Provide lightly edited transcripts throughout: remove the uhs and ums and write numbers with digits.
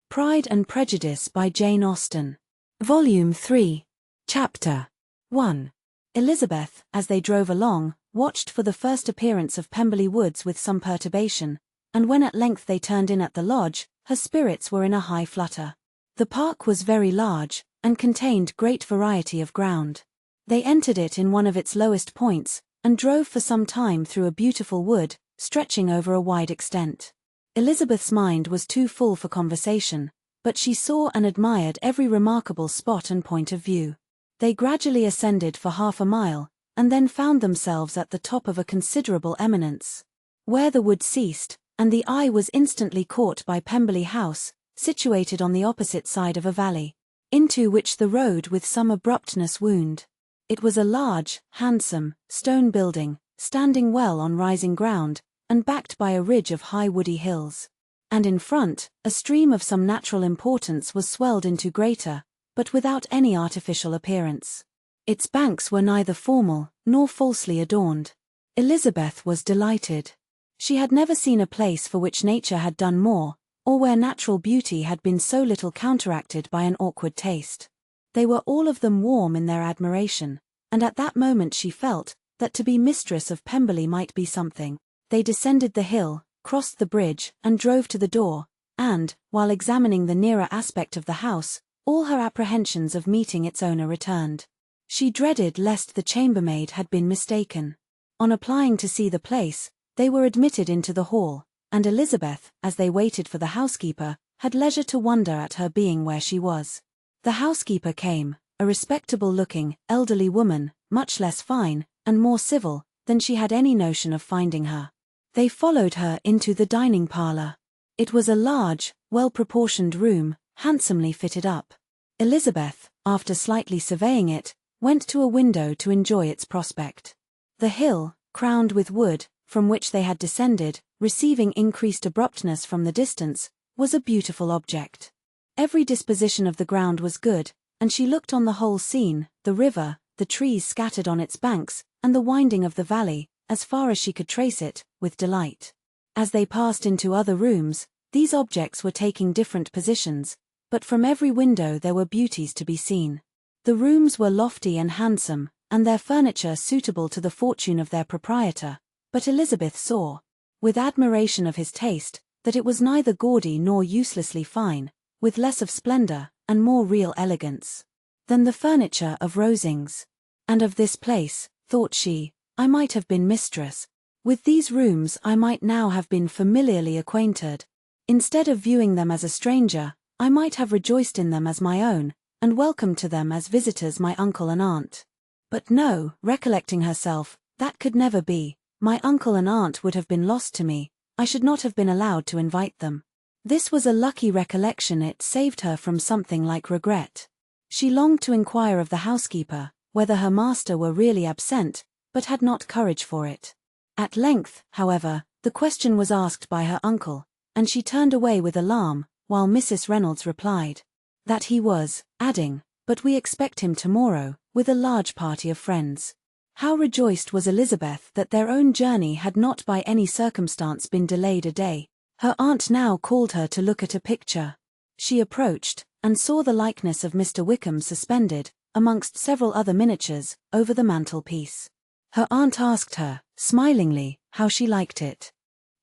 Pride and Prejudice by Jane Austen. Volume 3. Chapter 1. Elizabeth, as they drove along, watched for the first appearance of Pemberley Woods with some perturbation, and when at length they turned in at the lodge, her spirits were in a high flutter. The park was very large, and contained great variety of ground. They entered it in one of its lowest points, and drove for some time through a beautiful wood, stretching over a wide extent. Elizabeth's mind was too full for conversation, but she saw and admired every remarkable spot and point of view. They gradually ascended for half a mile, and then found themselves at the top of a considerable eminence, where the wood ceased, and the eye was instantly caught by Pemberley House, situated on the opposite side of a valley, into which the road with some abruptness wound. It was a large, handsome, stone building, standing well on rising ground, and backed by a ridge of high woody hills. And in front, a stream of some natural importance was swelled into greater, but without any artificial appearance. Its banks were neither formal, nor falsely adorned. Elizabeth was delighted. She had never seen a place for which nature had done more, or where natural beauty had been so little counteracted by an awkward taste. They were all of them warm in their admiration, and at that moment she felt that to be mistress of Pemberley might be something. They descended the hill, crossed the bridge, and drove to the door, and, while examining the nearer aspect of the house, all her apprehensions of meeting its owner returned. She dreaded lest the chambermaid had been mistaken. On applying to see the place, they were admitted into the hall, and Elizabeth, as they waited for the housekeeper, had leisure to wonder at her being where she was. The housekeeper came, a respectable-looking, elderly woman, much less fine, and more civil, than she had any notion of finding her. They followed her into the dining parlour. It was a large, well-proportioned room, handsomely fitted up. Elizabeth, after slightly surveying it, went to a window to enjoy its prospect. The hill, crowned with wood, from which they had descended, receiving increased abruptness from the distance, was a beautiful object. Every disposition of the ground was good, and she looked on the whole scene, the river, the trees scattered on its banks, and the winding of the valley, as far as she could trace it, with delight. As they passed into other rooms, these objects were taking different positions, but from every window there were beauties to be seen. The rooms were lofty and handsome, and their furniture suitable to the fortune of their proprietor, but Elizabeth saw, with admiration of his taste, that it was neither gaudy nor uselessly fine, with less of splendour, and more real elegance, than the furniture of Rosings. And of this place, thought she, I might have been mistress. With these rooms I might now have been familiarly acquainted. Instead of viewing them as a stranger, I might have rejoiced in them as my own, and welcomed to them as visitors my uncle and aunt. But no, recollecting herself, that could never be. My uncle and aunt would have been lost to me. I should not have been allowed to invite them. This was a lucky recollection. It saved her from something like regret. She longed to inquire of the housekeeper whether her master were really absent, but had not courage for it. At length, however, the question was asked by her uncle, and she turned away with alarm, while Mrs. Reynolds replied that he was, adding, but we expect him tomorrow, with a large party of friends. How rejoiced was Elizabeth that their own journey had not by any circumstance been delayed a day. Her aunt now called her to look at a picture. She approached, and saw the likeness of Mr. Wickham suspended, amongst several other miniatures, over the mantelpiece. Her aunt asked her, smilingly, how she liked it.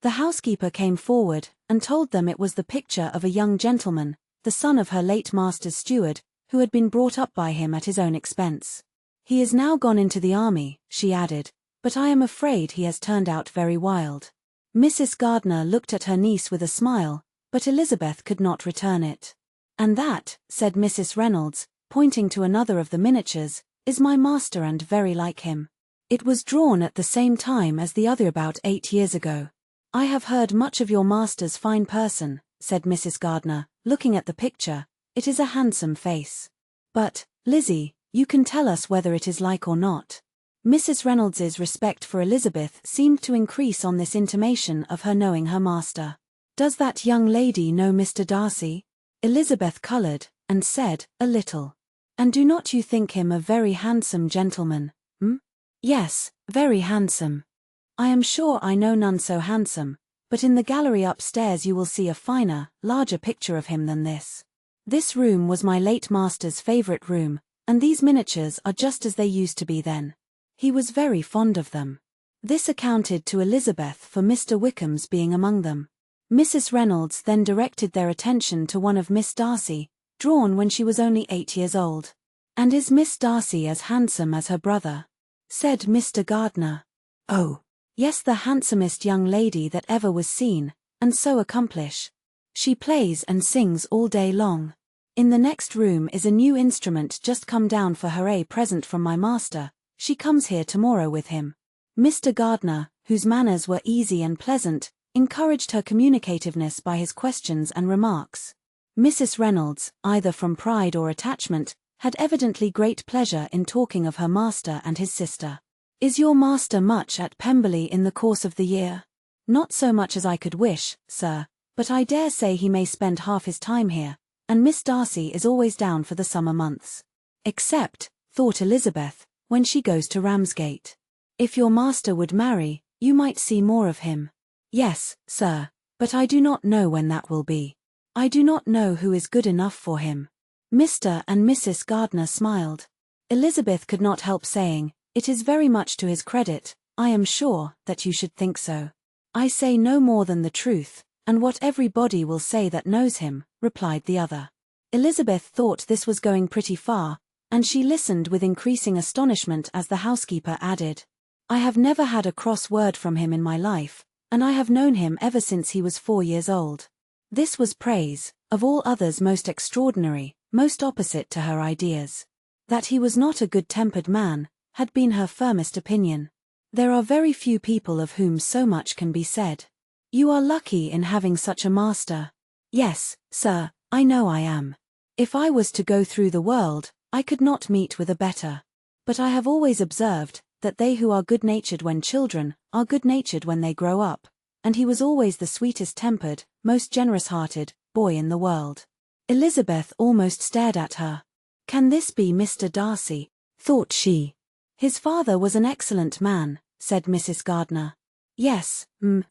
The housekeeper came forward, and told them it was the picture of a young gentleman, the son of her late master's steward, who had been brought up by him at his own expense. He is now gone into the army, she added, but I am afraid he has turned out very wild. Mrs. Gardiner looked at her niece with a smile, but Elizabeth could not return it. And that, said Mrs. Reynolds, pointing to another of the miniatures, is my master and very like him. It was drawn at the same time as the other about 8 years ago. I have heard much of your master's fine person, said Mrs. Gardiner, looking at the picture. It is a handsome face. But, Lizzie, you can tell us whether it is like or not. Mrs. Reynolds's respect for Elizabeth seemed to increase on this intimation of her knowing her master. Does that young lady know Mr. Darcy? Elizabeth coloured, and said, a little. And do not you think him a very handsome gentleman, Yes, very handsome. I am sure I know none so handsome, but in the gallery upstairs you will see a finer, larger picture of him than this. This room was my late master's favourite room, and these miniatures are just as they used to be then. He was very fond of them. This accounted to Elizabeth for Mr. Wickham's being among them. Mrs. Reynolds then directed their attention to one of Miss Darcy, drawn when she was only 8 years old. "And is Miss Darcy as handsome as her brother?" said Mr. Gardiner. "Oh, yes, the handsomest young lady that ever was seen, and so accomplished. She plays and sings all day long. In the next room is a new instrument just come down for her a present from my master. She comes here tomorrow with him." Mr. Gardiner, whose manners were easy and pleasant, encouraged her communicativeness by his questions and remarks. Mrs. Reynolds, either from pride or attachment, had evidently great pleasure in talking of her master and his sister. "Is your master much at Pemberley in the course of the year?" "Not so much as I could wish, sir, but I dare say he may spend half his time here, and Miss Darcy is always down for the summer months. Except," thought Elizabeth, "when she goes to Ramsgate. If your master would marry, you might see more of him." "Yes, sir, but I do not know when that will be. I do not know who is good enough for him." Mr. and Mrs. Gardiner smiled. Elizabeth could not help saying, "It is very much to his credit, I am sure, that you should think so." "I say no more than the truth, and what everybody will say that knows him," replied the other. Elizabeth thought this was going pretty far, and she listened with increasing astonishment as the housekeeper added, "I have never had a cross word from him in my life, and I have known him ever since he was 4 years old." This was praise, of all others most extraordinary, most opposite to her ideas. That he was not a good-tempered man, had been her firmest opinion. There are very few people of whom so much can be said. "You are lucky in having such a master." "Yes, sir, I know I am. If I was to go through the world, I could not meet with a better. But I have always observed, that they who are good-natured when children, are good-natured when they grow up, and he was always the sweetest-tempered, most generous-hearted boy in the world." Elizabeth almost stared at her. "Can this be Mr. Darcy?" thought she. "His father was an excellent man," said Mrs. Gardiner. "Yes,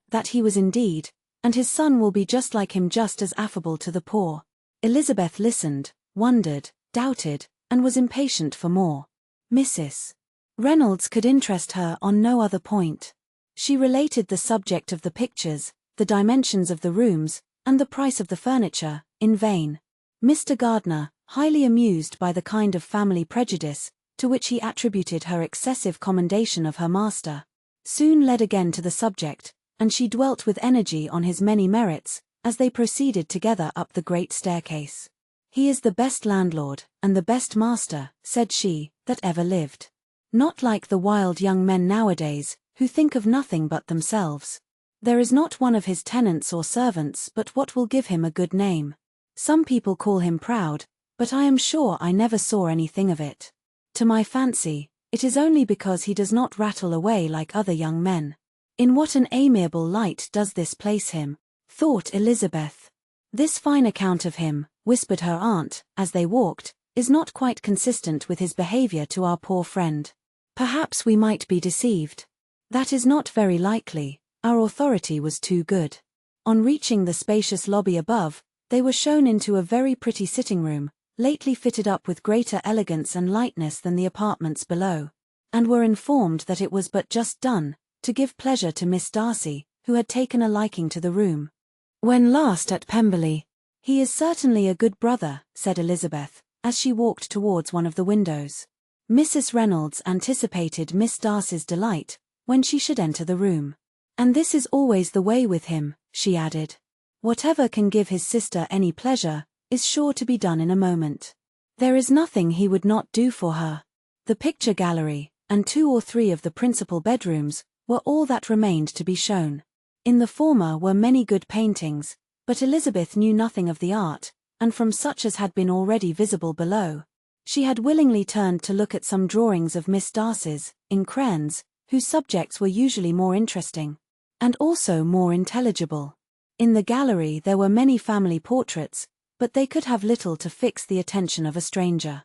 that he was indeed, and his son will be just like him, just as affable to the poor." Elizabeth listened, wondered, doubted, and was impatient for more. Mrs. Reynolds could interest her on no other point. She related the subject of the pictures, the dimensions of the rooms, and the price of the furniture, in vain. Mr. Gardiner, highly amused by the kind of family prejudice, to which he attributed her excessive commendation of her master, soon led again to the subject, and she dwelt with energy on his many merits, as they proceeded together up the great staircase. "He is the best landlord, and the best master," said she, "that ever lived. Not like the wild young men nowadays, who think of nothing but themselves. There is not one of his tenants or servants but what will give him a good name. Some people call him proud, but I am sure I never saw anything of it. To my fancy, it is only because he does not rattle away like other young men." "In what an amiable light does this place him," thought Elizabeth. "This fine account of him," whispered her aunt, as they walked, "is not quite consistent with his behaviour to our poor friend. Perhaps we might be deceived. That is not very likely, our authority was too good." On reaching the spacious lobby above, they were shown into a very pretty sitting-room, lately fitted up with greater elegance and lightness than the apartments below, and were informed that it was but just done, to give pleasure to Miss Darcy, who had taken a liking to the room. "When last at Pemberley, he is certainly a good brother," said Elizabeth, as she walked towards one of the windows. Mrs. Reynolds anticipated Miss Darcy's delight, when she should enter the room. "And this is always the way with him," she added. "Whatever can give his sister any pleasure, is sure to be done in a moment. There is nothing he would not do for her." The picture gallery, and 2 or 3 of the principal bedrooms, were all that remained to be shown. In the former were many good paintings, but Elizabeth knew nothing of the art, and from such as had been already visible below, she had willingly turned to look at some drawings of Miss Darcy's, in crayons, whose subjects were usually more interesting, and also more intelligible. In the gallery there were many family portraits, but they could have little to fix the attention of a stranger.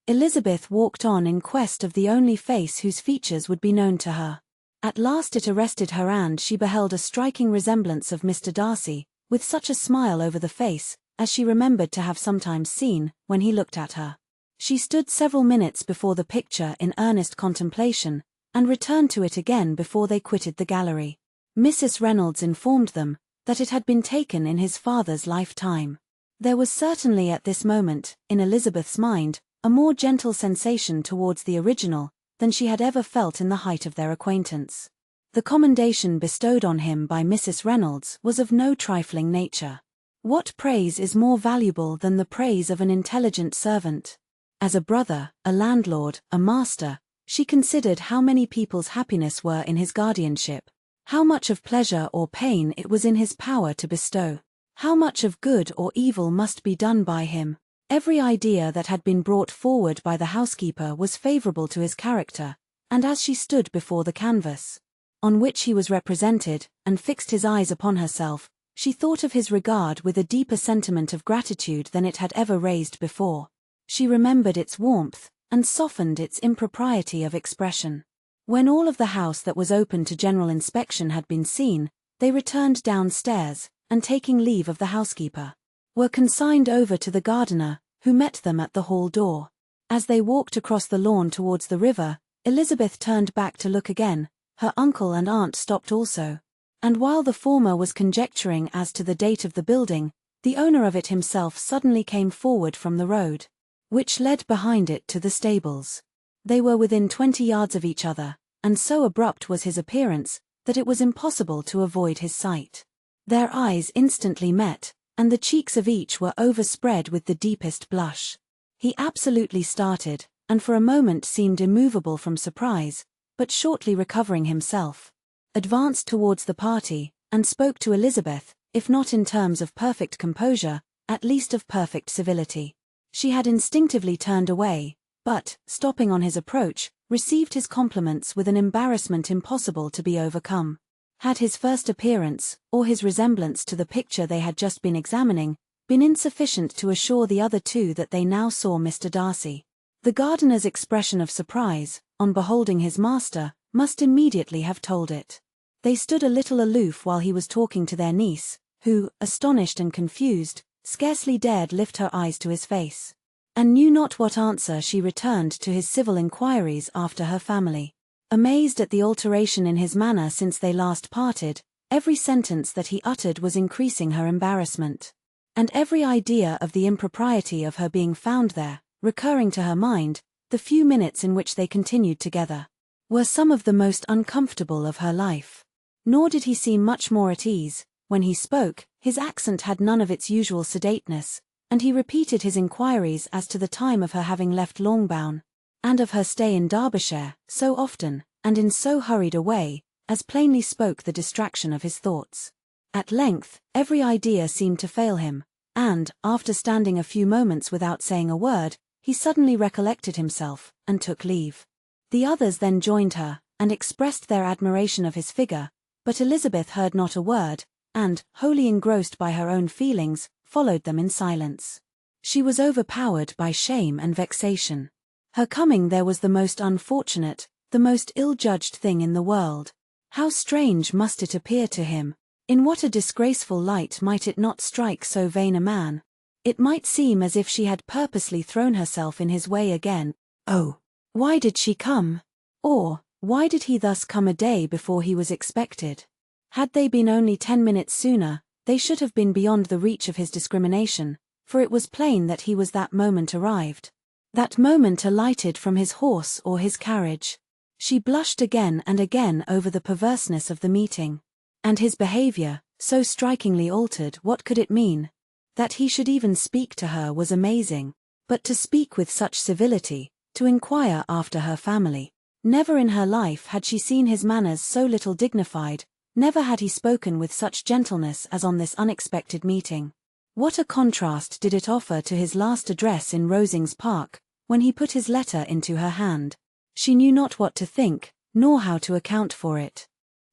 Elizabeth walked on in quest of the only face whose features would be known to her. At last it arrested her, and she beheld a striking resemblance of Mr. Darcy, with such a smile over the face, as she remembered to have sometimes seen, when he looked at her. She stood several minutes before the picture in earnest contemplation, and returned to it again before they quitted the gallery. Mrs. Reynolds informed them that it had been taken in his father's lifetime. There was certainly at this moment, in Elizabeth's mind, a more gentle sensation towards the original than she had ever felt in the height of their acquaintance. The commendation bestowed on him by Mrs. Reynolds was of no trifling nature. What praise is more valuable than the praise of an intelligent servant? As a brother, a landlord, a master, she considered how many people's happiness were in his guardianship, how much of pleasure or pain it was in his power to bestow, how much of good or evil must be done by him. Every idea that had been brought forward by the housekeeper was favourable to his character, and as she stood before the canvas on which he was represented, and fixed his eyes upon herself, she thought of his regard with a deeper sentiment of gratitude than it had ever raised before. She remembered its warmth, and softened its impropriety of expression. When all of the house that was open to general inspection had been seen, they returned downstairs, and taking leave of the housekeeper, were consigned over to the Gardiner, who met them at the hall door. As they walked across the lawn towards the river, Elizabeth turned back to look again. Her uncle and aunt stopped also, and while the former was conjecturing as to the date of the building, the owner of it himself suddenly came forward from the road, which led behind it to the stables. They were within 20 yards of each other, and so abrupt was his appearance that it was impossible to avoid his sight. Their eyes instantly met, and the cheeks of each were overspread with the deepest blush. He absolutely started, and for a moment seemed immovable from surprise, but shortly recovering himself, advanced towards the party, and spoke to Elizabeth, if not in terms of perfect composure, at least of perfect civility. She had instinctively turned away, but, stopping on his approach, received his compliments with an embarrassment impossible to be overcome. Had his first appearance, or his resemblance to the picture they had just been examining, been insufficient to assure the other two that they now saw Mr. Darcy? The gardener's expression of surprise, on beholding his master, must immediately have told it. They stood a little aloof while he was talking to their niece, who, astonished and confused, scarcely dared lift her eyes to his face, and knew not what answer she returned to his civil inquiries after her family. Amazed at the alteration in his manner since they last parted, every sentence that he uttered was increasing her embarrassment, and every idea of the impropriety of her being found there, recurring to her mind. The few minutes in which they continued together were some of the most uncomfortable of her life. Nor did he seem much more at ease. When he spoke, his accent had none of its usual sedateness, and he repeated his inquiries as to the time of her having left Longbourn, and of her stay in Derbyshire, so often, and in so hurried a way, as plainly spoke the distraction of his thoughts. At length, every idea seemed to fail him, and, after standing a few moments without saying a word, he suddenly recollected himself, and took leave. The others then joined her, and expressed their admiration of his figure, but Elizabeth heard not a word, and, wholly engrossed by her own feelings, followed them in silence. She was overpowered by shame and vexation. Her coming there was the most unfortunate, the most ill-judged thing in the world. How strange must it appear to him! In what a disgraceful light might it not strike so vain a man! It might seem as if she had purposely thrown herself in his way again. Oh, why did she come? Or, why did he thus come a day before he was expected? Had they been only 10 minutes sooner, they should have been beyond the reach of his discrimination, for it was plain that he was that moment arrived. That moment alighted from his horse or his carriage. She blushed again and again over the perverseness of the meeting. And his behaviour, so strikingly altered, what could it mean? That he should even speak to her was amazing, but to speak with such civility, to inquire after her family. Never in her life had she seen his manners so little dignified, never had he spoken with such gentleness as on this unexpected meeting. What a contrast did it offer to his last address in Rosings Park, when he put his letter into her hand. She knew not what to think, nor how to account for it.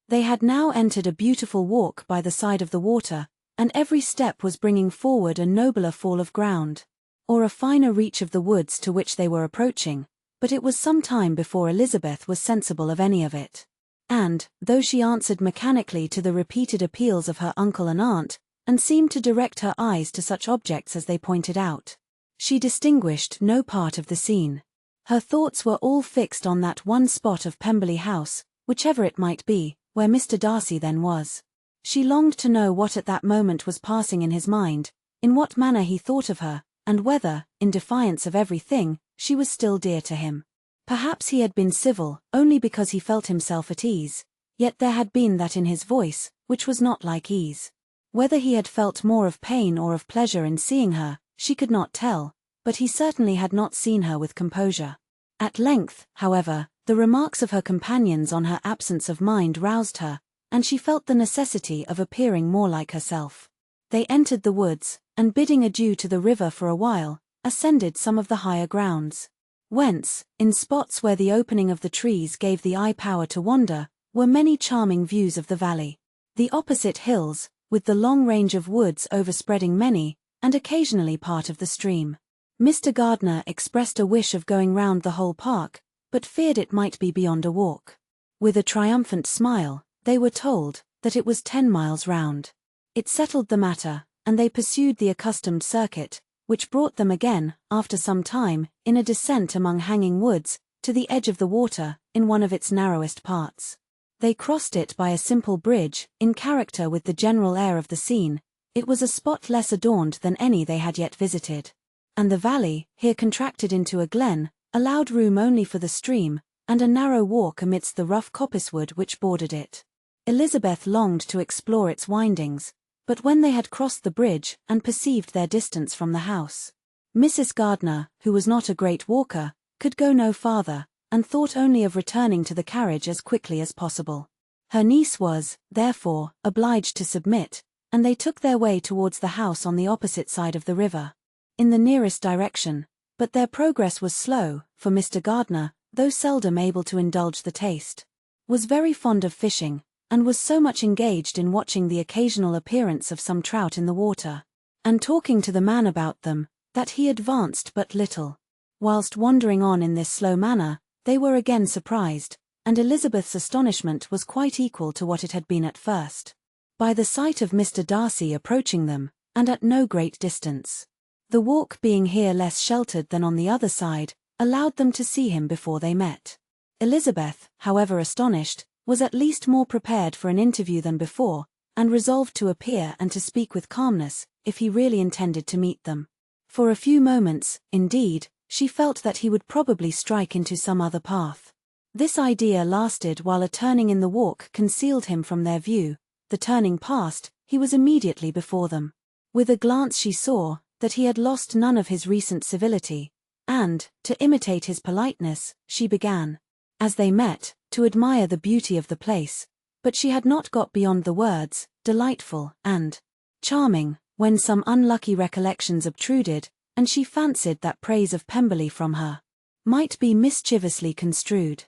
They had now entered a beautiful walk by the side of the water, and every step was bringing forward a nobler fall of ground, or a finer reach of the woods to which they were approaching, but it was some time before Elizabeth was sensible of any of it. and, though she answered mechanically to the repeated appeals of her uncle and aunt, and seemed to direct her eyes to such objects as they pointed out, she distinguished no part of the scene. Her thoughts were all fixed on that one spot of Pemberley House, whichever it might be, where Mr. Darcy then was. She longed to know what at that moment was passing in his mind, in what manner he thought of her, and whether, in defiance of everything, she was still dear to him. Perhaps he had been civil only because he felt himself at ease, yet there had been that in his voice, which was not like ease. Whether he had felt more of pain or of pleasure in seeing her, she could not tell, but he certainly had not seen her with composure. At length, however, the remarks of her companions on her absence of mind roused her, and she felt the necessity of appearing more like herself. They entered the woods, and bidding adieu to the river for a while, ascended some of the higher grounds, whence, in spots where the opening of the trees gave the eye power to wander, were many charming views of the valley. The opposite hills, with the long range of woods overspreading many, and occasionally part of the stream. Mr. Gardiner expressed a wish of going round the whole park, but feared it might be beyond a walk. With a triumphant smile, they were told that it was 10 miles round. It settled the matter, and they pursued the accustomed circuit, which brought them again, after some time, in a descent among hanging woods, to the edge of the water, in one of its narrowest parts. They crossed it by a simple bridge, in character with the general air of the scene. It was a spot less adorned than any they had yet visited. And the valley, here contracted into a glen, allowed room only for the stream, and a narrow walk amidst the rough coppicewood which bordered it. Elizabeth longed to explore its windings, but when they had crossed the bridge and perceived their distance from the house, Mrs. Gardiner, who was not a great walker, could go no farther, and thought only of returning to the carriage as quickly as possible. Her niece was, therefore, obliged to submit, and they took their way towards the house on the opposite side of the river, in the nearest direction, but their progress was slow, for Mr. Gardiner, though seldom able to indulge the taste, was very fond of fishing, and was so much engaged in watching the occasional appearance of some trout in the water, and talking to the man about them, that he advanced but little. Whilst wandering on in this slow manner, they were again surprised, and Elizabeth's astonishment was quite equal to what it had been at first, by the sight of Mr. Darcy approaching them, and at no great distance. The walk being here less sheltered than on the other side, allowed them to see him before they met. Elizabeth, however astonished, was at least more prepared for an interview than before, and resolved to appear and to speak with calmness, if he really intended to meet them. For a few moments, indeed, she felt that he would probably strike into some other path. This idea lasted while a turning in the walk concealed him from their view. The turning past, he was immediately before them. With a glance she saw that he had lost none of his recent civility, and, to imitate his politeness, she began, as they met, to admire the beauty of the place, but she had not got beyond the words, delightful, and charming, when some unlucky recollections obtruded, and she fancied that praise of Pemberley from her might be mischievously construed.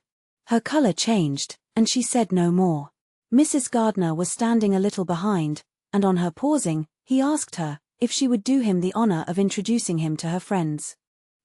Her colour changed, and she said no more. Mrs. Gardiner was standing a little behind, and on her pausing, he asked her if she would do him the honour of introducing him to her friends.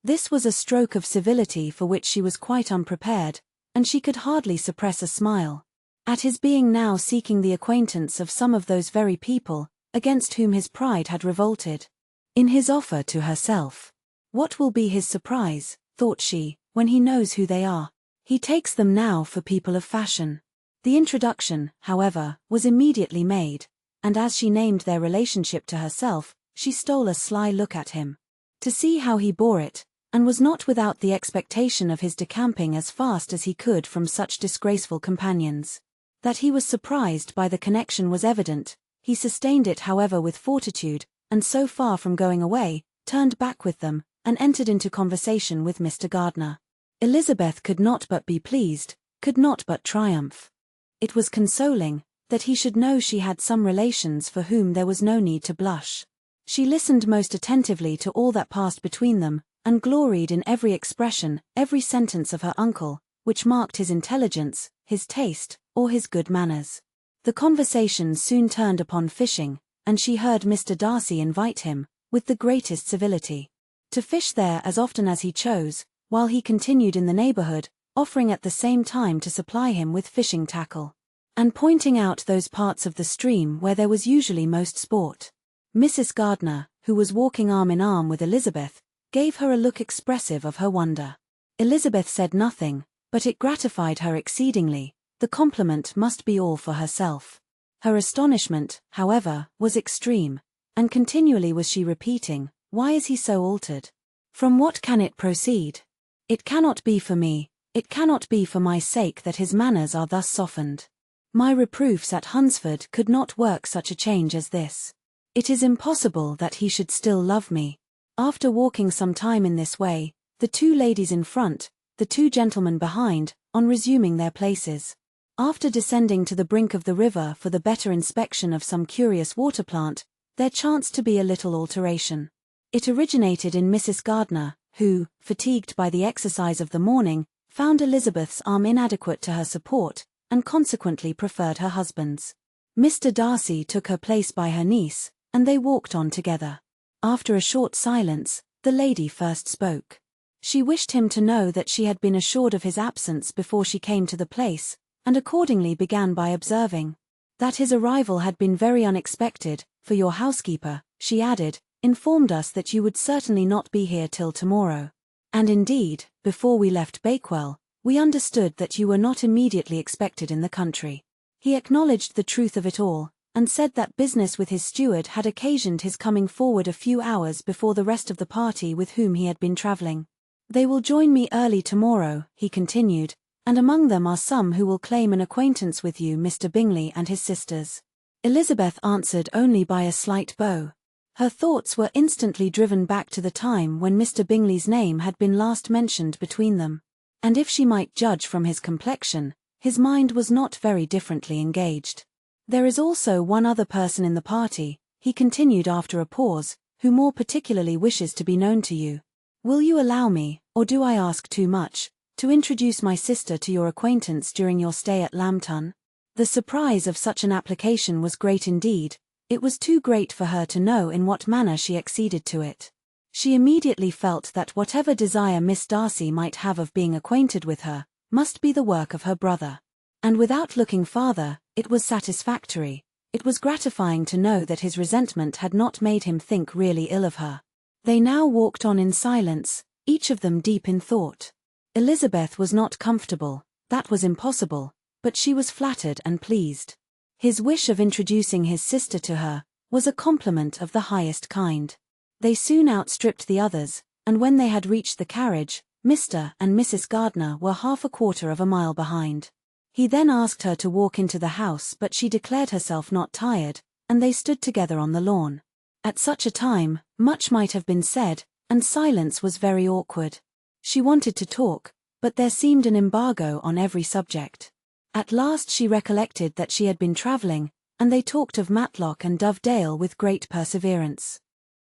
This was a stroke of civility for which she was quite unprepared, and she could hardly suppress a smile at his being now seeking the acquaintance of some of those very people against whom his pride had revolted. In his offer to herself, what will be his surprise, thought she, when he knows who they are? He takes them now for people of fashion. The introduction, however, was immediately made, and as she named their relationship to herself, she stole a sly look at him, to see how he bore it, and was not without the expectation of his decamping as fast as he could from such disgraceful companions. That he was surprised by the connection was evident. He sustained it however with fortitude, and so far from going away, turned back with them, and entered into conversation with Mr. Gardiner. Elizabeth could not but be pleased, could not but triumph. It was consoling that he should know she had some relations for whom there was no need to blush. She listened most attentively to all that passed between them, and gloried in every expression, every sentence of her uncle, which marked his intelligence, his taste, or his good manners. The conversation soon turned upon fishing, and she heard Mr. Darcy invite him, with the greatest civility, to fish there as often as he chose, while he continued in the neighbourhood, offering at the same time to supply him with fishing tackle, and pointing out those parts of the stream where there was usually most sport. Mrs. Gardiner, who was walking arm in arm with Elizabeth, gave her a look expressive of her wonder. Elizabeth said nothing, but it gratified her exceedingly. The compliment must be all for herself. Her astonishment, however, was extreme, and continually was she repeating, "Why is he so altered? From what can it proceed? It cannot be for me, it cannot be for my sake that his manners are thus softened. My reproofs at Hunsford could not work such a change as this. It is impossible that he should still love me." After walking some time in this way, the two ladies in front, the two gentlemen behind, on resuming their places, after descending to the brink of the river for the better inspection of some curious water plant, there chanced to be a little alteration. It originated in Mrs. Gardiner, who, fatigued by the exercise of the morning, found Elizabeth's arm inadequate to her support, and consequently preferred her husband's. Mr. Darcy took her place by her niece, and they walked on together. After a short silence, the lady first spoke. She wished him to know that she had been assured of his absence before she came to the place, and accordingly began by observing that his arrival had been very unexpected, for your housekeeper, she added, informed us that you would certainly not be here till tomorrow. And indeed, before we left Bakewell, we understood that you were not immediately expected in the country. He acknowledged the truth of it all, and said that business with his steward had occasioned his coming forward a few hours before the rest of the party with whom he had been travelling. They will join me early tomorrow, he continued, and among them are some who will claim an acquaintance with you, Mr. Bingley and his sisters. Elizabeth answered only by a slight bow. Her thoughts were instantly driven back to the time when Mr. Bingley's name had been last mentioned between them, and if she might judge from his complexion, his mind was not very differently engaged. There is also one other person in the party, he continued after a pause, who more particularly wishes to be known to you. Will you allow me, or do I ask too much, to introduce my sister to your acquaintance during your stay at Lambton? The surprise of such an application was great indeed. It was too great for her to know in what manner she acceded to it. She immediately felt that whatever desire Miss Darcy might have of being acquainted with her, must be the work of her brother. And without looking farther, it was satisfactory. It was gratifying to know that his resentment had not made him think really ill of her. They now walked on in silence, each of them deep in thought. Elizabeth was not comfortable, that was impossible, but she was flattered and pleased. His wish of introducing his sister to her was a compliment of the highest kind. They soon outstripped the others, and when they had reached the carriage, Mr. and Mrs. Gardiner were half a quarter of a mile behind. He then asked her to walk into the house, but she declared herself not tired, and they stood together on the lawn. At such a time, much might have been said, and silence was very awkward. She wanted to talk, but there seemed an embargo on every subject. At last she recollected that she had been travelling, and they talked of Matlock and Dovedale with great perseverance.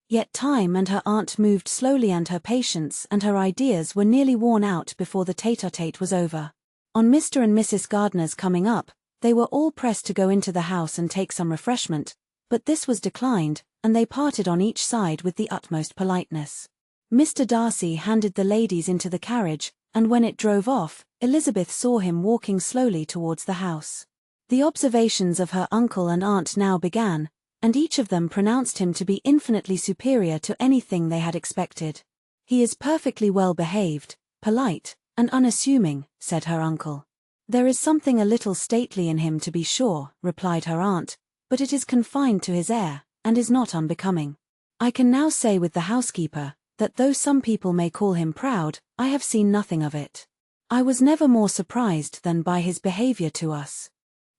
Yet time and her aunt moved slowly, and her patience and her ideas were nearly worn out before the tete-a-tete was over. On Mr. and Mrs. Gardiner's coming up, they were all pressed to go into the house and take some refreshment, but this was declined, and they parted on each side with the utmost politeness. Mr. Darcy handed the ladies into the carriage, and when it drove off, Elizabeth saw him walking slowly towards the house. The observations of her uncle and aunt now began, and each of them pronounced him to be infinitely superior to anything they had expected. He is perfectly well behaved, polite, and unassuming, said her uncle. There is something a little stately in him, to be sure, replied her aunt, but it is confined to his air, and is not unbecoming. I can now say with the housekeeper, that though some people may call him proud, I have seen nothing of it. I was never more surprised than by his behaviour to us.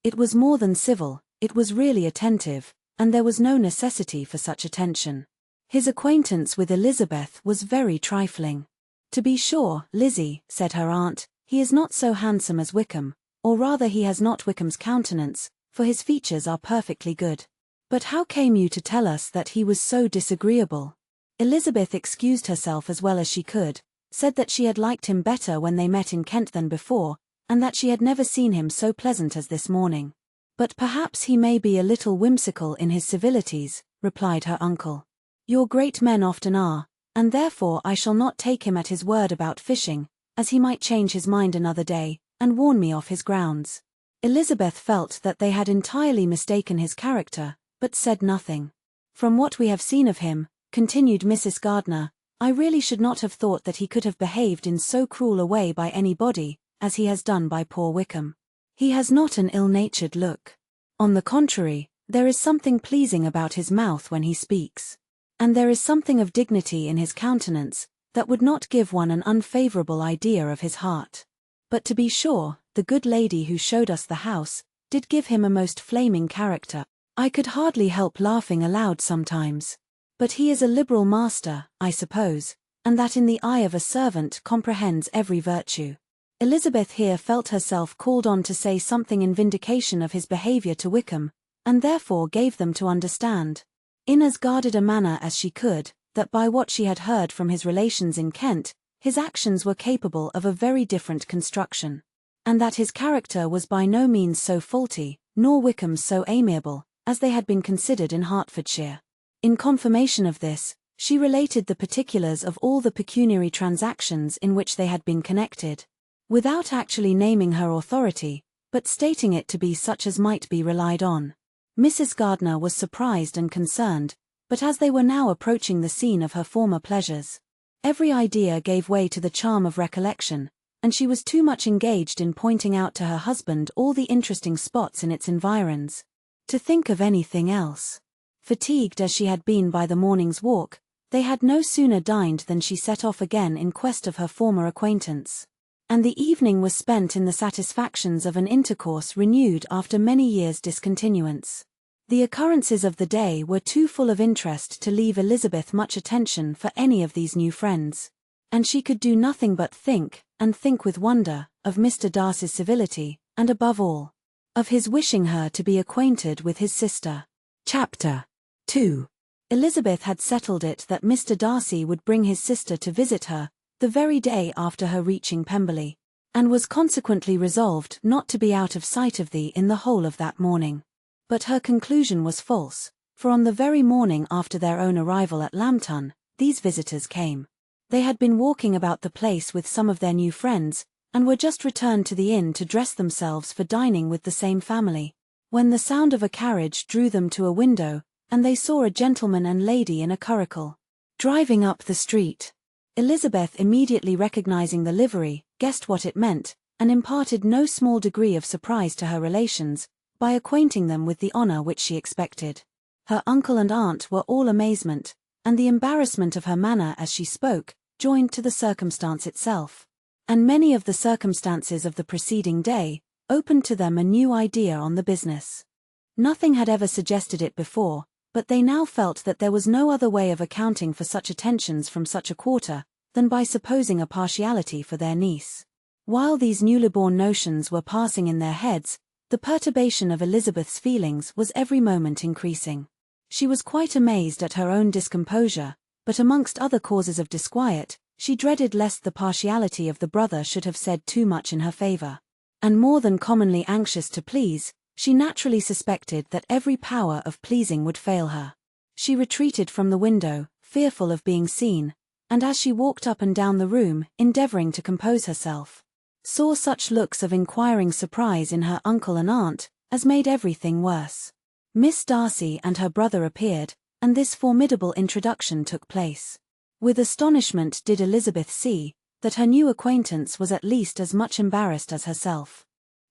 It was more than civil, it was really attentive, and there was no necessity for such attention. His acquaintance with Elizabeth was very trifling. To be sure, Lizzie, said her aunt, he is not so handsome as Wickham, or rather he has not Wickham's countenance, for his features are perfectly good. But how came you to tell us that he was so disagreeable? Elizabeth excused herself as well as she could, said that she had liked him better when they met in Kent than before, and that she had never seen him so pleasant as this morning. But perhaps he may be a little whimsical in his civilities, replied her uncle. Your great men often are, and therefore I shall not take him at his word about fishing, as he might change his mind another day, and warn me off his grounds. Elizabeth felt that they had entirely mistaken his character, but said nothing. From what we have seen of him, continued Mrs. Gardiner, I really should not have thought that he could have behaved in so cruel a way by anybody, as he has done by poor Wickham. He has not an ill-natured look. On the contrary, there is something pleasing about his mouth when he speaks. And there is something of dignity in his countenance, that would not give one an unfavourable idea of his heart. But to be sure, the good lady who showed us the house, did give him a most flaming character. I could hardly help laughing aloud sometimes. But he is a liberal master, I suppose, and that in the eye of a servant comprehends every virtue. Elizabeth here felt herself called on to say something in vindication of his behaviour to Wickham, and therefore gave them to understand, in as guarded a manner as she could, that by what she had heard from his relations in Kent, his actions were capable of a very different construction, and that his character was by no means so faulty, nor Wickham's so amiable, as they had been considered in Hertfordshire. In confirmation of this, she related the particulars of all the pecuniary transactions in which they had been connected, without actually naming her authority, but stating it to be such as might be relied on. Mrs. Gardiner was surprised and concerned, but as they were now approaching the scene of her former pleasures, every idea gave way to the charm of recollection, and she was too much engaged in pointing out to her husband all the interesting spots in its environs, to think of anything else. Fatigued as she had been by the morning's walk, they had no sooner dined than she set off again in quest of her former acquaintance, and the evening was spent in the satisfactions of an intercourse renewed after many years' discontinuance. The occurrences of the day were too full of interest to leave Elizabeth much attention for any of these new friends, and she could do nothing but think, and think with wonder, of Mr. Darcy's civility, and above all, of his wishing her to be acquainted with his sister. Chapter 2. Elizabeth had settled it that Mr. Darcy would bring his sister to visit her, the very day after her reaching Pemberley, and was consequently resolved not to be out of sight of thee in the whole of that morning. But her conclusion was false, for on the very morning after their own arrival at Lambton, these visitors came. They had been walking about the place with some of their new friends, and were just returned to the inn to dress themselves for dining with the same family, when the sound of a carriage drew them to a window, and they saw a gentleman and lady in a curricle, driving up the street. Elizabeth, immediately recognizing the livery, guessed what it meant, and imparted no small degree of surprise to her relations, by acquainting them with the honour which she expected. Her uncle and aunt were all amazement, and the embarrassment of her manner as she spoke, joined to the circumstance itself, and many of the circumstances of the preceding day, opened to them a new idea on the business. Nothing had ever suggested it before, but they now felt that there was no other way of accounting for such attentions from such a quarter, than by supposing a partiality for their niece. While these newly born notions were passing in their heads, the perturbation of Elizabeth's feelings was every moment increasing. She was quite amazed at her own discomposure, but amongst other causes of disquiet, she dreaded lest the partiality of the brother should have said too much in her favour. And more than commonly anxious to please, she naturally suspected that every power of pleasing would fail her. She retreated from the window, fearful of being seen, and as she walked up and down the room, endeavouring to compose herself, saw such looks of inquiring surprise in her uncle and aunt, as made everything worse. Miss Darcy and her brother appeared, and this formidable introduction took place. With astonishment did Elizabeth see, that her new acquaintance was at least as much embarrassed as herself.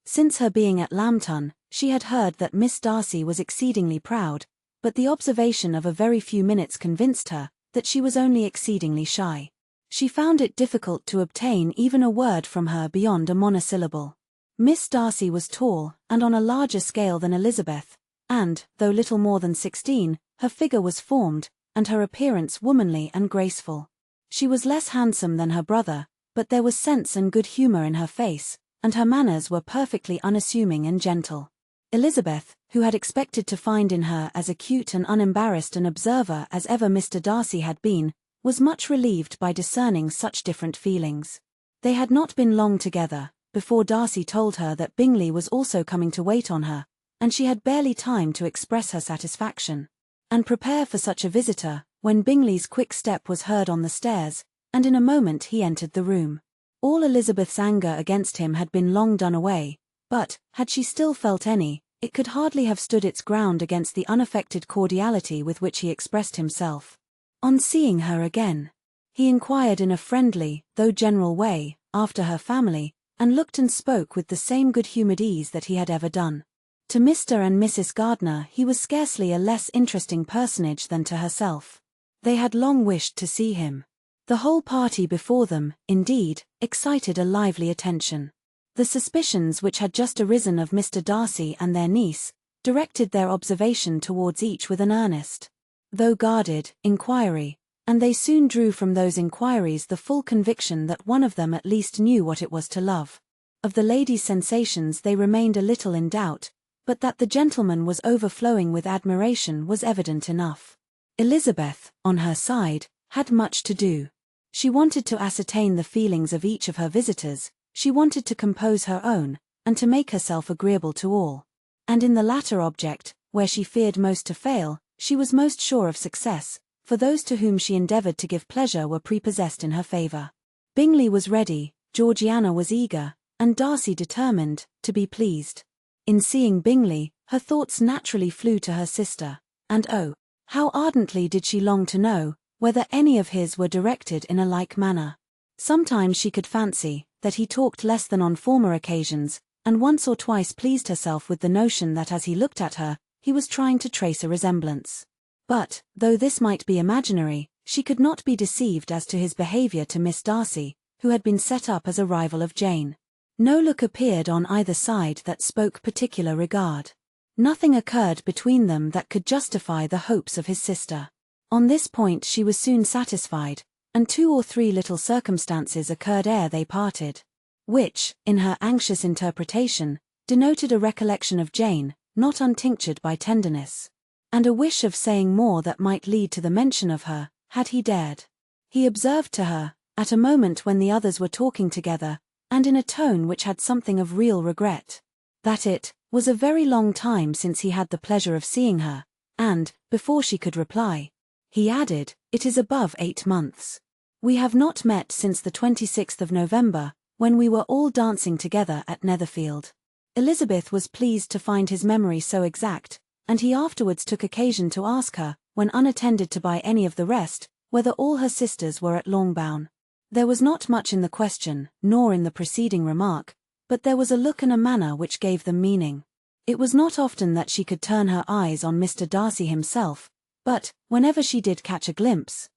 Since her being at Lambton, she had heard that Miss Darcy was exceedingly proud, but the observation of a very few minutes convinced her that she was only exceedingly shy. She found it difficult to obtain even a word from her beyond a monosyllable. Miss Darcy was tall, and on a larger scale than Elizabeth, and, though little more than 16, her figure was formed, and her appearance womanly and graceful. She was less handsome than her brother, but there was sense and good humour in her face, and her manners were perfectly unassuming and gentle. Elizabeth, who had expected to find in her as acute and unembarrassed an observer as ever Mr. Darcy had been, was much relieved by discerning such different feelings. They had not been long together, before Darcy told her that Bingley was also coming to wait on her, and she had barely time to express her satisfaction, and prepare for such a visitor, when Bingley's quick step was heard on the stairs, and in a moment he entered the room. All Elizabeth's anger against him had been long done away, but, had she still felt any, it could hardly have stood its ground against the unaffected cordiality with which he expressed himself. On seeing her again, he inquired in a friendly, though general way, after her family, and looked and spoke with the same good-humoured ease that he had ever done. To Mr. and Mrs. Gardiner he was scarcely a less interesting personage than to herself. They had long wished to see him. The whole party before them, indeed, excited a lively attention. The suspicions which had just arisen of Mr. Darcy and their niece directed their observation towards each with an earnest, though guarded, inquiry, and they soon drew from those inquiries the full conviction that one of them at least knew what it was to love. Of the lady's sensations they remained a little in doubt, but that the gentleman was overflowing with admiration was evident enough. Elizabeth, on her side, had much to do. She wanted to ascertain the feelings of each of her visitors, she wanted to compose her own, and to make herself agreeable to all. And in the latter object, where she feared most to fail, she was most sure of success, for those to whom she endeavoured to give pleasure were prepossessed in her favour. Bingley was ready, Georgiana was eager, and Darcy determined, to be pleased. In seeing Bingley, her thoughts naturally flew to her sister, and oh, how ardently did she long to know whether any of his were directed in a like manner. Sometimes she could fancy that he talked less than on former occasions, and once or twice pleased herself with the notion that as he looked at her, he was trying to trace a resemblance. But, though this might be imaginary, she could not be deceived as to his behaviour to Miss Darcy, who had been set up as a rival of Jane. No look appeared on either side that spoke particular regard. Nothing occurred between them that could justify the hopes of his sister. On this point she was soon satisfied, and 2 or 3 little circumstances occurred ere they parted, which, in her anxious interpretation, denoted a recollection of Jane, not untinctured by tenderness, and a wish of saying more that might lead to the mention of her, had he dared. He observed to her, at a moment when the others were talking together, and in a tone which had something of real regret, that it was a very long time since he had the pleasure of seeing her, and, before she could reply, he added, "It is above 8 months. We have not met since the 26th of November, when we were all dancing together at Netherfield." Elizabeth was pleased to find his memory so exact, and he afterwards took occasion to ask her, when unattended to by any of the rest, whether all her sisters were at Longbourn. There was not much in the question, nor in the preceding remark, but there was a look and a manner which gave them meaning. It was not often that she could turn her eyes on Mr. Darcy himself, but, whenever she did catch a glimpse,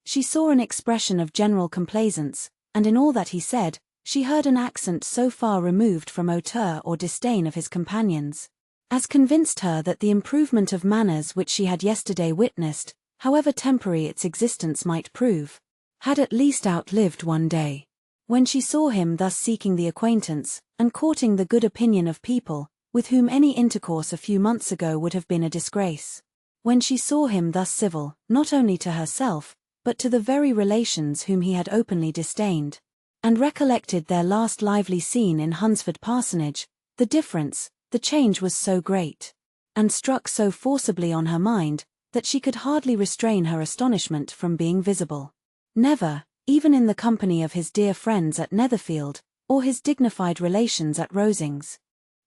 she saw an expression of general complaisance, and in all that he said, she heard an accent so far removed from hauteur or disdain of his companions, as convinced her that the improvement of manners which she had yesterday witnessed, however temporary its existence might prove, had at least outlived one day. When she saw him thus seeking the acquaintance, and courting the good opinion of people, with whom any intercourse a few months ago would have been a disgrace, when she saw him thus civil, not only to herself, but to the very relations whom he had openly disdained, and recollected their last lively scene in Hunsford Parsonage, the difference, the change was so great, and struck so forcibly on her mind, that she could hardly restrain her astonishment from being visible. Never, even in the company of his dear friends at Netherfield, or his dignified relations at Rosings,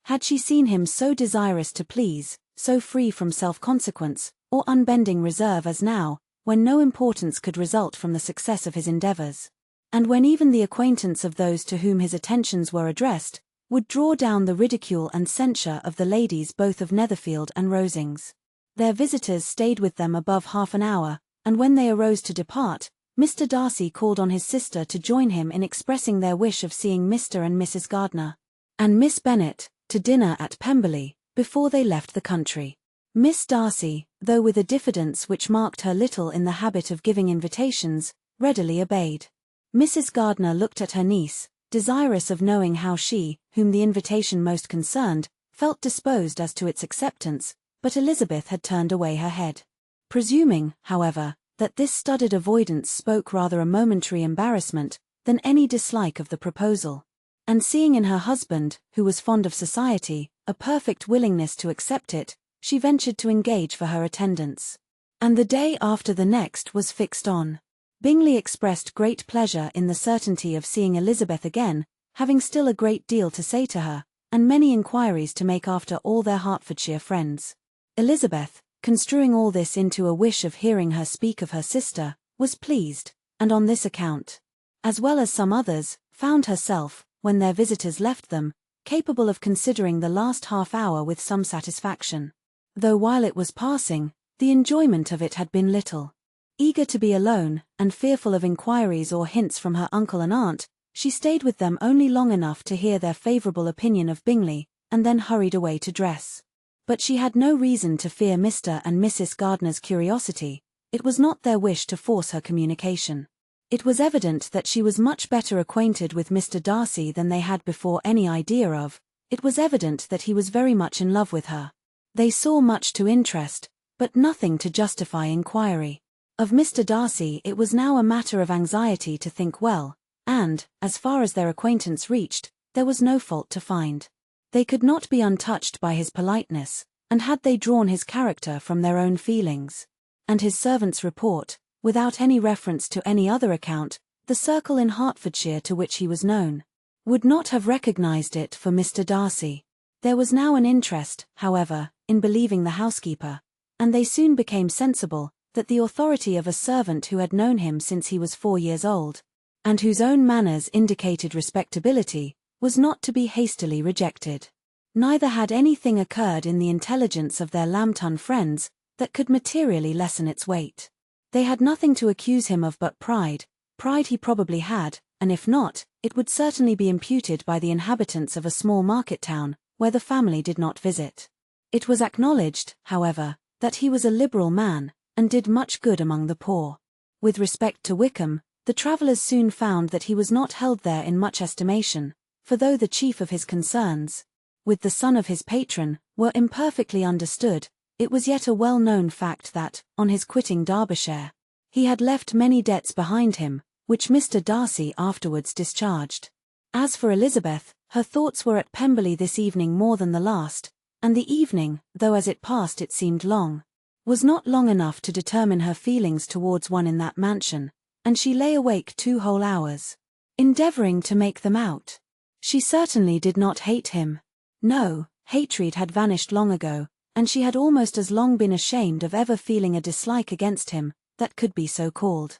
had she seen him so desirous to please, so free from self-consequence, or unbending reserve as now, when no importance could result from the success of his endeavours, and when even the acquaintance of those to whom his attentions were addressed, would draw down the ridicule and censure of the ladies both of Netherfield and Rosings. Their visitors stayed with them above half an hour, and when they arose to depart, Mr. Darcy called on his sister to join him in expressing their wish of seeing Mr. and Mrs. Gardiner, and Miss Bennet, to dinner at Pemberley, before they left the country. Miss Darcy, though with a diffidence which marked her little in the habit of giving invitations, readily obeyed. Mrs. Gardiner looked at her niece, desirous of knowing how she, whom the invitation most concerned, felt disposed as to its acceptance, but Elizabeth had turned away her head. Presuming, however, that this studied avoidance spoke rather a momentary embarrassment than any dislike of the proposal, and seeing in her husband, who was fond of society, a perfect willingness to accept it, she ventured to engage for her attendance. And the day after the next was fixed on. Bingley expressed great pleasure in the certainty of seeing Elizabeth again, having still a great deal to say to her, and many inquiries to make after all their Hertfordshire friends. Elizabeth, construing all this into a wish of hearing her speak of her sister, was pleased, and on this account, as well as some others, found herself, when their visitors left them, capable of considering the last half-hour with some satisfaction. Though while it was passing, the enjoyment of it had been little. Eager to be alone, and fearful of inquiries or hints from her uncle and aunt, she stayed with them only long enough to hear their favourable opinion of Bingley, and then hurried away to dress. But she had no reason to fear Mr. and Mrs. Gardiner's curiosity. It was not their wish to force her communication. It was evident that she was much better acquainted with Mr. Darcy than they had before any idea of. It was evident that he was very much in love with her. They saw much to interest, but nothing to justify inquiry. Of Mr. Darcy it was now a matter of anxiety to think well, and, as far as their acquaintance reached, there was no fault to find. They could not be untouched by his politeness, and had they drawn his character from their own feelings, and his servant's report, without any reference to any other account, the circle in Hertfordshire to which he was known would not have recognized it for Mr. Darcy. There was now an interest, however, in believing the housekeeper, and they soon became sensible that the authority of a servant who had known him since he was 4 years old, and whose own manners indicated respectability, was not to be hastily rejected. Neither had anything occurred in the intelligence of their Lambton friends that could materially lessen its weight. They had nothing to accuse him of but pride. Pride he probably had, and if not, it would certainly be imputed by the inhabitants of a small market town, where the family did not visit. It was acknowledged, however, that he was a liberal man, and did much good among the poor. With respect to Wickham, the travellers soon found that he was not held there in much estimation, for though the chief of his concerns, with the son of his patron, were imperfectly understood, it was yet a well-known fact that, on his quitting Derbyshire, he had left many debts behind him, which Mr. Darcy afterwards discharged. As for Elizabeth, her thoughts were at Pemberley this evening more than the last, and the evening, though as it passed it seemed long, was not long enough to determine her feelings towards one in that mansion, and she lay awake 2 whole hours, endeavouring to make them out. She certainly did not hate him. No, hatred had vanished long ago, and she had almost as long been ashamed of ever feeling a dislike against him, that could be so called.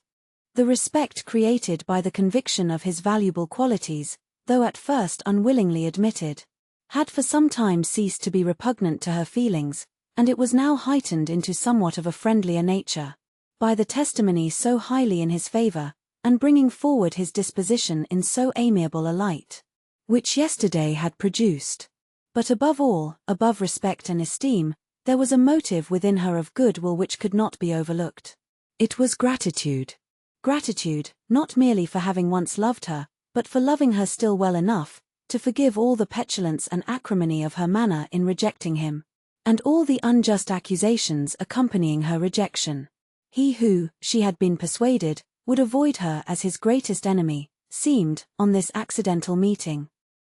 The respect created by the conviction of his valuable qualities, though at first unwillingly admitted, had for some time ceased to be repugnant to her feelings, and it was now heightened into somewhat of a friendlier nature, by the testimony so highly in his favour, and bringing forward his disposition in so amiable a light, which yesterday had produced. But above all, above respect and esteem, there was a motive within her of goodwill which could not be overlooked. It was gratitude. Gratitude, not merely for having once loved her, but for loving her still well enough to forgive all the petulance and acrimony of her manner in rejecting him, and all the unjust accusations accompanying her rejection. He who, she had been persuaded, would avoid her as his greatest enemy, seemed, on this accidental meeting,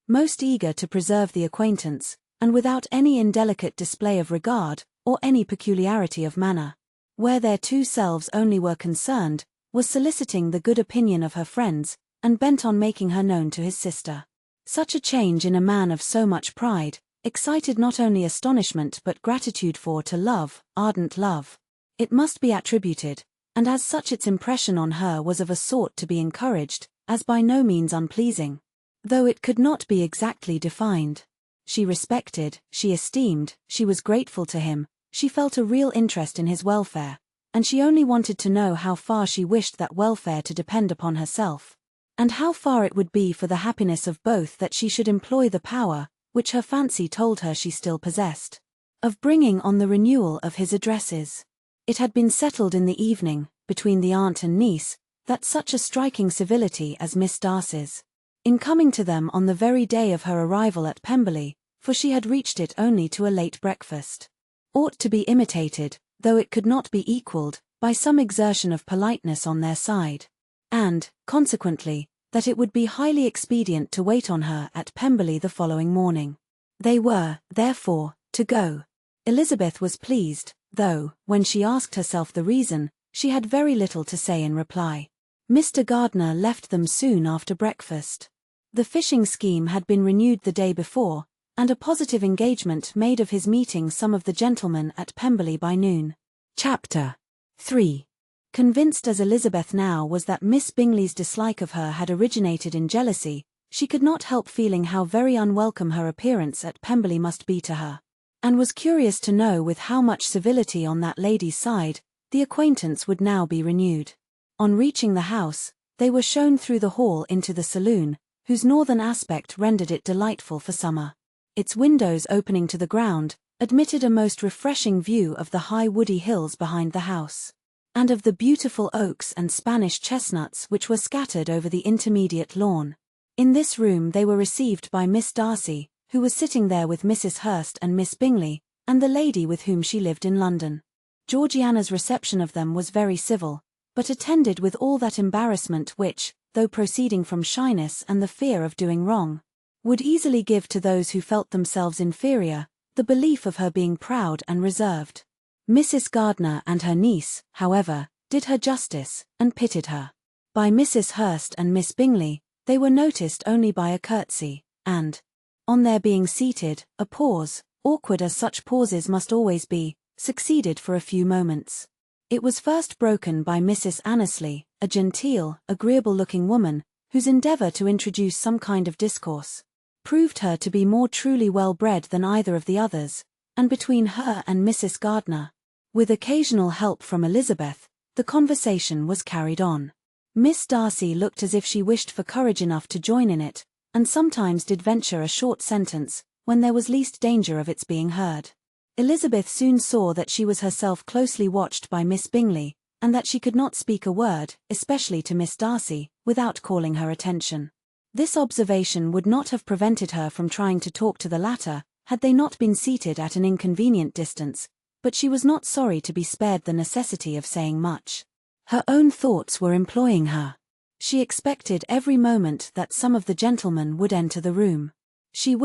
most eager to preserve the acquaintance, and without any indelicate display of regard, or any peculiarity of manner, where their 2 selves only were concerned, was soliciting the good opinion of her friends, and bent on making her known to his sister. Such a change in a man of so much pride, excited not only astonishment but gratitude for to love, ardent love. It must be attributed, and as such its impression on her was of a sort to be encouraged, as by no means unpleasing. Though it could not be exactly defined. She respected, she esteemed, she was grateful to him, she felt a real interest in his welfare, and she only wanted to know how far she wished that welfare to depend upon herself, and how far it would be for the happiness of both that she should employ the power, which her fancy told her she still possessed, of bringing on the renewal of his addresses. It had been settled in the evening, between the aunt and niece, that such a striking civility as Miss Darcy's, in coming to them on the very day of her arrival at Pemberley, for she had reached it only to a late breakfast, ought to be imitated, though it could not be equalled, by some exertion of politeness on their side, and, consequently, that it would be highly expedient to wait on her at Pemberley the following morning. They were, therefore, to go. Elizabeth was pleased, though, when she asked herself the reason, she had very little to say in reply. Mr. Gardiner left them soon after breakfast. The fishing scheme had been renewed the day before, and a positive engagement made of his meeting some of the gentlemen at Pemberley by noon. Chapter 3. Convinced as Elizabeth now was that Miss Bingley's dislike of her had originated in jealousy, she could not help feeling how very unwelcome her appearance at Pemberley must be to her, and was curious to know with how much civility on that lady's side the acquaintance would now be renewed. On reaching the house, they were shown through the hall into the saloon, whose northern aspect rendered it delightful for summer. Its windows opening to the ground admitted a most refreshing view of the high woody hills behind the house, and of the beautiful oaks and Spanish chestnuts which were scattered over the intermediate lawn. In this room they were received by Miss Darcy, who was sitting there with Mrs. Hurst and Miss Bingley, and the lady with whom she lived in London. Georgiana's reception of them was very civil, but attended with all that embarrassment which, though proceeding from shyness and the fear of doing wrong, would easily give to those who felt themselves inferior the belief of her being proud and reserved. Mrs. Gardiner and her niece, however, did her justice, and pitied her. By Mrs. Hurst and Miss Bingley, they were noticed only by a curtsy, and, on their being seated, a pause, awkward as such pauses must always be, succeeded for a few moments. It was first broken by Mrs. Annesley, a genteel, agreeable-looking woman, whose endeavour to introduce some kind of discourse proved her to be more truly well-bred than either of the others, and between her and Mrs. Gardiner, with occasional help from Elizabeth, the conversation was carried on. Miss Darcy looked as if she wished for courage enough to join in it, and sometimes did venture a short sentence, when there was least danger of its being heard. Elizabeth soon saw that she was herself closely watched by Miss Bingley, and that she could not speak a word, especially to Miss Darcy, without calling her attention. This observation would not have prevented her from trying to talk to the latter, had they not been seated at an inconvenient distance, but she was not sorry to be spared the necessity of saying much. Her own thoughts were employing her. She expected every moment that some of the gentlemen would enter the room. She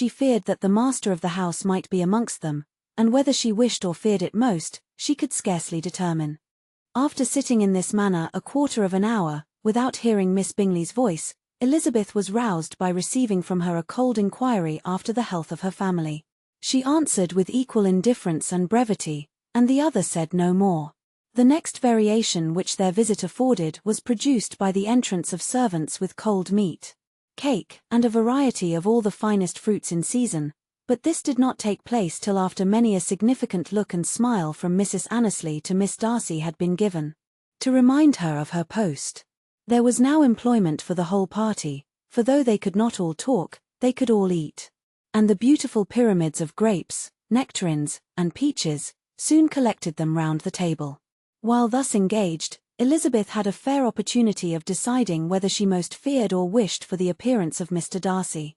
feared that the master of the house might be amongst them, and whether she wished or feared it most, she could scarcely determine. After sitting in this manner a quarter of an hour, without hearing Miss Bingley's voice, Elizabeth was roused by receiving from her a cold inquiry after the health of her family. She answered with equal indifference and brevity, and the other said no more. The next variation which their visit afforded was produced by the entrance of servants with cold meat, cake, and a variety of all the finest fruits in season, but this did not take place till after many a significant look and smile from Mrs. Annesley to Miss Darcy had been given, to remind her of her post. There was now employment for the whole party, for though they could not all talk, they could all eat, and the beautiful pyramids of grapes, nectarines, and peaches soon collected them round the table. While thus engaged, Elizabeth had a fair opportunity of deciding whether she most feared or wished for the appearance of Mr. Darcy.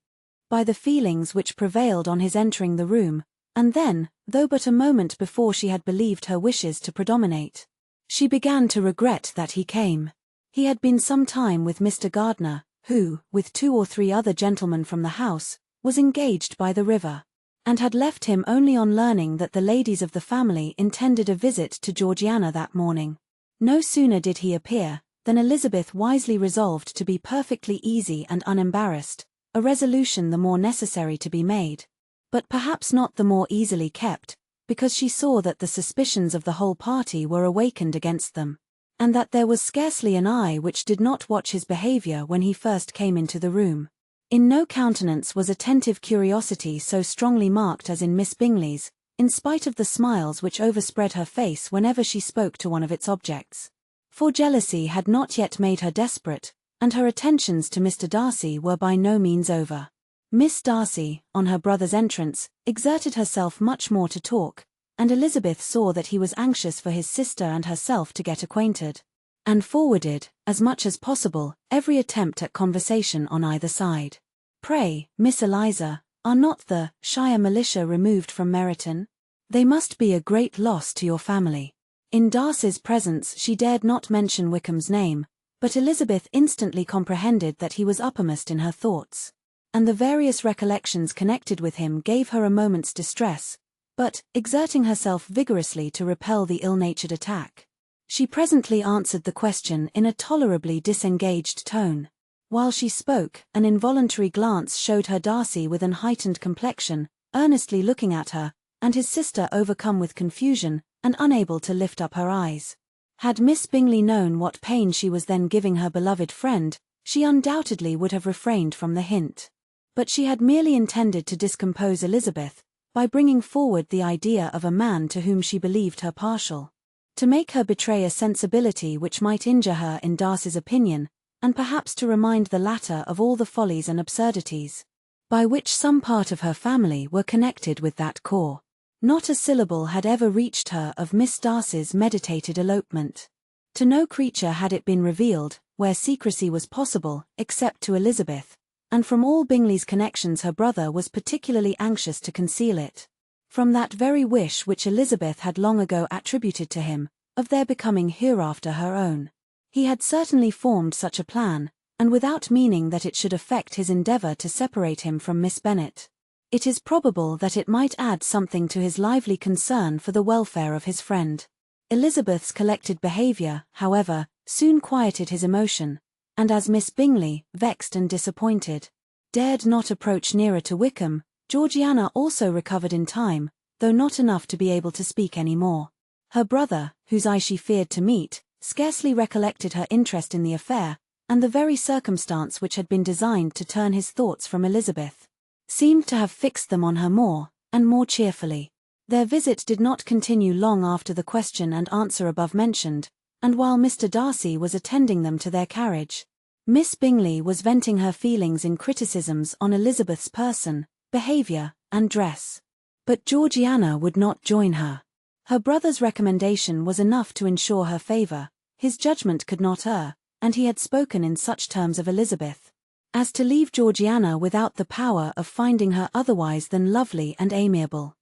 By the feelings which prevailed on his entering the room, and then, though but a moment before she had believed her wishes to predominate, she began to regret that he came. He had been some time with Mr. Gardiner, who, with 2 or 3 other gentlemen from the house, was engaged by the river, and had left him only on learning that the ladies of the family intended a visit to Georgiana that morning. No sooner did he appear, than Elizabeth wisely resolved to be perfectly easy and unembarrassed, a resolution the more necessary to be made, but perhaps not the more easily kept, because she saw that the suspicions of the whole party were awakened against them, and that there was scarcely an eye which did not watch his behaviour when he first came into the room. In no countenance was attentive curiosity so strongly marked as in Miss Bingley's, in spite of the smiles which overspread her face whenever she spoke to one of its objects. For jealousy had not yet made her desperate, and her attentions to Mr. Darcy were by no means over. Miss Darcy, on her brother's entrance, exerted herself much more to talk, and Elizabeth saw that he was anxious for his sister and herself to get acquainted, and forwarded, as much as possible, every attempt at conversation on either side. "Pray, Miss Eliza, are not the Shire militia removed from Meryton? They must be a great loss to your family." In Darcy's presence she dared not mention Wickham's name, but Elizabeth instantly comprehended that he was uppermost in her thoughts, and the various recollections connected with him gave her a moment's distress, but, exerting herself vigorously to repel the ill-natured attack, She presently answered the question in a tolerably disengaged tone. While she spoke, an involuntary glance showed her Darcy with an heightened complexion, earnestly looking at her, and his sister overcome with confusion, and unable to lift up her eyes. Had Miss Bingley known what pain she was then giving her beloved friend, she undoubtedly would have refrained from the hint. But she had merely intended to discompose Elizabeth, by bringing forward the idea of a man to whom she believed her partial. To make her betray a sensibility which might injure her in Darcy's opinion, and perhaps to remind the latter of all the follies and absurdities by which some part of her family were connected with that corps. Not a syllable had ever reached her of Miss Darcy's meditated elopement. To no creature had it been revealed, where secrecy was possible, except to Elizabeth, and from all Bingley's connections her brother was particularly anxious to conceal it. From that very wish which Elizabeth had long ago attributed to him, of their becoming hereafter her own. He had certainly formed such a plan, and without meaning that it should affect his endeavour to separate him from Miss Bennet. It is probable that it might add something to his lively concern for the welfare of his friend. Elizabeth's collected behaviour, however, soon quieted his emotion, and as Miss Bingley, vexed and disappointed, dared not approach nearer to Wickham, Georgiana also recovered in time, though not enough to be able to speak any more. Her brother, whose eye she feared to meet, scarcely recollected her interest in the affair, and the very circumstance which had been designed to turn his thoughts from Elizabeth seemed to have fixed them on her more, and more cheerfully. Their visit did not continue long after the question and answer above mentioned, and while Mr. Darcy was attending them to their carriage, Miss Bingley was venting her feelings in criticisms on Elizabeth's person, behaviour, and dress. But Georgiana would not join her. Her brother's recommendation was enough to ensure her favour. His judgment could not err, and he had spoken in such terms of Elizabeth as to leave Georgiana without the power of finding her otherwise than lovely and amiable.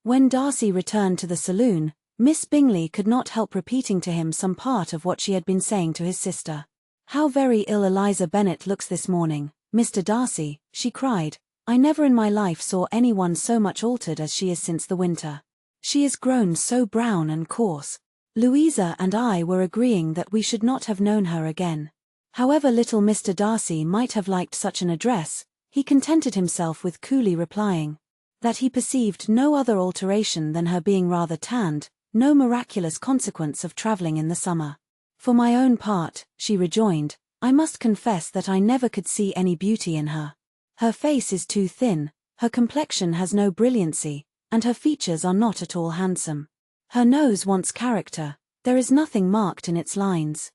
When Darcy returned to the saloon, Miss Bingley could not help repeating to him some part of what she had been saying to his sister. "How very ill Eliza Bennet looks this morning, Mr. Darcy," she cried. "I never in my life saw any one so much altered as she is since the winter. She is grown so brown and coarse. Louisa and I were agreeing that we should not have known her again." However little Mr. Darcy might have liked such an address, he contented himself with coolly replying that he perceived no other alteration than her being rather tanned, no miraculous consequence of travelling in the summer. "For my own part," she rejoined, "I must confess that I never could see any beauty in her. Her face is too thin, her complexion has no brilliancy, and her features are not at all handsome. Her nose wants character, there is nothing marked in its lines.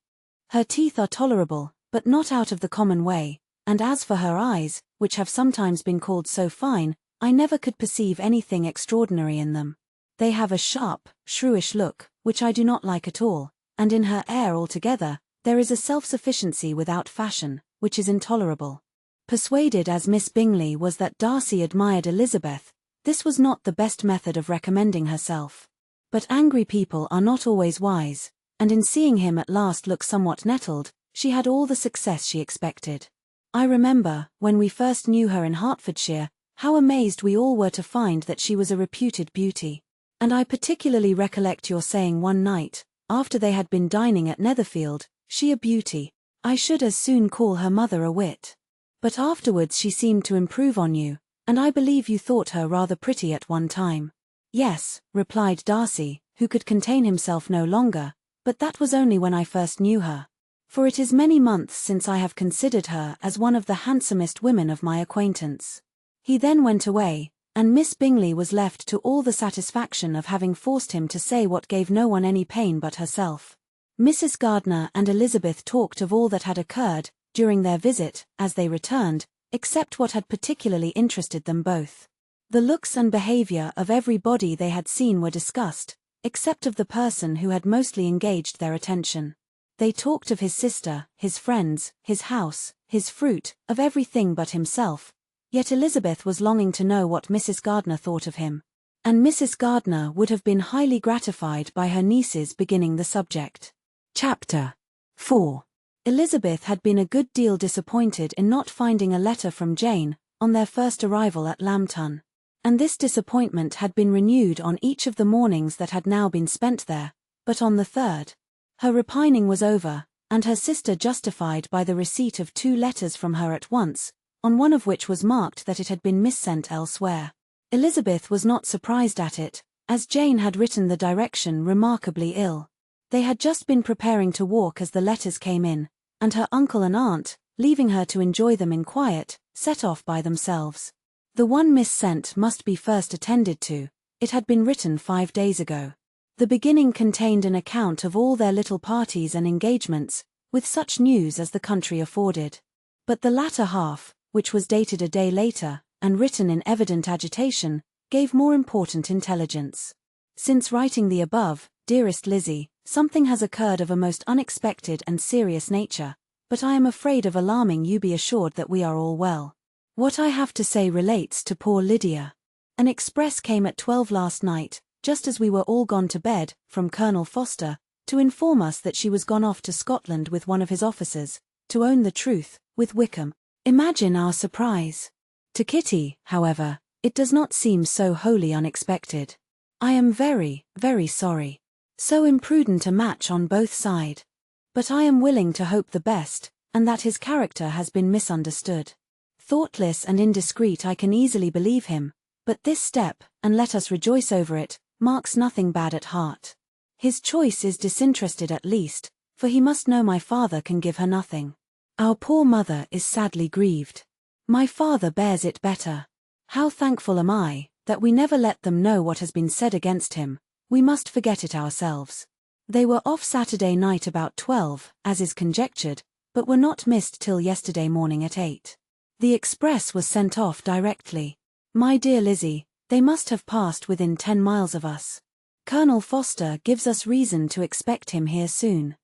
Her teeth are tolerable, but not out of the common way, and as for her eyes, which have sometimes been called so fine, I never could perceive anything extraordinary in them. They have a sharp, shrewish look, which I do not like at all, and in her air altogether, there is a self-sufficiency without fashion, which is intolerable." Persuaded as Miss Bingley was that Darcy admired Elizabeth, this was not the best method of recommending herself. But angry people are not always wise, and in seeing him at last look somewhat nettled, she had all the success she expected. "I remember, when we first knew her in Hertfordshire, how amazed we all were to find that she was a reputed beauty. And I particularly recollect your saying one night, after they had been dining at Netherfield, 'She a beauty, I should as soon call her mother a wit.' But afterwards she seemed to improve on you, and I believe you thought her rather pretty at one time." "Yes," replied Darcy, who could contain himself no longer, "but that was only when I first knew her. For it is many months since I have considered her as one of the handsomest women of my acquaintance." He then went away, and Miss Bingley was left to all the satisfaction of having forced him to say what gave no one any pain but herself. Mrs. Gardiner and Elizabeth talked of all that had occurred during their visit, as they returned, except what had particularly interested them both. The looks and behaviour of every body they had seen were discussed, except of the person who had mostly engaged their attention. They talked of his sister, his friends, his house, his fruit, of everything but himself, yet Elizabeth was longing to know what Mrs. Gardiner thought of him, and Mrs. Gardiner would have been highly gratified by her niece's beginning the subject. Chapter 4. Elizabeth had been a good deal disappointed in not finding a letter from Jane, on their first arrival at Lambton, and this disappointment had been renewed on each of the mornings that had now been spent there, but on the third, Her repining was over, and her sister justified by the receipt of 2 letters from her at once, on one of which was marked that it had been missent elsewhere. Elizabeth was not surprised at it, as Jane had written the direction remarkably ill. They had just been preparing to walk as the letters came in, and her uncle and aunt, leaving her to enjoy them in quiet, set off by themselves. The one Miss sent must be first attended to. It had been written 5 days ago. The beginning contained an account of all their little parties and engagements, with such news as the country afforded. But the latter half, which was dated a day later, and written in evident agitation, gave more important intelligence. Since writing the above, dearest Lizzie, something has occurred of a most unexpected and serious nature, but I am afraid of alarming you. Be assured that we are all well. What I have to say relates to poor Lydia. An express came at 12 last night, just as we were all gone to bed, from Colonel Foster, to inform us that she was gone off to Scotland with one of his officers, to own the truth, with Wickham. Imagine our surprise. To Kitty, however, it does not seem so wholly unexpected. I am very, very sorry. So imprudent a match on both sides. But I am willing to hope the best, and that his character has been misunderstood. Thoughtless and indiscreet, I can easily believe him, but this step, and let us rejoice over it, marks nothing bad at heart. His choice is disinterested at least, for he must know my father can give her nothing. Our poor mother is sadly grieved. My father bears it better. How thankful am I, that we never let them know what has been said against him. We must forget it ourselves. They were off Saturday night about 12, as is conjectured, but were not missed till yesterday morning at 8. The express was sent off directly. My dear Lizzie, they must have passed within 10 miles of us. Colonel Foster gives us reason to expect him here soon.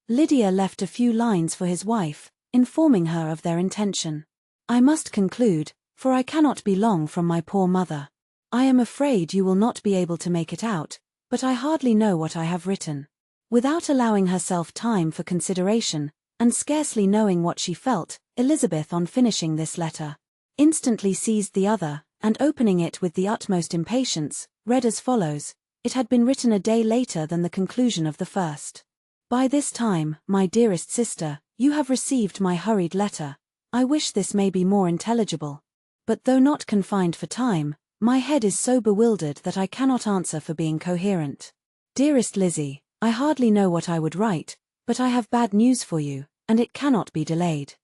Lydia left a few lines for his wife, informing her of their intention. I must conclude, for I cannot be long from my poor mother. I am afraid you will not be able to make it out, but I hardly know what I have written. Without allowing herself time for consideration, and scarcely knowing what she felt, Elizabeth, on finishing this letter, instantly seized the other, and opening it with the utmost impatience, read as follows. It had been written a day later than the conclusion of the first. By this time, my dearest sister, you have received my hurried letter. I wish this may be more intelligible. But though not confined for time, my head is so bewildered that I cannot answer for being coherent. Dearest Lizzie, I hardly know what I would write, but I have bad news for you, and it cannot be delayed.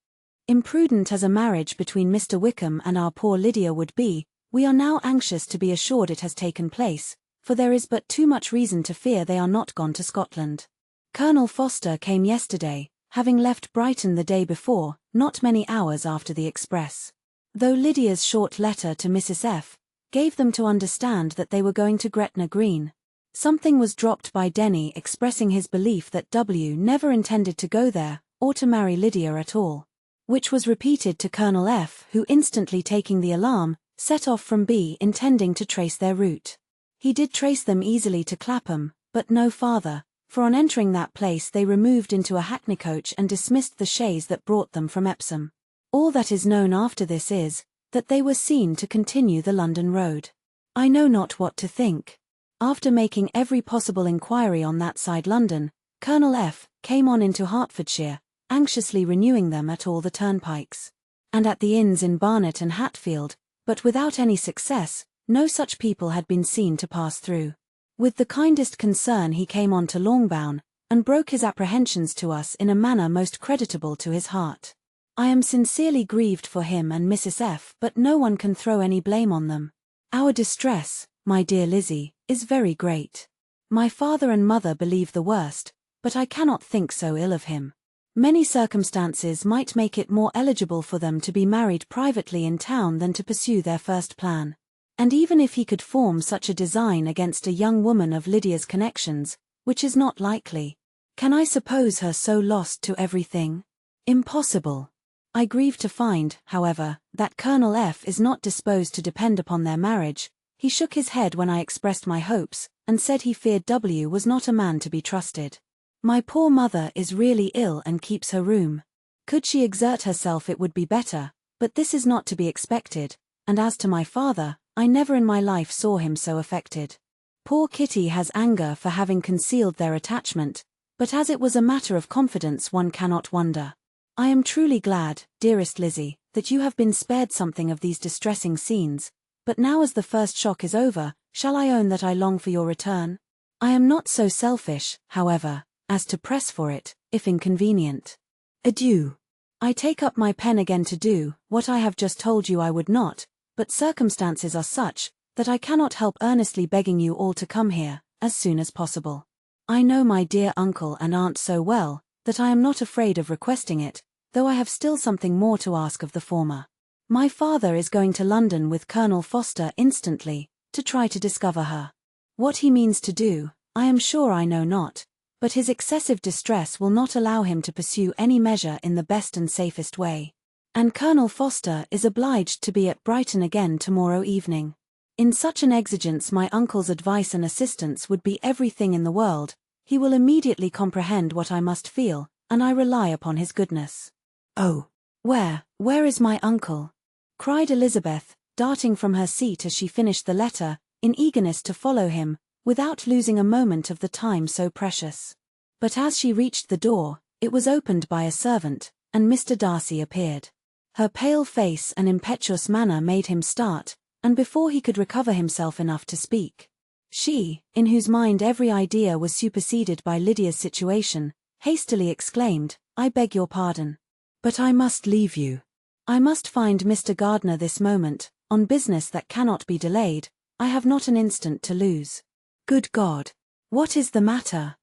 Imprudent as a marriage between Mr. Wickham and our poor Lydia would be, we are now anxious to be assured it has taken place, for there is but too much reason to fear they are not gone to Scotland. Colonel Foster came yesterday, having left Brighton the day before, not many hours after the express. Though Lydia's short letter to Mrs. F. gave them to understand that they were going to Gretna Green, something was dropped by Denny expressing his belief that W. never intended to go there, or to marry Lydia at all, which was repeated to Colonel F., who, instantly taking the alarm, set off from B, intending to trace their route. He did trace them easily to Clapham, but no farther, for on entering that place they removed into a hackney coach and dismissed the chaise that brought them from Epsom. All that is known after this is, that they were seen to continue the London road. I know not what to think. After making every possible inquiry on that side London, Colonel F. came on into Hertfordshire, anxiously renewing them at all the turnpikes, and at the inns in Barnet and Hatfield, but without any success. No such people had been seen to pass through. With the kindest concern he came on to Longbourn, and broke his apprehensions to us in a manner most creditable to his heart. I am sincerely grieved for him and Mrs. F., but no one can throw any blame on them. Our distress, my dear Lizzie, is very great. My father and mother believe the worst, but I cannot think so ill of him. Many circumstances might make it more eligible for them to be married privately in town than to pursue their first plan. And even if he could form such a design against a young woman of Lydia's connections, which is not likely, can I suppose her so lost to everything? Impossible. I grieve to find, however, that Colonel F. is not disposed to depend upon their marriage. He shook his head when I expressed my hopes, and said he feared W. was not a man to be trusted. My poor mother is really ill and keeps her room. Could she exert herself it would be better, but this is not to be expected, and as to my father, I never in my life saw him so affected. Poor Kitty has anger for having concealed their attachment, But as it was a matter of confidence, one cannot wonder. I am truly glad, dearest Lizzie, that you have been spared something of these distressing scenes, but now as the first shock is over, shall I own that I long for your return? I am not so selfish, however, as to press for it, if inconvenient. Adieu. I take up my pen again to do what I have just told you I would not, but circumstances are such that I cannot help earnestly begging you all to come here, as soon as possible. I know my dear uncle and aunt so well, that I am not afraid of requesting it, though I have still something more to ask of the former. My father is going to London with Colonel Forster instantly, to try to discover her. What he means to do, I am sure I know not, but his excessive distress will not allow him to pursue any measure in the best and safest way. And Colonel Forster is obliged to be at Brighton again tomorrow evening. In such an exigence my uncle's advice and assistance would be everything in the world. He will immediately comprehend what I must feel, and I rely upon his goodness. Oh, where is my uncle? Cried Elizabeth, darting from her seat as she finished the letter, in eagerness to follow him, without losing a moment of the time so precious. But as she reached the door, it was opened by a servant, and Mr. Darcy appeared. Her pale face and impetuous manner made him start, and before he could recover himself enough to speak, she, in whose mind every idea was superseded by Lydia's situation, hastily exclaimed, "I beg your pardon. But I must leave you. I must find Mr. Gardiner this moment, on business that cannot be delayed. I have not an instant to lose." "Good God! What is the matter?"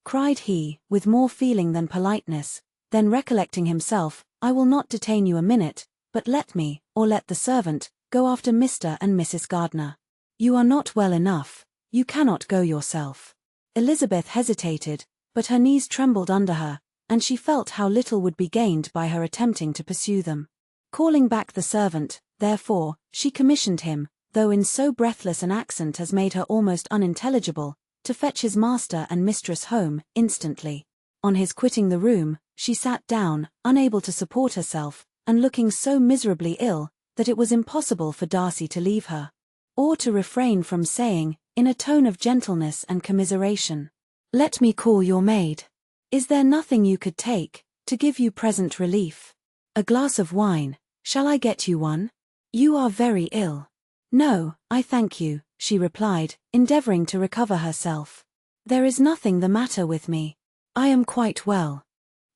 cried he, with more feeling than politeness. Then recollecting himself, "I will not detain you a minute, but let me, or let the servant, go after Mr. and Mrs. Gardiner. You are not well enough. You cannot go yourself." Elizabeth hesitated, but her knees trembled under her, and she felt how little would be gained by her attempting to pursue them. Calling back the servant, therefore, she commissioned him, though in so breathless an accent as made her almost unintelligible, to fetch his master and mistress home, instantly. On his quitting the room, she sat down, unable to support herself, and looking so miserably ill, that it was impossible for Darcy to leave her, or to refrain from saying, in a tone of gentleness and commiseration, "Let me call your maid. Is there nothing you could take, to give you present relief? A glass of wine, shall I get you one? You are very ill." "No, I thank you," she replied, endeavoring to recover herself. "There is nothing the matter with me. I am quite well.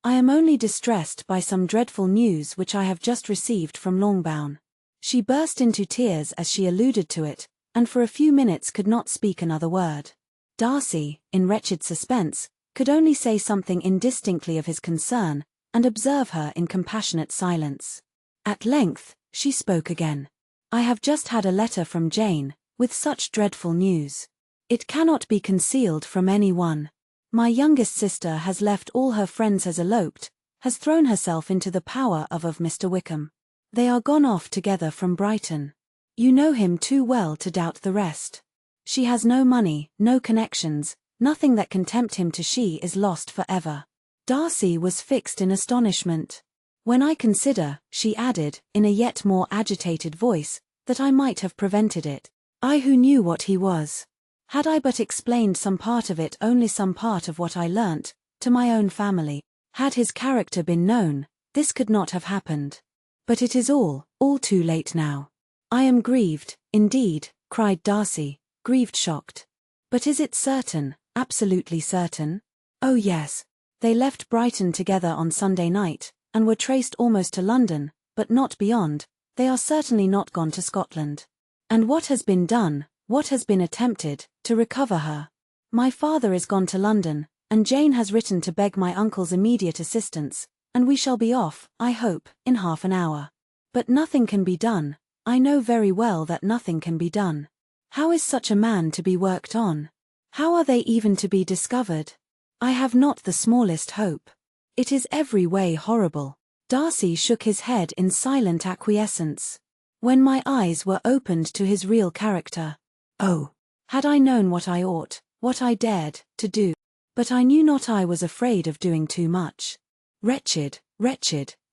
I am only distressed by some dreadful news which I have just received from Longbourn." She burst into tears as she alluded to it, and for a few minutes could not speak another word. Darcy, in wretched suspense, could only say something indistinctly of his concern, and observe her in compassionate silence. At length, she spoke again. "I have just had a letter from Jane, with such dreadful news. It cannot be concealed from any one. My youngest sister has left all her friends, has eloped, has thrown herself into the power of Mr. Wickham. They are gone off together from Brighton. You know him too well to doubt the rest. She has no money, no connections, nothing that can tempt him to. She is lost for ever." Darcy was fixed in astonishment. "When I consider," she added, in a yet more agitated voice, "that I might have prevented it. I who knew what he was. Had I but explained some part of it, only some part of what I learnt, to my own family, had his character been known, this could not have happened. But it is all too late now. I am grieved, indeed," cried Darcy, grieved, shocked. "But is it certain, absolutely certain?" "Oh yes. They left Brighton together on Sunday night, and were traced almost to London, but not beyond. They are certainly not gone to Scotland. And what has been done, what has been attempted, to recover her? My father is gone to London, and Jane has written to beg my uncle's immediate assistance, and we shall be off, I hope, in half an hour. But nothing can be done. I know very well that nothing can be done. How is such a man to be worked on? How are they even to be discovered? I have not the smallest hope. It is every way horrible." Darcy shook his head in silent acquiescence. "When my eyes were opened to his real character, oh, had I known what I ought, what I dared, to do. But I knew not I was afraid of doing too much. Wretched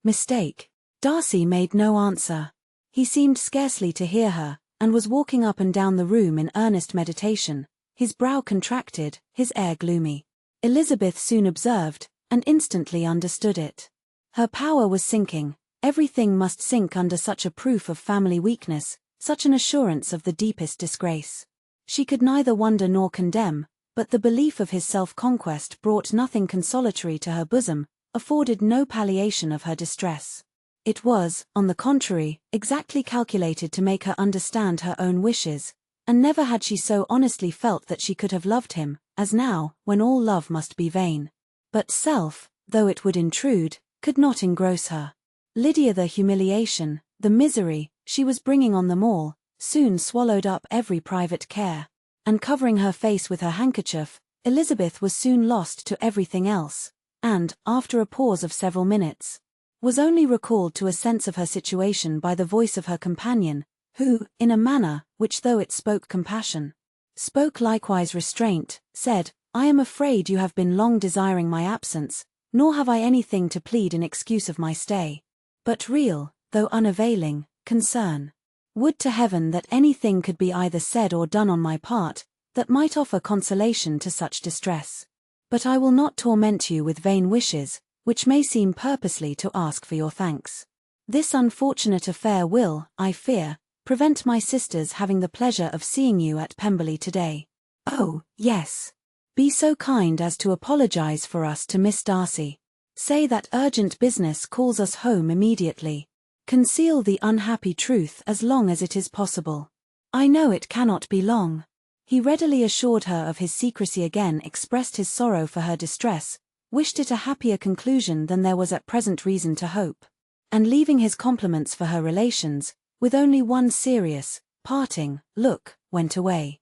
mistake." Darcy made no answer. He seemed scarcely to hear her, and was walking up and down the room in earnest meditation, his brow contracted, his air gloomy. Elizabeth soon observed, and instantly understood it. Her power was sinking, everything must sink under such a proof of family weakness, such an assurance of the deepest disgrace. She could neither wonder nor condemn, but the belief of his self-conquest brought nothing consolatory to her bosom, afforded no palliation of her distress. It was, on the contrary, exactly calculated to make her understand her own wishes, and never had she so honestly felt that she could have loved him, as now, when all love must be vain. But self, though it would intrude, could not engross her. Lydia, the humiliation, the misery, she was bringing on them all, soon swallowed up every private care, and covering her face with her handkerchief, Elizabeth was soon lost to everything else, and, after a pause of several minutes, was only recalled to a sense of her situation by the voice of her companion, who, in a manner, which though it spoke compassion, spoke likewise restraint, said, "I am afraid you have been long desiring my absence, nor have I anything to plead in excuse of my stay, but real, though unavailing, concern. Would to heaven that anything could be either said or done on my part, that might offer consolation to such distress. But I will not torment you with vain wishes, which may seem purposely to ask for your thanks. This unfortunate affair will, I fear, prevent my sisters having the pleasure of seeing you at Pemberley today. Oh, yes. Be so kind as to apologize for us to Miss Darcy. Say that urgent business calls us home immediately. Conceal the unhappy truth as long as it is possible. I know it cannot be long." He readily assured her of his secrecy, again expressed his sorrow for her distress, wished it a happier conclusion than there was at present reason to hope, and leaving his compliments for her relations, with only one serious, parting, look, went away.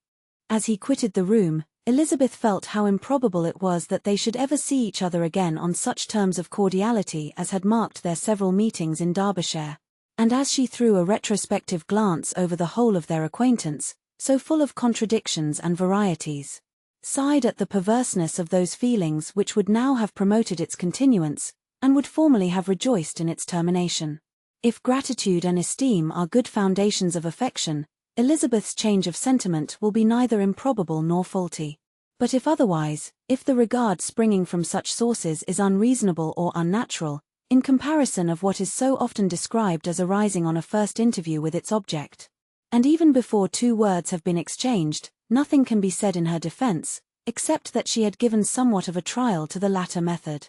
As he quitted the room, Elizabeth felt how improbable it was that they should ever see each other again on such terms of cordiality as had marked their several meetings in Derbyshire, and as she threw a retrospective glance over the whole of their acquaintance, so full of contradictions and varieties, sighed at the perverseness of those feelings which would now have promoted its continuance, and would formerly have rejoiced in its termination. If gratitude and esteem are good foundations of affection, Elizabeth's change of sentiment will be neither improbable nor faulty. But if otherwise, if the regard springing from such sources is unreasonable or unnatural, in comparison of what is so often described as arising on a first interview with its object, and even before two words have been exchanged, nothing can be said in her defense, except that she had given somewhat of a trial to the latter method,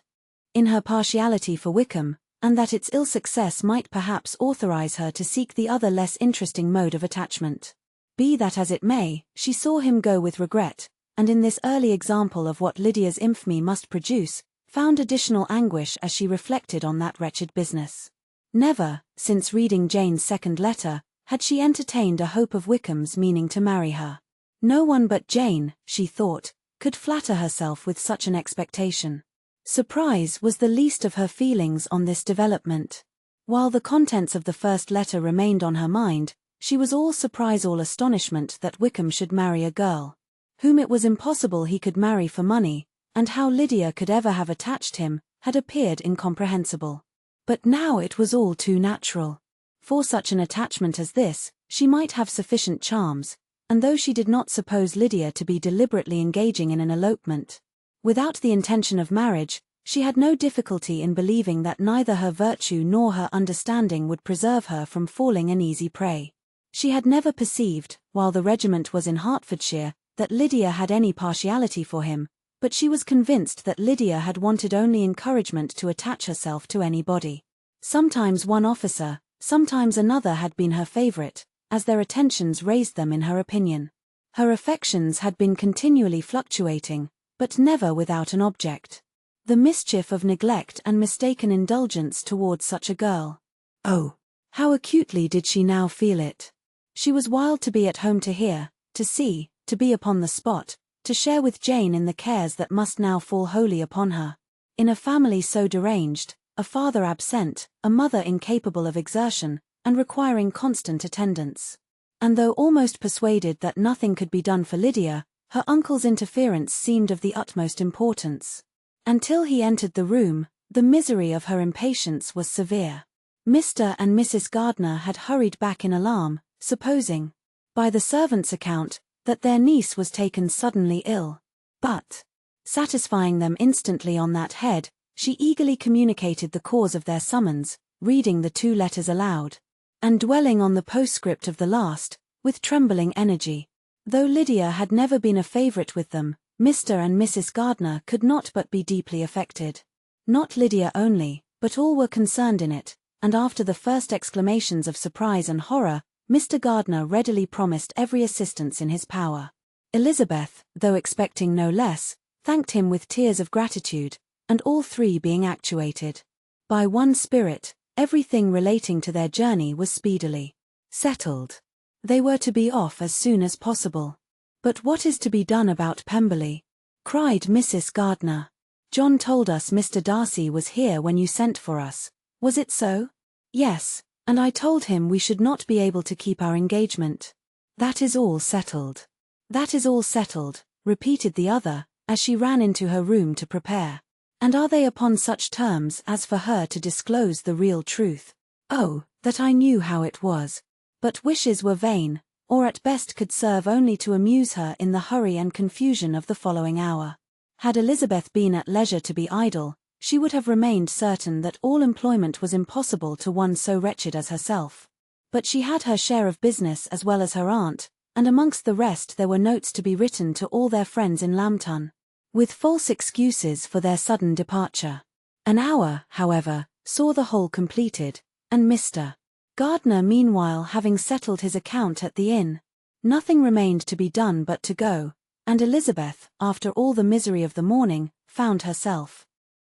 in her partiality for Wickham, and that its ill success might perhaps authorize her to seek the other less interesting mode of attachment. Be that as it may, she saw him go with regret, and in this early example of what Lydia's infamy must produce, found additional anguish as she reflected on that wretched business. Never, since reading Jane's second letter, had she entertained a hope of Wickham's meaning to marry her. No one but Jane, she thought, could flatter herself with such an expectation. Surprise was the least of her feelings on this development. While the contents of the first letter remained on her mind, she was all surprise, all astonishment that Wickham should marry a girl whom it was impossible he could marry for money, and how Lydia could ever have attached him, had appeared incomprehensible. But now it was all too natural. For such an attachment as this, she might have sufficient charms, and though she did not suppose Lydia to be deliberately engaging in an elopement, without the intention of marriage, she had no difficulty in believing that neither her virtue nor her understanding would preserve her from falling an easy prey. She had never perceived, while the regiment was in Hertfordshire, that Lydia had any partiality for him, but she was convinced that Lydia had wanted only encouragement to attach herself to anybody. Sometimes one officer, sometimes another had been her favourite, as their attentions raised them in her opinion. Her affections had been continually fluctuating, but never without an object. The mischief of neglect and mistaken indulgence towards such a girl. Oh, how acutely did she now feel it! She was wild to be at home, to hear, to see, to be upon the spot, to share with Jane in the cares that must now fall wholly upon her. In a family so deranged, a father absent, a mother incapable of exertion, and requiring constant attendance. And though almost persuaded that nothing could be done for Lydia, her uncle's interference seemed of the utmost importance. Until he entered the room, the misery of her impatience was severe. Mr. and Mrs. Gardiner had hurried back in alarm, supposing, by the servant's account, that their niece was taken suddenly ill. But Satisfying them instantly on that head, she eagerly communicated the cause of their summons, reading the 2 letters aloud, and dwelling on the postscript of the last, with trembling energy. Though Lydia had never been a favourite with them, Mr. and Mrs. Gardiner could not but be deeply affected. Not Lydia only, but all were concerned in it, and after the first exclamations of surprise and horror, Mr. Gardiner readily promised every assistance in his power. Elizabeth, though expecting no less, thanked him with tears of gratitude, and all 3 being actuated by one spirit, everything relating to their journey was speedily settled. They were to be off as soon as possible. "But what is to be done about Pemberley?" cried Mrs. Gardiner. "John told us Mr. Darcy was here when you sent for us. Was it so?" "Yes, and I told him we should not be able to keep our engagement." "That is all settled." "That is all settled," repeated the other, as she ran into her room to prepare. "And are they upon such terms as for her to disclose the real truth?" "Oh, that I knew how it was." But wishes were vain, or at best could serve only to amuse her in the hurry and confusion of the following hour. Had Elizabeth been at leisure to be idle, she would have remained certain that all employment was impossible to one so wretched as herself. But she had her share of business as well as her aunt, and amongst the rest there were notes to be written to all their friends in Lambton, with false excuses for their sudden departure. An hour, however, saw the whole completed, and Mr. Gardiner meanwhile having settled his account at the inn, nothing remained to be done but to go, and Elizabeth, after all the misery of the morning, found herself,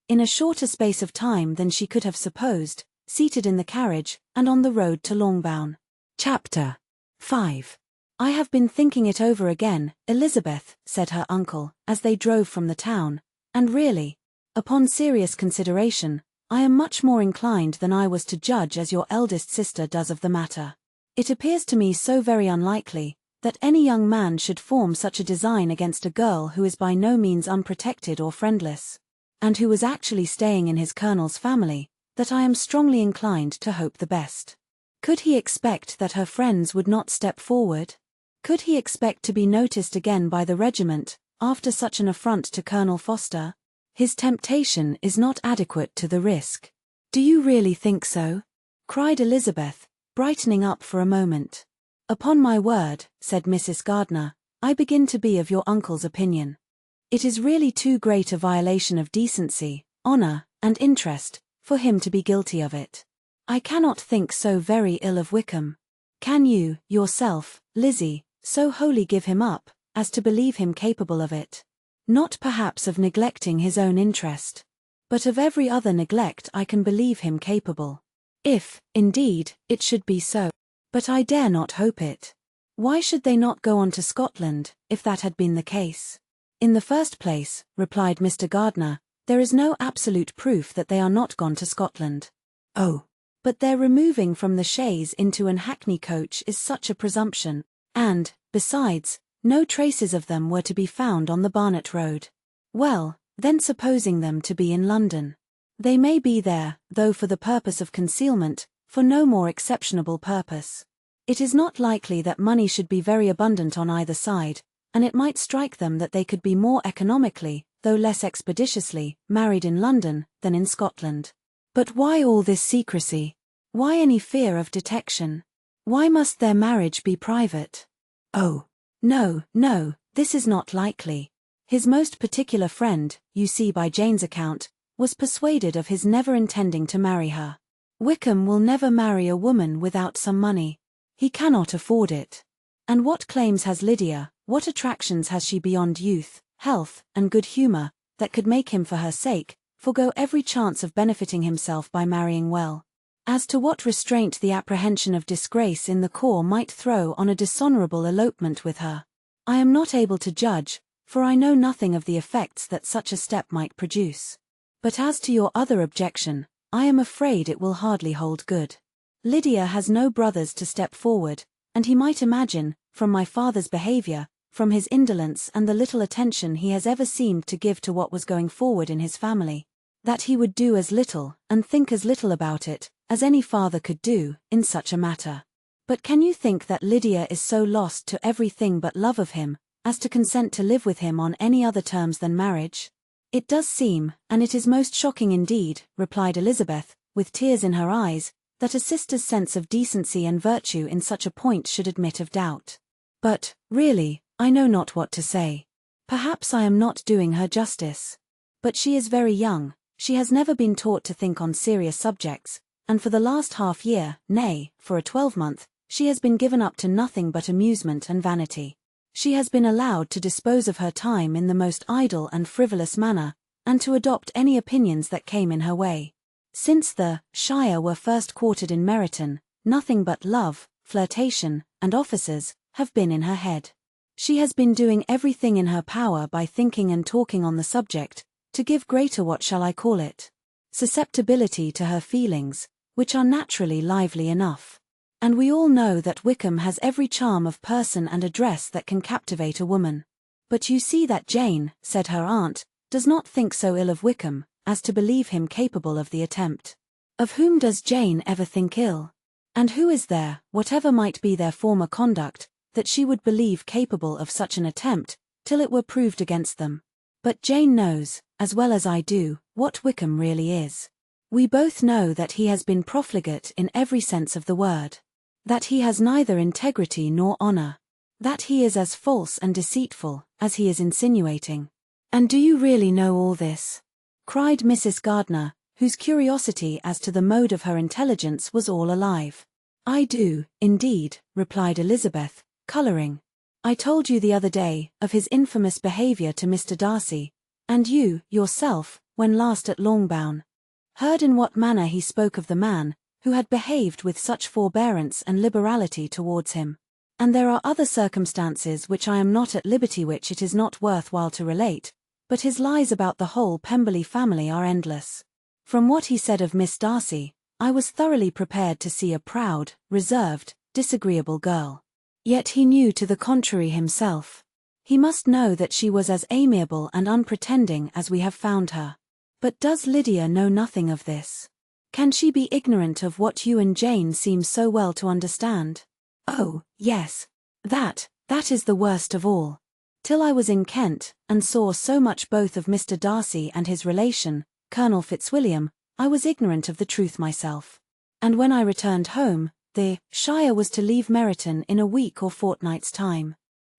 in a shorter space of time than she could have supposed, seated in the carriage, and on the road to Longbourn. Chapter 5. "I have been thinking it over again, Elizabeth," said her uncle, as they drove from the town, "and really, upon serious consideration, I am much more inclined than I was to judge as your eldest sister does of the matter. It appears to me so very unlikely that any young man should form such a design against a girl who is by no means unprotected or friendless, and who was actually staying in his colonel's family, that I am strongly inclined to hope the best. Could he expect that her friends would not step forward? Could he expect to be noticed again by the regiment, after such an affront to Colonel Foster? His temptation is not adequate to the risk." "Do you really think so?" cried Elizabeth, brightening up for a moment. "Upon my word," said Mrs. Gardiner, "I begin to be of your uncle's opinion. It is really too great a violation of decency, honour, and interest, for him to be guilty of it. I cannot think so very ill of Wickham. Can you, yourself, Lizzie, so wholly give him up, as to believe him capable of it? Not perhaps of neglecting his own interest, but of every other neglect I can believe him capable. If, indeed, it should be so. But I dare not hope it. Why should they not go on to Scotland, if that had been the case?" "In the first place," replied Mr. Gardiner, "there is no absolute proof that they are not gone to Scotland." "Oh, but their removing from the chaise into an hackney coach is such a presumption, and, besides, no traces of them were to be found on the Barnet road." "Well, then supposing them to be in London. They may be there, though for the purpose of concealment, for no more exceptionable purpose. It is not likely that money should be very abundant on either side, and it might strike them that they could be more economically, though less expeditiously, married in London than in Scotland. But why all this secrecy? Why any fear of detection? Why must their marriage be private? Oh, no, no, this is not likely. His most particular friend, you see by Jane's account, was persuaded of his never intending to marry her. Wickham will never marry a woman without some money. He cannot afford it. And what claims has Lydia, what attractions has she beyond youth, health, and good humour, that could make him for her sake, forego every chance of benefiting himself by marrying well? As to what restraint the apprehension of disgrace in the corps might throw on a dishonourable elopement with her, I am not able to judge, for I know nothing of the effects that such a step might produce. But as to your other objection, I am afraid it will hardly hold good. Lydia has no brothers to step forward, and he might imagine, from my father's behaviour, from his indolence and the little attention he has ever seemed to give to what was going forward in his family, that he would do as little, and think as little about it, as any father could do, in such a matter. But can you think that Lydia is so lost to everything but love of him, as to consent to live with him on any other terms than marriage? "It does seem, and it is most shocking indeed," replied Elizabeth, with tears in her eyes, "that a sister's sense of decency and virtue in such a point should admit of doubt. But, really, I know not what to say. Perhaps I am not doing her justice. But she is very young, she has never been taught to think on serious subjects, and for the last half-year, nay, for a 12-month, she has been given up to nothing but amusement and vanity. She has been allowed to dispose of her time in the most idle and frivolous manner, and to adopt any opinions that came in her way. Since the Shire were first quartered in Meryton, nothing but love, flirtation, and officers have been in her head. She has been doing everything in her power by thinking and talking on the subject, to give greater what shall I call it? Susceptibility to her feelings, which are naturally lively enough. And we all know that Wickham has every charm of person and address that can captivate a woman. But you see that Jane, said her aunt, does not think so ill of Wickham, as to believe him capable of the attempt. Of whom does Jane ever think ill? And who is there, whatever might be their former conduct, that she would believe capable of such an attempt, till it were proved against them? But Jane knows, as well as I do, what Wickham really is. We both know that he has been profligate in every sense of the word. That he has neither integrity nor honor. That he is as false and deceitful as he is insinuating. And do you really know all this? Cried Mrs. Gardiner, whose curiosity as to the mode of her intelligence was all alive. I do, indeed, replied Elizabeth, colouring. I told you the other day of his infamous behaviour to Mr. Darcy, and you, yourself, when last at Longbourn, heard in what manner he spoke of the man, who had behaved with such forbearance and liberality towards him. And there are other circumstances which I am not at liberty, which it is not worth while to relate, but his lies about the whole Pemberley family are endless. From what he said of Miss Darcy, I was thoroughly prepared to see a proud, reserved, disagreeable girl. Yet he knew to the contrary himself. He must know that she was as amiable and unpretending as we have found her. But does Lydia know nothing of this? Can she be ignorant of what you and Jane seem so well to understand? Oh, yes. That is the worst of all. Till I was in Kent, and saw so much both of Mr. Darcy and his relation, Colonel Fitzwilliam, I was ignorant of the truth myself. And when I returned home, the Shire was to leave Meryton in a week or fortnight's time.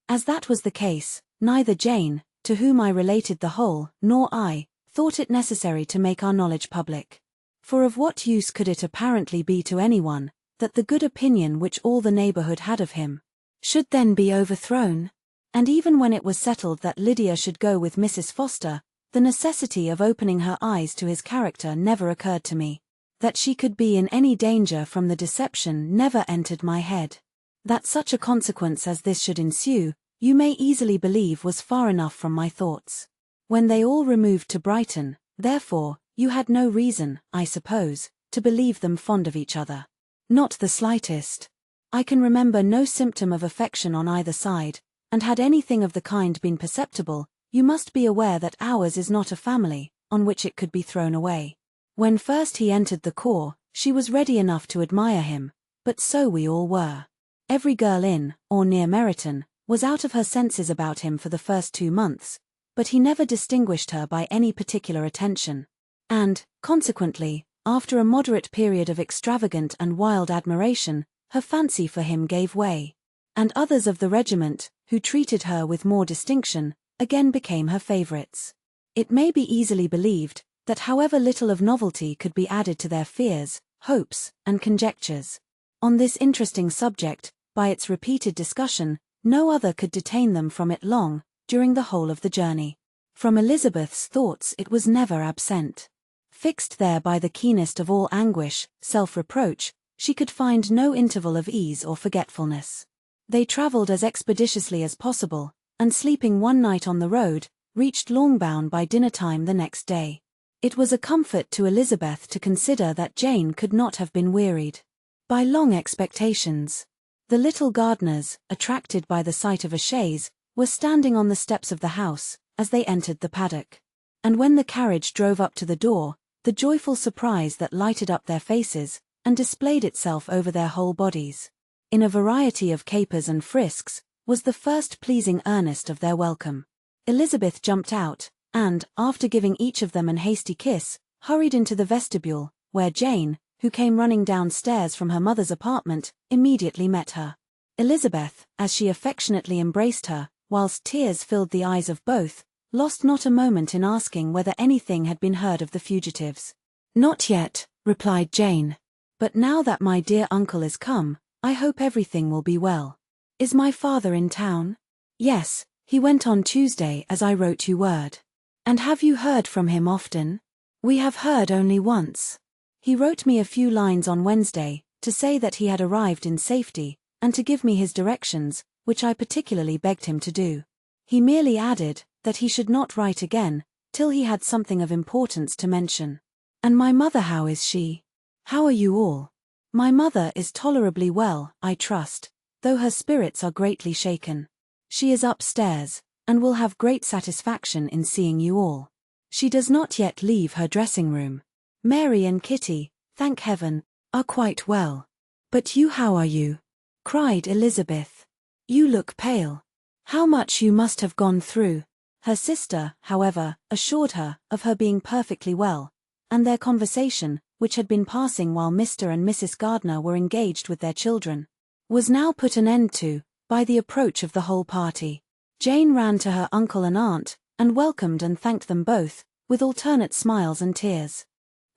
As that was the case, neither Jane, to whom I related the whole, nor I, thought it necessary to make our knowledge public. For of what use could it apparently be to anyone, that the good opinion which all the neighbourhood had of him should then be overthrown? And even when it was settled that Lydia should go with Mrs. Foster, the necessity of opening her eyes to his character never occurred to me. That she could be in any danger from the deception never entered my head. That such a consequence as this should ensue, you may easily believe was far enough from my thoughts. When they all removed to Brighton, therefore, you had no reason, I suppose, to believe them fond of each other. Not the slightest. I can remember no symptom of affection on either side, and had anything of the kind been perceptible, you must be aware that ours is not a family, on which it could be thrown away. When first he entered the corps, she was ready enough to admire him, but so we all were. Every girl in, or near Meryton, was out of her senses about him for the first 2 months, but he never distinguished her by any particular attention. And, consequently, after a moderate period of extravagant and wild admiration, her fancy for him gave way. And others of the regiment, who treated her with more distinction, again became her favourites. It may be easily believed that however little of novelty could be added to their fears, hopes, and conjectures on this interesting subject, by its repeated discussion, no other could detain them from it long, during the whole of the journey. From Elizabeth's thoughts it was never absent. Fixed there by the keenest of all anguish, self-reproach, she could find no interval of ease or forgetfulness. They travelled as expeditiously as possible, and sleeping one night on the road, reached Longbourn by dinner-time the next day. It was a comfort to Elizabeth to consider that Jane could not have been wearied by long expectations. The little Gardiners, attracted by the sight of a chaise, were standing on the steps of the house, as they entered the paddock. And when the carriage drove up to the door, the joyful surprise that lighted up their faces, and displayed itself over their whole bodies, in a variety of capers and frisks, was the first pleasing earnest of their welcome. Elizabeth jumped out, and, after giving each of them an hasty kiss, hurried into the vestibule, where Jane, who came running downstairs from her mother's apartment, immediately met her. Elizabeth, as she affectionately embraced her, whilst tears filled the eyes of both, lost not a moment in asking whether anything had been heard of the fugitives. "Not yet," replied Jane. "But now that my dear uncle is come, I hope everything will be well. Is my father in town?" "Yes, he went on Tuesday as I wrote you word." "And have you heard from him often?" "We have heard only once. He wrote me a few lines on Wednesday, to say that he had arrived in safety, and to give me his directions, which I particularly begged him to do. He merely added, that he should not write again, till he had something of importance to mention." "And my mother, how is she? How are you all?" "My mother is tolerably well, I trust, though her spirits are greatly shaken. She is upstairs, and will have great satisfaction in seeing you all. She does not yet leave her dressing-room. Mary and Kitty, thank heaven, are quite well." "But you, how are you?" cried Elizabeth. "You look pale. How much you must have gone through." Her sister, however, assured her of her being perfectly well, and their conversation, which had been passing while Mr. and Mrs. Gardiner were engaged with their children, was now put an end to by the approach of the whole party. Jane ran to her uncle and aunt, and welcomed and thanked them both, with alternate smiles and tears.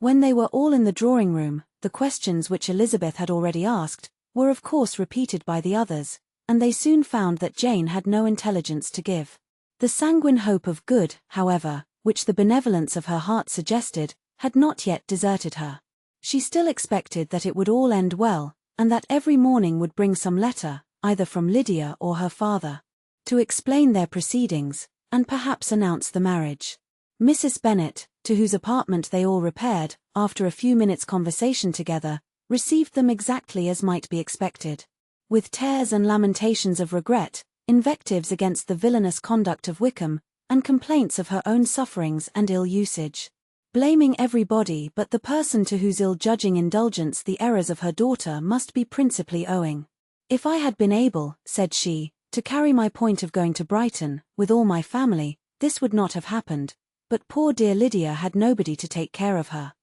When they were all in the drawing-room, the questions which Elizabeth had already asked were of course repeated by the others, and they soon found that Jane had no intelligence to give. The sanguine hope of good, however, which the benevolence of her heart suggested, had not yet deserted her. She still expected that it would all end well, and that every morning would bring some letter, either from Lydia or her father, to explain their proceedings, and perhaps announce the marriage. Mrs. Bennet, to whose apartment they all repaired, after a few minutes' conversation together, received them exactly as might be expected. With tears and lamentations of regret, invectives against the villainous conduct of Wickham, and complaints of her own sufferings and ill usage. Blaming everybody but the person to whose ill-judging indulgence the errors of her daughter must be principally owing. "If I had been able," said she, "to carry my point of going to Brighton, with all my family, this would not have happened, but poor dear Lydia had nobody to take care of her.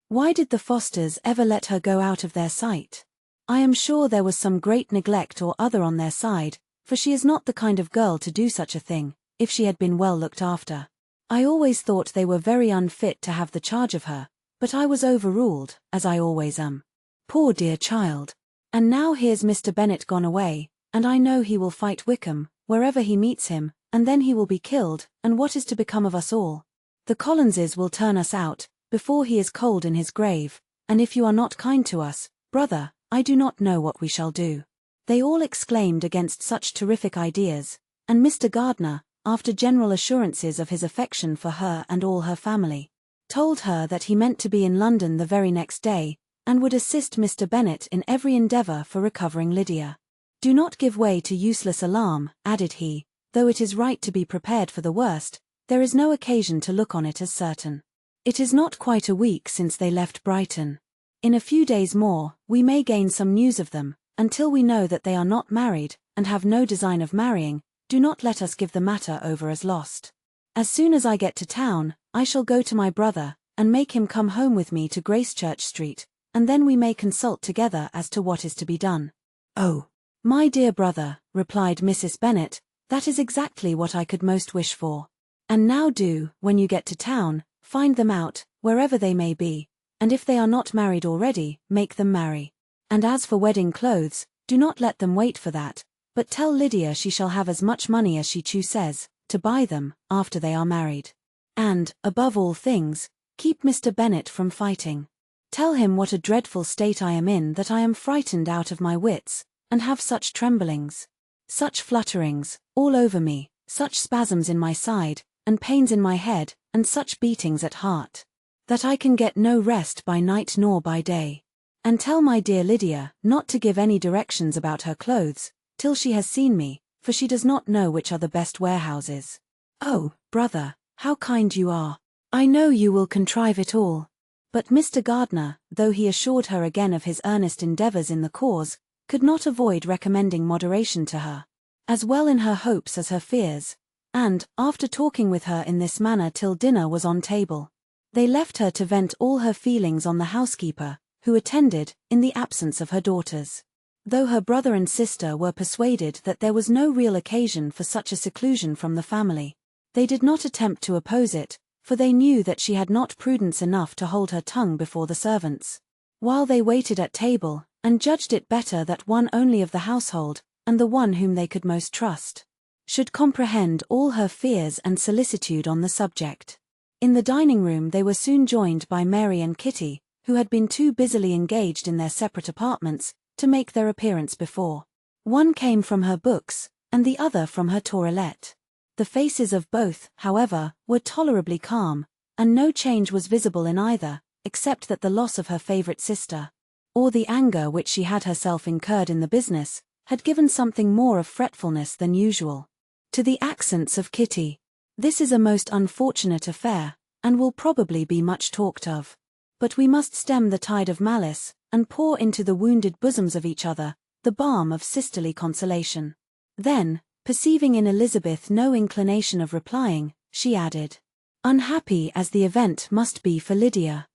Why did the Fosters ever let her go out of their sight? I am sure there was some great neglect or other on their side, for she is not the kind of girl to do such a thing, if she had been well looked after. I always thought they were very unfit to have the charge of her, but I was overruled, as I always am. Poor dear child. And now here's Mr. Bennet gone away, and I know he will fight Wickham, wherever he meets him, and then he will be killed, and what is to become of us all? The Collinses will turn us out, before he is cold in his grave, and if you are not kind to us, brother, I do not know what we shall do." They all exclaimed against such terrific ideas, and Mr. Gardiner, after general assurances of his affection for her and all her family, told her that he meant to be in London the very next day, and would assist Mr. Bennet in every endeavour for recovering Lydia. "Do not give way to useless alarm," added he, "though it is right to be prepared for the worst, there is no occasion to look on it as certain. It is not quite a week since they left Brighton. In a few days more, we may gain some news of them. Until we know that they are not married, and have no design of marrying, do not let us give the matter over as lost. As soon as I get to town, I shall go to my brother, and make him come home with me to Gracechurch Street, and then we may consult together as to what is to be done." "Oh, my dear brother," replied Mrs. Bennet, "that is exactly what I could most wish for. And now do, when you get to town, find them out, wherever they may be, and if they are not married already, make them marry. And as for wedding clothes, do not let them wait for that, but tell Lydia she shall have as much money as she chooses, to buy them, after they are married. And, above all things, keep Mr. Bennet from fighting. Tell him what a dreadful state I am in, that I am frightened out of my wits, and have such tremblings, such flutterings, all over me, such spasms in my side, and pains in my head, and such beatings at heart, that I can get no rest by night nor by day. And tell my dear Lydia not to give any directions about her clothes, till she has seen me, for she does not know which are the best warehouses." "Oh, brother, how kind you are. I know you will contrive it all." But Mr. Gardiner, though he assured her again of his earnest endeavours in the cause, could not avoid recommending moderation to her, as well in her hopes as her fears, and, after talking with her in this manner till dinner was on table, they left her to vent all her feelings on the housekeeper, who attended, in the absence of her daughters. Though her brother and sister were persuaded that there was no real occasion for such a seclusion from the family, they did not attempt to oppose it, for they knew that she had not prudence enough to hold her tongue before the servants, while they waited at table, and judged it better that one only of the household, and the one whom they could most trust, should comprehend all her fears and solicitude on the subject. In the dining-room they were soon joined by Mary and Kitty, who had been too busily engaged in their separate apartments to make their appearance before. One came from her books, and the other from her toilette. The faces of both, however, were tolerably calm, and no change was visible in either, except that the loss of her favourite sister, or the anger which she had herself incurred in the business, had given something more of fretfulness than usual to the accents of Kitty. This is a most unfortunate affair, and will probably be much talked of. But we must stem the tide of malice, and pour into the wounded bosoms of each other the balm of sisterly consolation. Then, perceiving in Elizabeth no inclination of replying, she added, "Unhappy as the event must be for Lydia,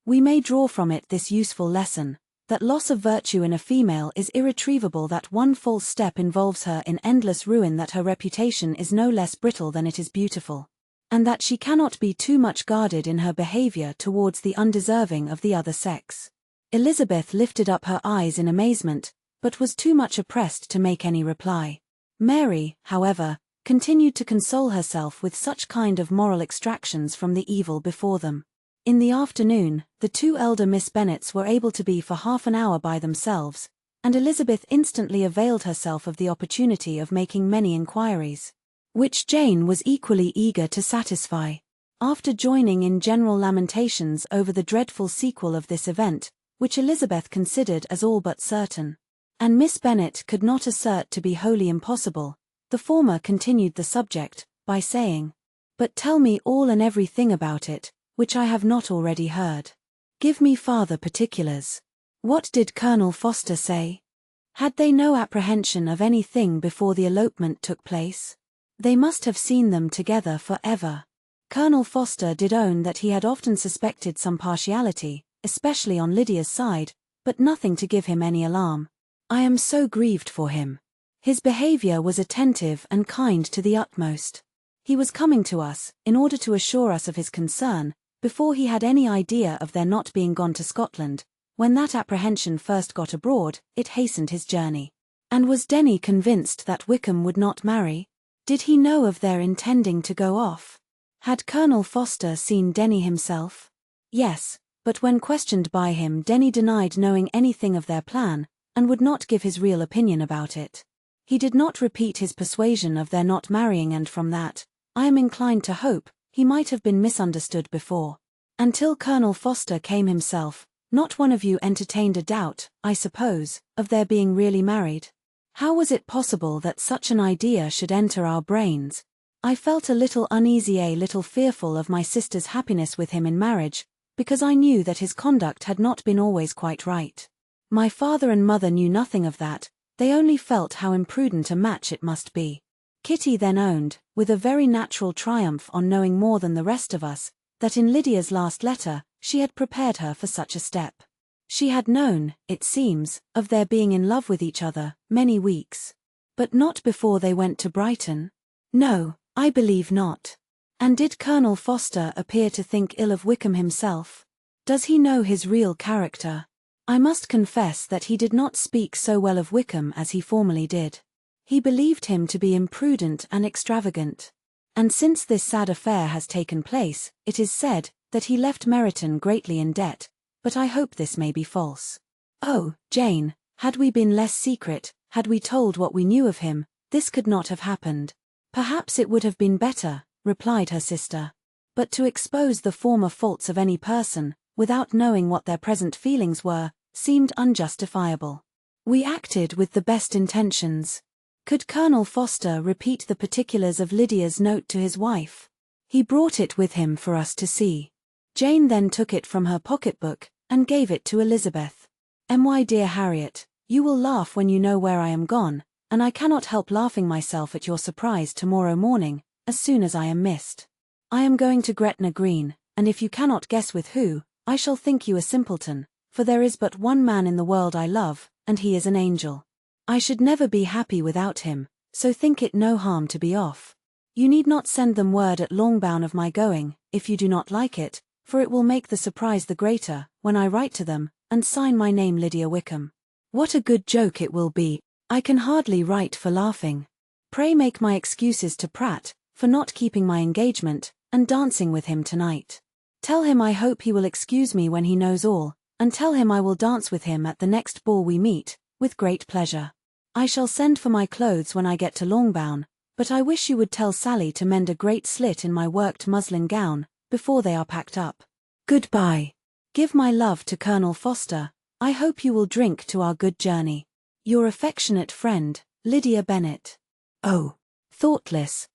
we may draw from it this useful lesson, that loss of virtue in a female is irretrievable, that one false step involves her in endless ruin, that her reputation is no less brittle than it is beautiful, and that she cannot be too much guarded in her behaviour towards the undeserving of the other sex." Elizabeth lifted up her eyes in amazement, but was too much oppressed to make any reply. Mary, however, continued to console herself with such kind of moral extractions from the evil before them. In the afternoon, the two elder Miss Bennets were able to be for half an hour by themselves, and Elizabeth instantly availed herself of the opportunity of making many inquiries, which Jane was equally eager to satisfy. After joining in general lamentations over the dreadful sequel of this event, which Elizabeth considered as all but certain, and Miss Bennet could not assert to be wholly impossible, the former continued the subject, by saying, "But tell me all and everything about it, which I have not already heard. Give me farther particulars. What did Colonel Forster say? Had they no apprehension of anything before the elopement took place? They must have seen them together for ever." Colonel Forster did own that he had often suspected some partiality, especially on Lydia's side, but nothing to give him any alarm. "I am so grieved for him. His behaviour was attentive and kind to the utmost. He was coming to us, in order to assure us of his concern, before he had any idea of their not being gone to Scotland. When that apprehension first got abroad, it hastened his journey." "And was Denny convinced that Wickham would not marry? Did he know of their intending to go off? Had Colonel Forster seen Denny himself?" "Yes, but when questioned by him, Denny denied knowing anything of their plan, and would not give his real opinion about it. He did not repeat his persuasion of their not marrying, and from that, I am inclined to hope, he might have been misunderstood before. Until Colonel Forster came himself, not one of you entertained a doubt, I suppose, of their being really married? How was it possible that such an idea should enter our brains? I felt a little uneasy, a little fearful of my sister's happiness with him in marriage, because I knew that his conduct had not been always quite right. My father and mother knew nothing of that, they only felt how imprudent a match it must be." Kitty then owned, with a very natural triumph on knowing more than the rest of us, that in Lydia's last letter, she had prepared her for such a step. She had known, it seems, of their being in love with each other, many weeks. But not before they went to Brighton? No, I believe not. And did Colonel Forster appear to think ill of Wickham himself? Does he know his real character? I must confess that he did not speak so well of Wickham as he formerly did. He believed him to be imprudent and extravagant. And since this sad affair has taken place, it is said that he left Meryton greatly in debt, but I hope this may be false. Oh, Jane, had we been less secret, had we told what we knew of him, this could not have happened. Perhaps it would have been better, replied her sister. But to expose the former faults of any person, without knowing what their present feelings were, seemed unjustifiable. We acted with the best intentions. Could Colonel Forster repeat the particulars of Lydia's note to his wife? He brought it with him for us to see. Jane then took it from her pocketbook, and gave it to Elizabeth. My dear Harriet, you will laugh when you know where I am gone, and I cannot help laughing myself at your surprise tomorrow morning, as soon as I am missed. I am going to Gretna Green, and if you cannot guess with who, I shall think you a simpleton, for there is but one man in the world I love, and he is an angel. I should never be happy without him, so think it no harm to be off. You need not send them word at Longbourn of my going, if you do not like it, for it will make the surprise the greater, when I write to them, and sign my name Lydia Wickham. What a good joke it will be! I can hardly write for laughing. Pray make my excuses to Pratt, for not keeping my engagement, and dancing with him tonight. Tell him I hope he will excuse me when he knows all, and tell him I will dance with him at the next ball we meet, with great pleasure. I shall send for my clothes when I get to Longbourn, but I wish you would tell Sally to mend a great slit in my worked muslin gown, before they are packed up. Goodbye. Give my love to Colonel Foster. I hope you will drink to our good journey. Your affectionate friend, Lydia Bennet. Oh, thoughtless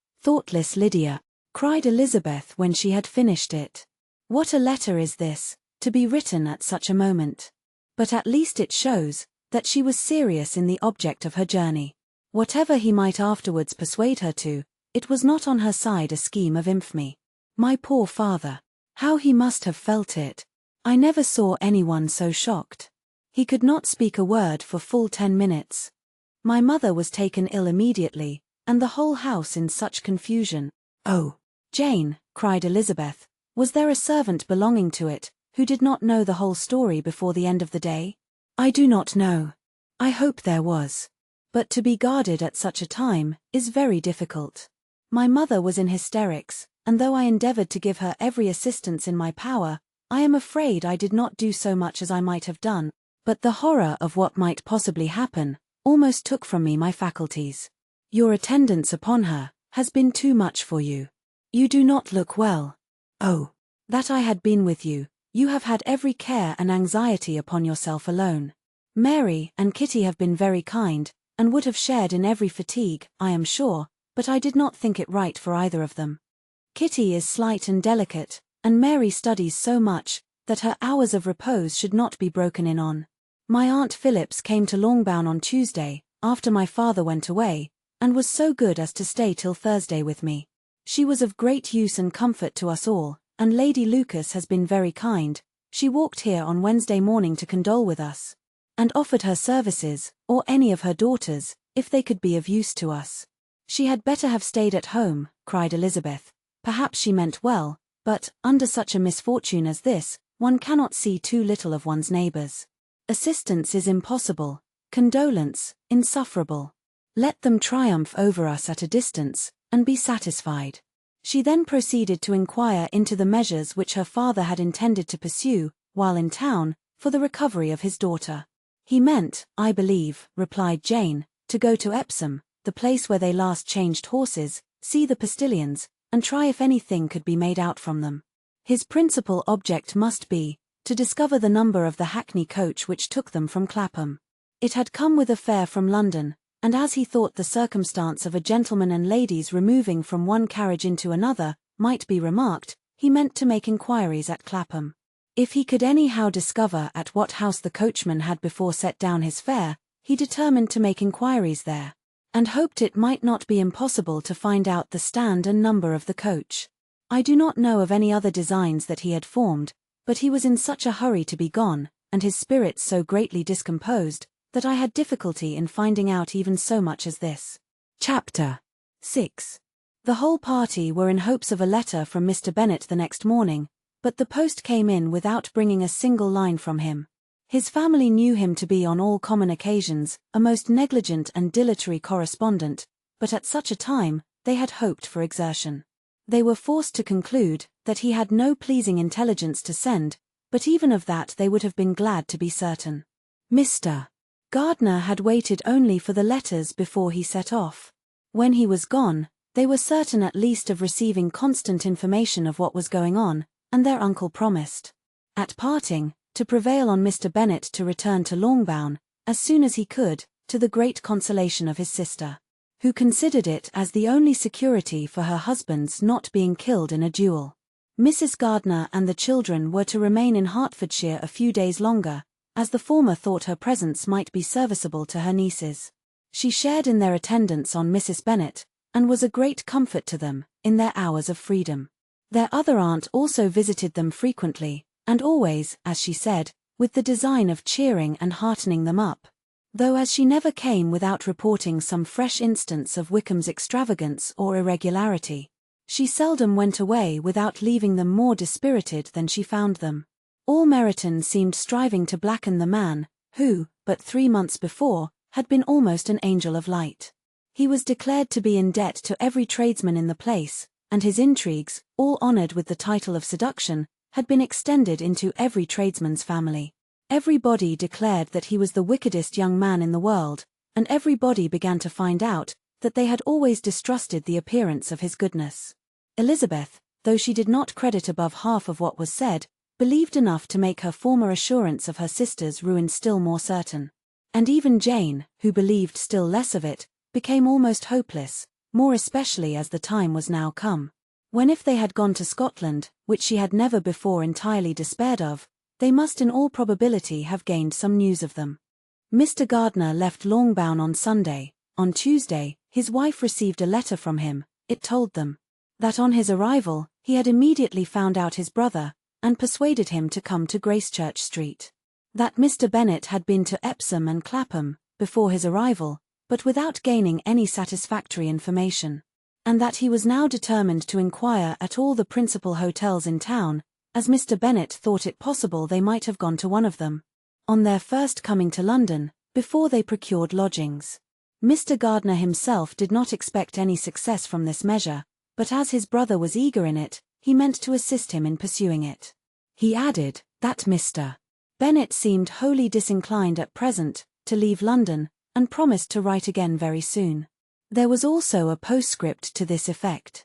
Lydia, cried Elizabeth when she had finished it. What a letter is this, to be written at such a moment. But at least it shows that she was serious in the object of her journey. Whatever he might afterwards persuade her to, it was not on her side a scheme of infamy. My poor father. How he must have felt it. I never saw anyone so shocked. He could not speak a word for full 10 minutes. My mother was taken ill immediately, and the whole house in such confusion. Oh, Jane, cried Elizabeth, was there a servant belonging to it, who did not know the whole story before the end of the day? I do not know. I hope there was. But to be guarded at such a time is very difficult. My mother was in hysterics, and though I endeavored to give her every assistance in my power, I am afraid I did not do so much as I might have done, but the horror of what might possibly happen almost took from me my faculties. Your attendance upon her has been too much for you. You do not look well. Oh, that I had been with you. You have had every care and anxiety upon yourself alone. Mary and Kitty have been very kind, and would have shared in every fatigue, I am sure, but I did not think it right for either of them. Kitty is slight and delicate, and Mary studies so much, that her hours of repose should not be broken in on. My Aunt Phillips came to Longbourn on Tuesday, after my father went away, and was so good as to stay till Thursday with me. She was of great use and comfort to us all, and Lady Lucas has been very kind. She walked here on Wednesday morning to condole with us, and offered her services, or any of her daughters, if they could be of use to us. She had better have stayed at home, cried Elizabeth. Perhaps she meant well, but, under such a misfortune as this, one cannot see too little of one's neighbours. Assistance is impossible, condolence, insufferable. Let them triumph over us at a distance, and be satisfied. She then proceeded to inquire into the measures which her father had intended to pursue, while in town, for the recovery of his daughter. He meant, I believe, replied Jane, to go to Epsom, the place where they last changed horses, see the postillions, and try if anything could be made out from them. His principal object must be, to discover the number of the hackney coach which took them from Clapham. It had come with a fare from London, and as he thought the circumstance of a gentleman and ladies removing from one carriage into another might be remarked, he meant to make inquiries at Clapham. If he could anyhow discover at what house the coachman had before set down his fare, he determined to make inquiries there, and hoped it might not be impossible to find out the stand and number of the coach. I do not know of any other designs that he had formed, but he was in such a hurry to be gone, and his spirits so greatly discomposed, that I had difficulty in finding out even so much as this. Chapter 6. The whole party were in hopes of a letter from Mr. Bennet the next morning, but the post came in without bringing a single line from him. His family knew him to be on all common occasions a most negligent and dilatory correspondent, but at such a time they had hoped for exertion. They were forced to conclude that he had no pleasing intelligence to send, but even of that they would have been glad to be certain. Mr. Gardiner had waited only for the letters before he set off. When he was gone, they were certain at least of receiving constant information of what was going on, and their uncle promised, at parting, to prevail on Mr. Bennet to return to Longbourn, as soon as he could, to the great consolation of his sister, who considered it as the only security for her husband's not being killed in a duel. Mrs. Gardiner and the children were to remain in Hertfordshire a few days longer, as the former thought her presence might be serviceable to her nieces. She shared in their attendance on Mrs. Bennet, and was a great comfort to them, in their hours of freedom. Their other aunt also visited them frequently, and always, as she said, with the design of cheering and heartening them up. Though as she never came without reporting some fresh instance of Wickham's extravagance or irregularity, she seldom went away without leaving them more dispirited than she found them. All Meryton seemed striving to blacken the man, who, but 3 months before, had been almost an angel of light. He was declared to be in debt to every tradesman in the place, and his intrigues, all honoured with the title of seduction, had been extended into every tradesman's family. Everybody declared that he was the wickedest young man in the world, and everybody began to find out that they had always distrusted the appearance of his goodness. Elizabeth, though she did not credit above half of what was said, believed enough to make her former assurance of her sister's ruin still more certain. And even Jane, who believed still less of it, became almost hopeless, more especially as the time was now come, when if they had gone to Scotland, which she had never before entirely despaired of, they must in all probability have gained some news of them. Mr. Gardiner left Longbourn on Sunday. On Tuesday, his wife received a letter from him. It told them that on his arrival, he had immediately found out his brother, and persuaded him to come to Gracechurch Street. That Mr. Bennet had been to Epsom and Clapham, before his arrival, but without gaining any satisfactory information, and that he was now determined to inquire at all the principal hotels in town, as Mr. Bennet thought it possible they might have gone to one of them, on their first coming to London, before they procured lodgings. Mr. Gardiner himself did not expect any success from this measure, but as his brother was eager in it, he meant to assist him in pursuing it. He added, that Mr. Bennet seemed wholly disinclined at present to leave London, and promised to write again very soon. There was also a postscript to this effect.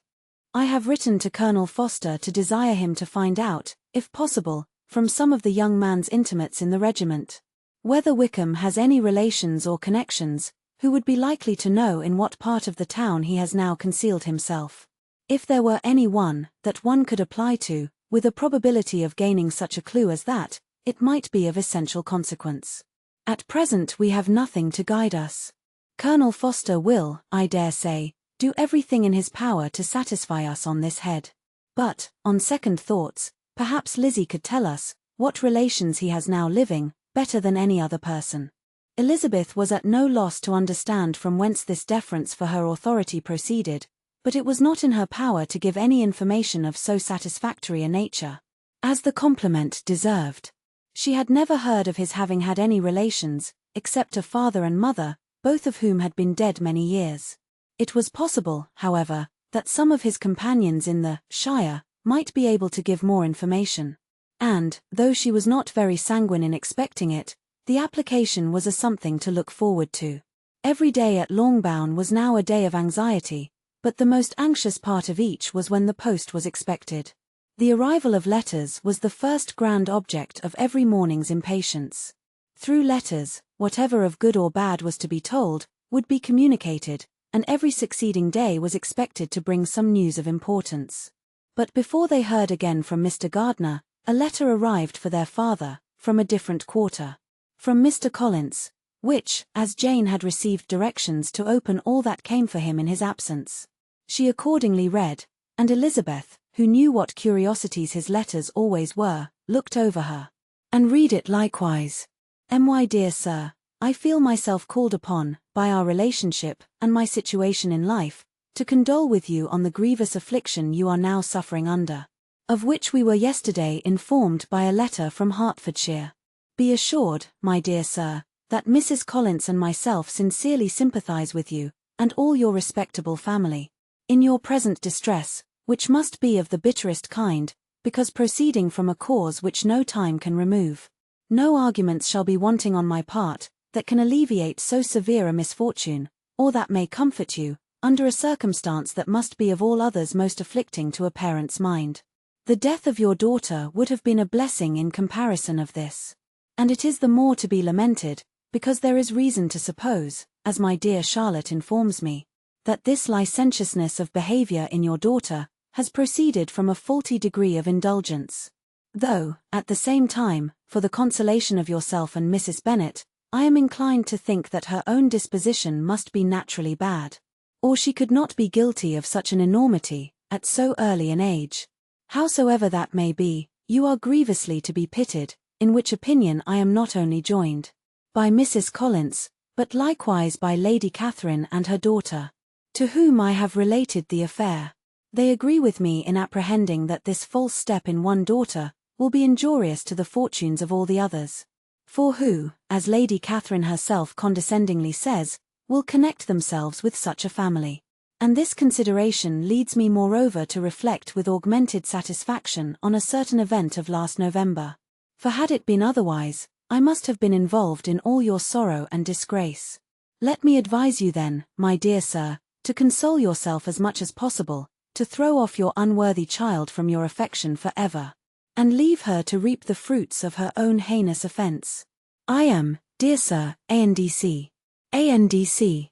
I have written to Colonel Foster to desire him to find out, if possible, from some of the young man's intimates in the regiment, whether Wickham has any relations or connections, who would be likely to know in what part of the town he has now concealed himself. If there were any one that one could apply to, with a probability of gaining such a clue as that, it might be of essential consequence. At present we have nothing to guide us. Colonel Foster will, I dare say, do everything in his power to satisfy us on this head. But, on second thoughts, perhaps Lizzie could tell us what relations he has now living, better than any other person. Elizabeth was at no loss to understand from whence this deference for her authority proceeded, but it was not in her power to give any information of so satisfactory a nature as the compliment deserved. She had never heard of his having had any relations, except a father and mother, both of whom had been dead many years. It was possible, however, that some of his companions in the shire might be able to give more information. And, though she was not very sanguine in expecting it, the application was a something to look forward to. Every day at Longbourn was now a day of anxiety, but the most anxious part of each was when the post was expected. The arrival of letters was the first grand object of every morning's impatience. Through letters, whatever of good or bad was to be told, would be communicated, and every succeeding day was expected to bring some news of importance. But before they heard again from Mr. Gardiner, a letter arrived for their father, from a different quarter. From Mr. Collins, which, as Jane had received directions to open all that came for him in his absence, she accordingly read, and Elizabeth, who knew what curiosities his letters always were, looked over her. And read it likewise. My dear sir, I feel myself called upon, by our relationship, and my situation in life, to condole with you on the grievous affliction you are now suffering under, of which we were yesterday informed by a letter from Hertfordshire. Be assured, my dear sir, that Mrs. Collins and myself sincerely sympathize with you, and all your respectable family, in your present distress, which must be of the bitterest kind, because proceeding from a cause which no time can remove. No arguments shall be wanting on my part, that can alleviate so severe a misfortune, or that may comfort you, under a circumstance that must be of all others most afflicting to a parent's mind. The death of your daughter would have been a blessing in comparison of this. And it is the more to be lamented, because there is reason to suppose, as my dear Charlotte informs me, that this licentiousness of behaviour in your daughter has proceeded from a faulty degree of indulgence. Though, at the same time, for the consolation of yourself and Mrs. Bennet, I am inclined to think that her own disposition must be naturally bad, or she could not be guilty of such an enormity, at so early an age. Howsoever that may be, you are grievously to be pitied, in which opinion I am not only joined by Mrs. Collins, but likewise by Lady Catherine and her daughter, to whom I have related the affair. They agree with me in apprehending that this false step in one daughter will be injurious to the fortunes of all the others. For who, as Lady Catherine herself condescendingly says, will connect themselves with such a family? And this consideration leads me moreover to reflect with augmented satisfaction on a certain event of last November. For had it been otherwise, I must have been involved in all your sorrow and disgrace. Let me advise you then, my dear sir, to console yourself as much as possible, to throw off your unworthy child from your affection for ever, and leave her to reap the fruits of her own heinous offence. I am, dear sir, ANDC. ANDC.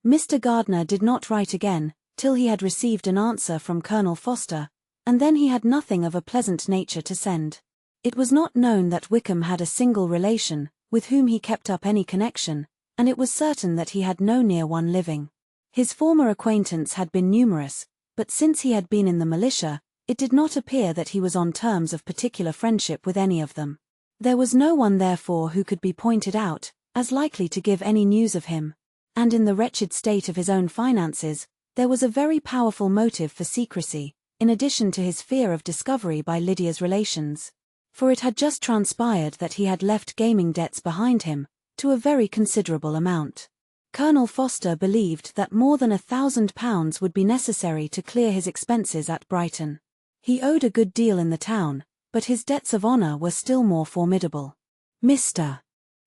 Mr. Gardiner did not write again, till he had received an answer from Colonel Foster, and then he had nothing of a pleasant nature to send. It was not known that Wickham had a single relation, with whom he kept up any connection, and it was certain that he had no near one living. His former acquaintance had been numerous, but since he had been in the militia, it did not appear that he was on terms of particular friendship with any of them. There was no one therefore who could be pointed out, as likely to give any news of him. And in the wretched state of his own finances, there was a very powerful motive for secrecy, in addition to his fear of discovery by Lydia's relations. For it had just transpired that he had left gaming debts behind him, to a very considerable amount. Colonel Foster believed that more than £1,000 would be necessary to clear his expenses at Brighton. He owed a good deal in the town, but his debts of honour were still more formidable. Mr.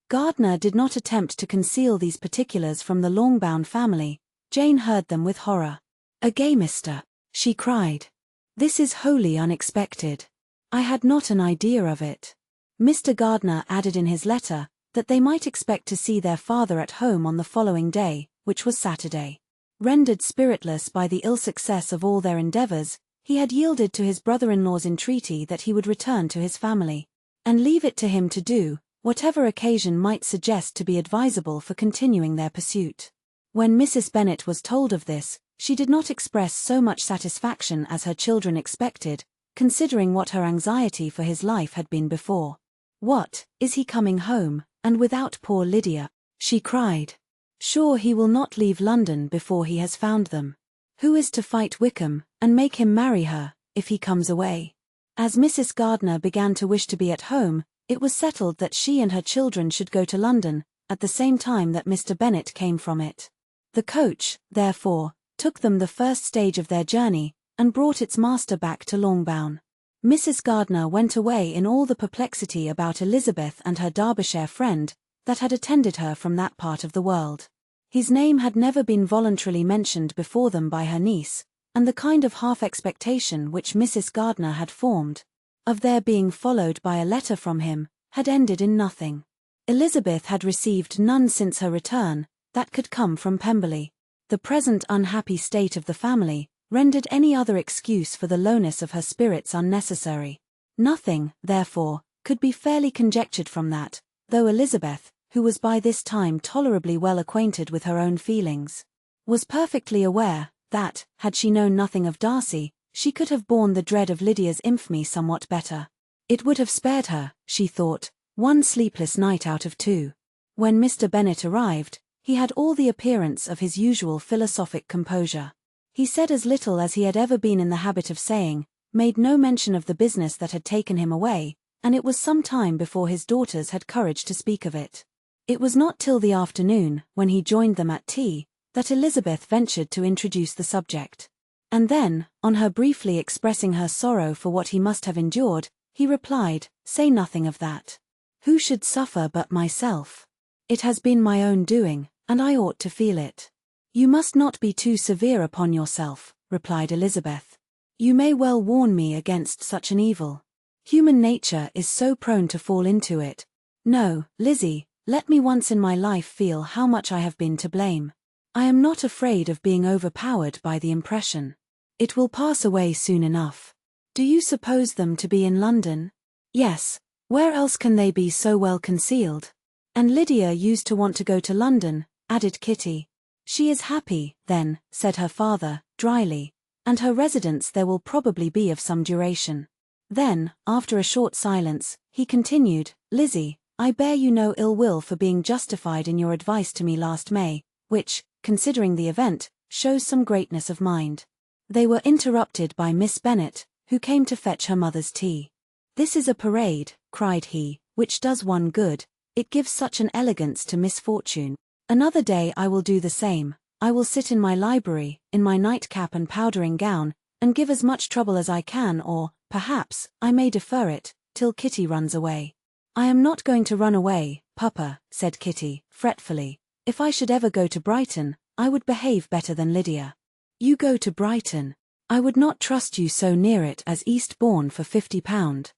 Gardiner did not attempt to conceal these particulars from the Longbourn family. Jane heard them with horror. "A gamester," she cried. "This is wholly unexpected. I had not an idea of it." Mr. Gardiner added in his letter that they might expect to see their father at home on the following day, which was Saturday. Rendered spiritless by the ill success of all their endeavours, he had yielded to his brother-in-law's entreaty that he would return to his family, and leave it to him to do whatever occasion might suggest to be advisable for continuing their pursuit. When Mrs. Bennet was told of this, she did not express so much satisfaction as her children expected, considering what her anxiety for his life had been before. "What, is he coming home, and without poor Lydia?" she cried. "Sure he will not leave London before he has found them. Who is to fight Wickham, and make him marry her, if he comes away?" As Mrs. Gardiner began to wish to be at home, it was settled that she and her children should go to London, at the same time that Mr. Bennet came from it. The coach, therefore, took them the first stage of their journey, and brought its master back to Longbourn. Mrs. Gardiner went away in all the perplexity about Elizabeth and her Derbyshire friend, that had attended her from that part of the world. His name had never been voluntarily mentioned before them by her niece, and the kind of half-expectation which Mrs. Gardiner had formed, of their being followed by a letter from him, had ended in nothing. Elizabeth had received none since her return, that could come from Pemberley. The present unhappy state of the family rendered any other excuse for the lowness of her spirits unnecessary. Nothing, therefore, could be fairly conjectured from that, though Elizabeth, who was by this time tolerably well acquainted with her own feelings, was perfectly aware that, had she known nothing of Darcy, she could have borne the dread of Lydia's infamy somewhat better. It would have spared her, she thought, one sleepless night out of two. When Mr. Bennet arrived, he had all the appearance of his usual philosophic composure. He said as little as he had ever been in the habit of saying, made no mention of the business that had taken him away, and it was some time before his daughters had courage to speak of it. It was not till the afternoon, when he joined them at tea, that Elizabeth ventured to introduce the subject. And then, on her briefly expressing her sorrow for what he must have endured, he replied, "Say nothing of that. Who should suffer but myself? It has been my own doing, and I ought to feel it." "You must not be too severe upon yourself," replied Elizabeth. "You may well warn me against such an evil. Human nature is so prone to fall into it. No, Lizzie, let me once in my life feel how much I have been to blame. I am not afraid of being overpowered by the impression. It will pass away soon enough. Do you suppose them to be in London?" "Yes. Where else can they be so well concealed?" "And Lydia used to want to go to London," added Kitty. "She is happy, then," said her father, dryly, and her residence there will probably be of some duration. Then, after a short silence, he continued, Lizzie, I bear you no ill will for being justified in your advice to me last May, which, considering the event, shows some greatness of mind. They were interrupted by Miss Bennet, who came to fetch her mother's tea. This is a parade, cried he, which does one good, it gives such an elegance to misfortune. Another day I will do the same, I will sit in my library, in my nightcap and powdering gown, and give as much trouble as I can, or, perhaps, I may defer it, till Kitty runs away. I am not going to run away, Papa, said Kitty, fretfully. If I should ever go to Brighton, I would behave better than Lydia. You go to Brighton? I would not trust you so near it as Eastbourne for £50.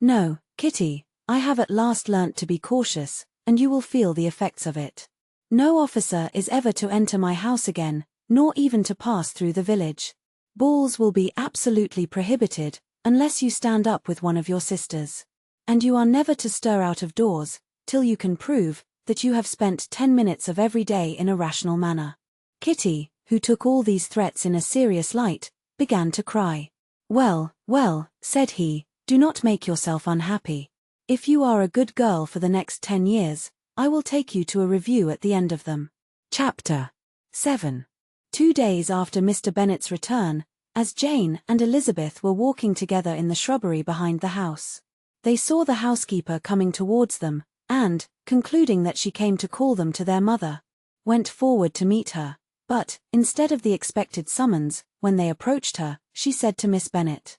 No, Kitty, I have at last learnt to be cautious, and you will feel the effects of it. No officer is ever to enter my house again, nor even to pass through the village. Balls will be absolutely prohibited, unless you stand up with one of your sisters. And you are never to stir out of doors, till you can prove that you have spent 10 minutes of every day in a rational manner. Kitty, who took all these threats in a serious light, began to cry. Well, well, said he, do not make yourself unhappy. If you are a good girl for the next 10 years, I will take you to a review at the end of them. Chapter 7. 2 days after Mr. Bennet's return, as Jane and Elizabeth were walking together in the shrubbery behind the house, they saw the housekeeper coming towards them, and, concluding that she came to call them to their mother, went forward to meet her, but, instead of the expected summons, when they approached her, she said to Miss Bennet,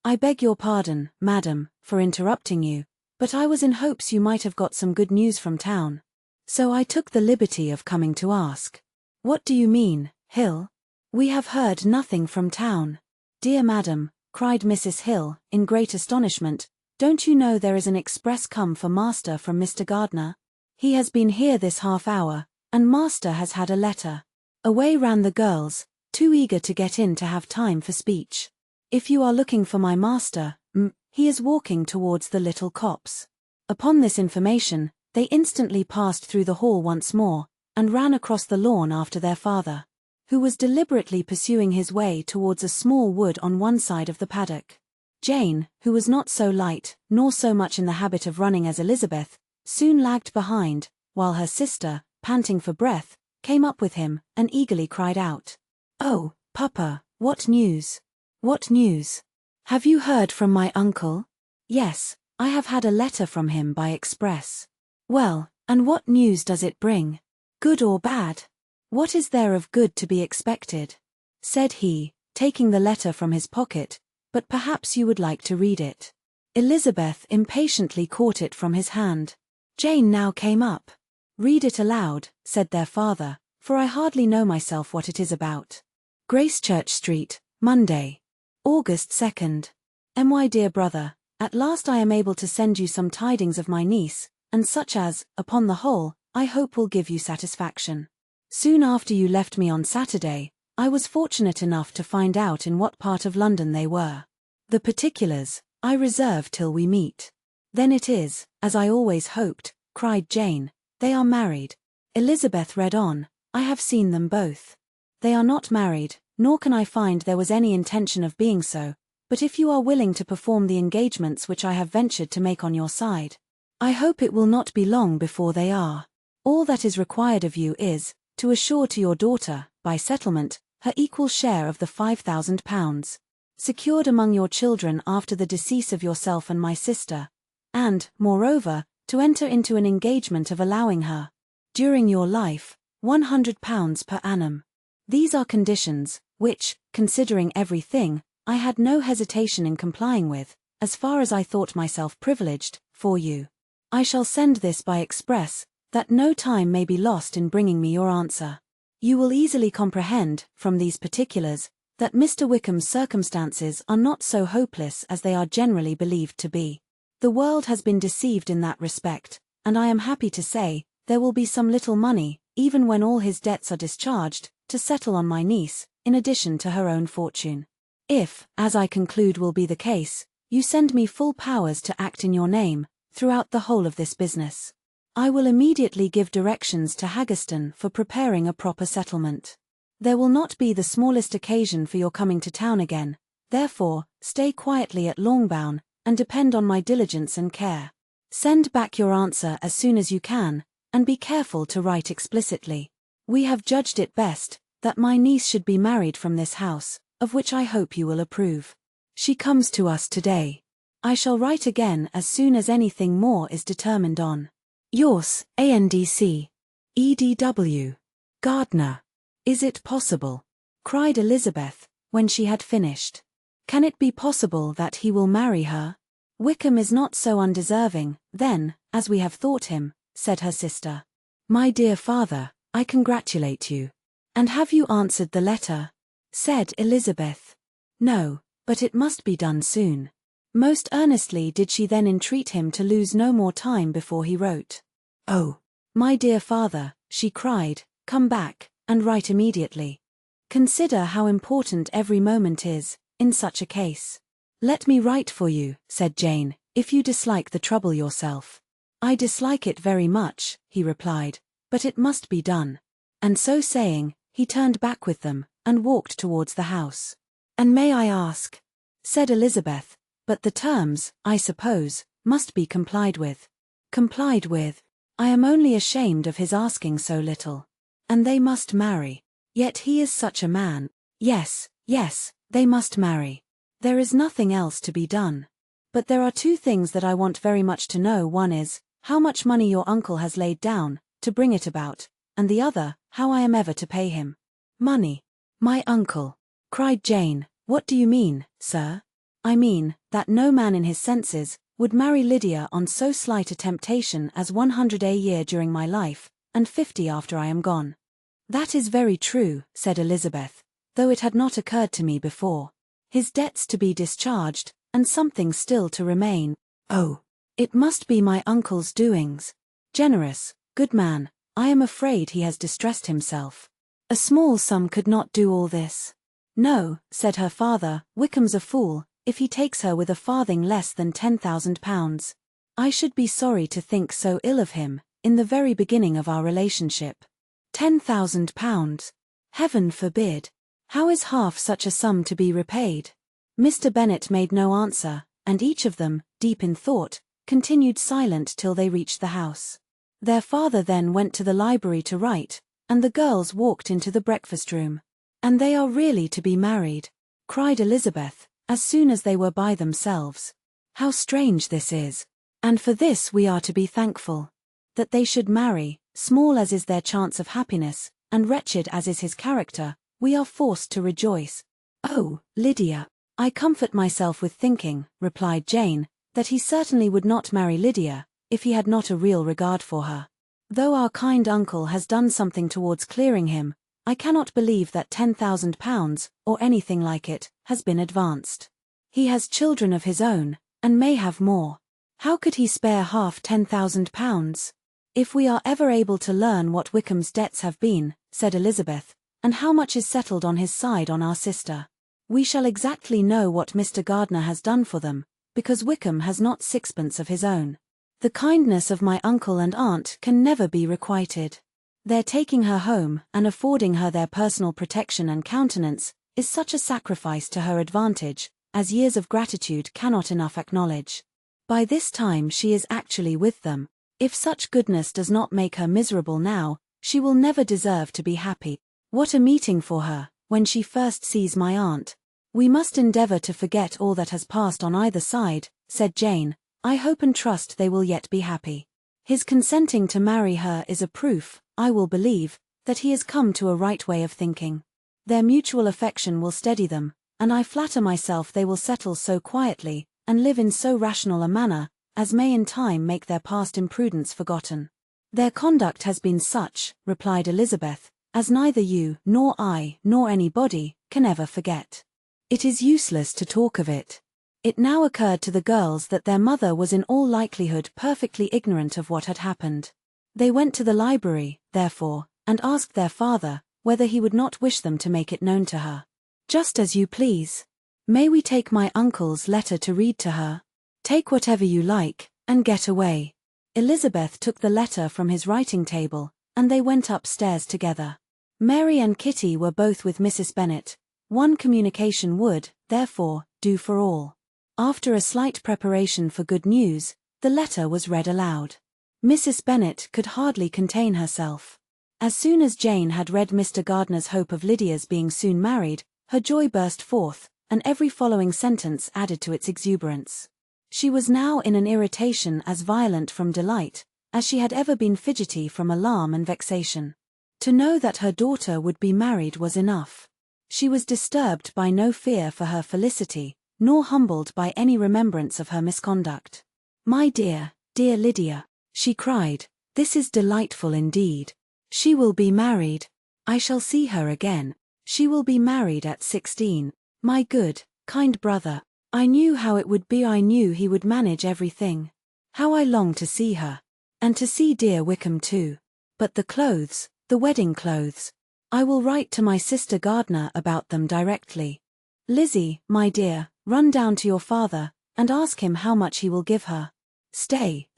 I beg your pardon, madam, for interrupting you, but I was in hopes you might have got some good news from town. So I took the liberty of coming to ask. What do you mean, Hill? We have heard nothing from town. Dear madam, cried Mrs. Hill, in great astonishment, don't you know there is an express come for master from Mr. Gardiner? He has been here this half hour, and master has had a letter. Away ran the girls, too eager to get in to have time for speech. If you are looking for my master, he is walking towards the little copse. Upon this information, they instantly passed through the hall once more, and ran across the lawn after their father, who was deliberately pursuing his way towards a small wood on one side of the paddock. Jane, who was not so light, nor so much in the habit of running as Elizabeth, soon lagged behind, while her sister, panting for breath, came up with him, and eagerly cried out, Oh, Papa, what news? What news? Have you heard from my uncle? Yes, I have had a letter from him by express. Well, and what news does it bring? Good or bad? What is there of good to be expected? Said he, taking the letter from his pocket, but perhaps you would like to read it. Elizabeth impatiently caught it from his hand. Jane now came up. Read it aloud, said their father, for I hardly know myself what it is about. Gracechurch Street, Monday, August 2nd. My dear brother, at last I am able to send you some tidings of my niece, and such as, upon the whole, I hope will give you satisfaction. Soon after you left me on Saturday, I was fortunate enough to find out in what part of London they were. The particulars, I reserve till we meet. Then it is, as I always hoped, cried Jane, they are married. Elizabeth read on, I have seen them both. They are not married, nor can I find there was any intention of being so, but if you are willing to perform the engagements which I have ventured to make on your side, I hope it will not be long before they are. All that is required of you is, to assure to your daughter, by settlement, her equal share of the £5,000, secured among your children after the decease of yourself and my sister, and, moreover, to enter into an engagement of allowing her, during your life, £100 per annum. These are conditions, which, considering everything, I had no hesitation in complying with, as far as I thought myself privileged, for you. I shall send this by express, that no time may be lost in bringing me your answer. You will easily comprehend, from these particulars, that Mr. Wickham's circumstances are not so hopeless as they are generally believed to be. The world has been deceived in that respect, and I am happy to say, there will be some little money, even when all his debts are discharged, to settle on my niece, in addition to her own fortune. If, as I conclude will be the case, you send me full powers to act in your name, throughout the whole of this business, I will immediately give directions to Haggerston for preparing a proper settlement. There will not be the smallest occasion for your coming to town again, therefore, stay quietly at Longbourn, and depend on my diligence and care. Send back your answer as soon as you can, and be careful to write explicitly. We have judged it best, that my niece should be married from this house, of which I hope you will approve. She comes to us today. I shall write again as soon as anything more is determined on. Yours, ANDC. EDW. Gardiner. Is it possible? Cried Elizabeth, when she had finished. Can it be possible that he will marry her? Wickham is not so undeserving, then, as we have thought him, said her sister. My dear father, I congratulate you. And have you answered the letter? Said Elizabeth. No, but it must be done soon. Most earnestly did she then entreat him to lose no more time before he wrote. Oh, my dear father, she cried, come back, and write immediately. Consider how important every moment is, in such a case. Let me write for you, said Jane, if you dislike the trouble yourself. I dislike it very much, he replied, but it must be done. And so saying, he turned back with them, and walked towards the house. And may I ask? Said Elizabeth, but the terms, I suppose, must be complied with. Complied with? I am only ashamed of his asking so little. And they must marry. Yet he is such a man. Yes, yes, they must marry. There is nothing else to be done. But there are two things that I want very much to know. One is, how much money your uncle has laid down, to bring it about, and the other, how I am ever to pay him. Money. My uncle, cried Jane, what do you mean, sir? I mean, that no man in his senses would marry Lydia on so slight a temptation as 100 a year during my life, and 50 after I am gone. That is very true, said Elizabeth, though it had not occurred to me before. His debts to be discharged, and something still to remain. Oh, it must be my uncle's doings. Generous, good man, I am afraid he has distressed himself. A small sum could not do all this. No, said her father, Wickham's a fool, if he takes her with a farthing less than £10,000. I should be sorry to think so ill of him, in the very beginning of our relationship. £10,000. Heaven forbid. How is half such a sum to be repaid? Mr. Bennet made no answer, and each of them, deep in thought, continued silent till they reached the house. Their father then went to the library to write, and the girls walked into the breakfast-room. And they are really to be married, cried Elizabeth, as soon as they were by themselves. How strange this is! And for this we are to be thankful. That they should marry, small as is their chance of happiness, and wretched as is his character, we are forced to rejoice. Oh, Lydia, I comfort myself with thinking, replied Jane, that he certainly would not marry Lydia, if he had not a real regard for her. Though our kind uncle has done something towards clearing him, I cannot believe that £10,000, or anything like it, has been advanced. He has children of his own, and may have more. How could he spare half £10,000? If we are ever able to learn what Wickham's debts have been, said Elizabeth, and how much is settled on his side on our sister, we shall exactly know what Mr. Gardiner has done for them, because Wickham has not sixpence of his own. The kindness of my uncle and aunt can never be requited. Their taking her home, and affording her their personal protection and countenance, is such a sacrifice to her advantage, as years of gratitude cannot enough acknowledge. By this time she is actually with them. If such goodness does not make her miserable now, she will never deserve to be happy. What a meeting for her, when she first sees my aunt. We must endeavour to forget all that has passed on either side, said Jane. I hope and trust they will yet be happy. His consenting to marry her is a proof, I will believe, that he has come to a right way of thinking. Their mutual affection will steady them, and I flatter myself they will settle so quietly, and live in so rational a manner, as may in time make their past imprudence forgotten. Their conduct has been such, replied Elizabeth, as neither you, nor I, nor anybody, can ever forget. It is useless to talk of it. It now occurred to the girls that their mother was in all likelihood perfectly ignorant of what had happened. They went to the library, therefore, and asked their father whether he would not wish them to make it known to her. Just as you please. May we take my uncle's letter to read to her? Take whatever you like, and get away. Elizabeth took the letter from his writing table, and they went upstairs together. Mary and Kitty were both with Mrs. Bennet. One communication would, therefore, do for all. After a slight preparation for good news, the letter was read aloud. Mrs. Bennet could hardly contain herself. As soon as Jane had read Mr. Gardiner's hope of Lydia's being soon married, her joy burst forth, and every following sentence added to its exuberance. She was now in an irritation as violent from delight, as she had ever been fidgety from alarm and vexation. To know that her daughter would be married was enough. She was disturbed by no fear for her felicity, nor humbled by any remembrance of her misconduct. "My dear, dear Lydia," she cried, "this is delightful indeed. She will be married. I shall see her again. She will be married at 16. My good, kind brother. I knew how it would be. I knew he would manage everything. How I long to see her. And to see dear Wickham too. But the clothes, the wedding clothes. I will write to my sister Gardiner about them directly. Lizzie, my dear, run down to your father, and ask him how much he will give her. Stay,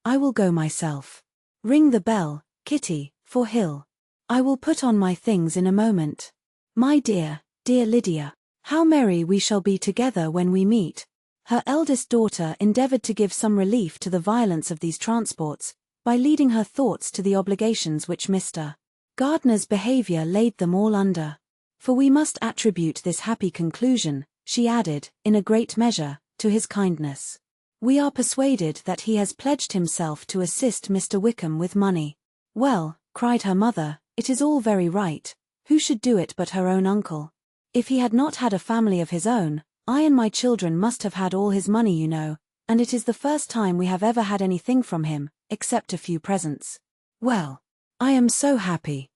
I will go myself. Ring the bell, Kitty, for Hill. I will put on my things in a moment. My dear, dear Lydia, how merry we shall be together when we meet." Her eldest daughter endeavored to give some relief to the violence of these transports, by leading her thoughts to the obligations which Mr. Gardiner's behaviour laid them all under. "For we must attribute this happy conclusion," she added, in a great measure, to his kindness. "We are persuaded that he has pledged himself to assist Mr. Wickham with money." "Well," cried her mother, "it is all very right. Who should do it but her own uncle? If he had not had a family of his own, I and my children must have had all his money, you know, and it is the first time we have ever had anything from him, except a few presents. Well, I am so happy.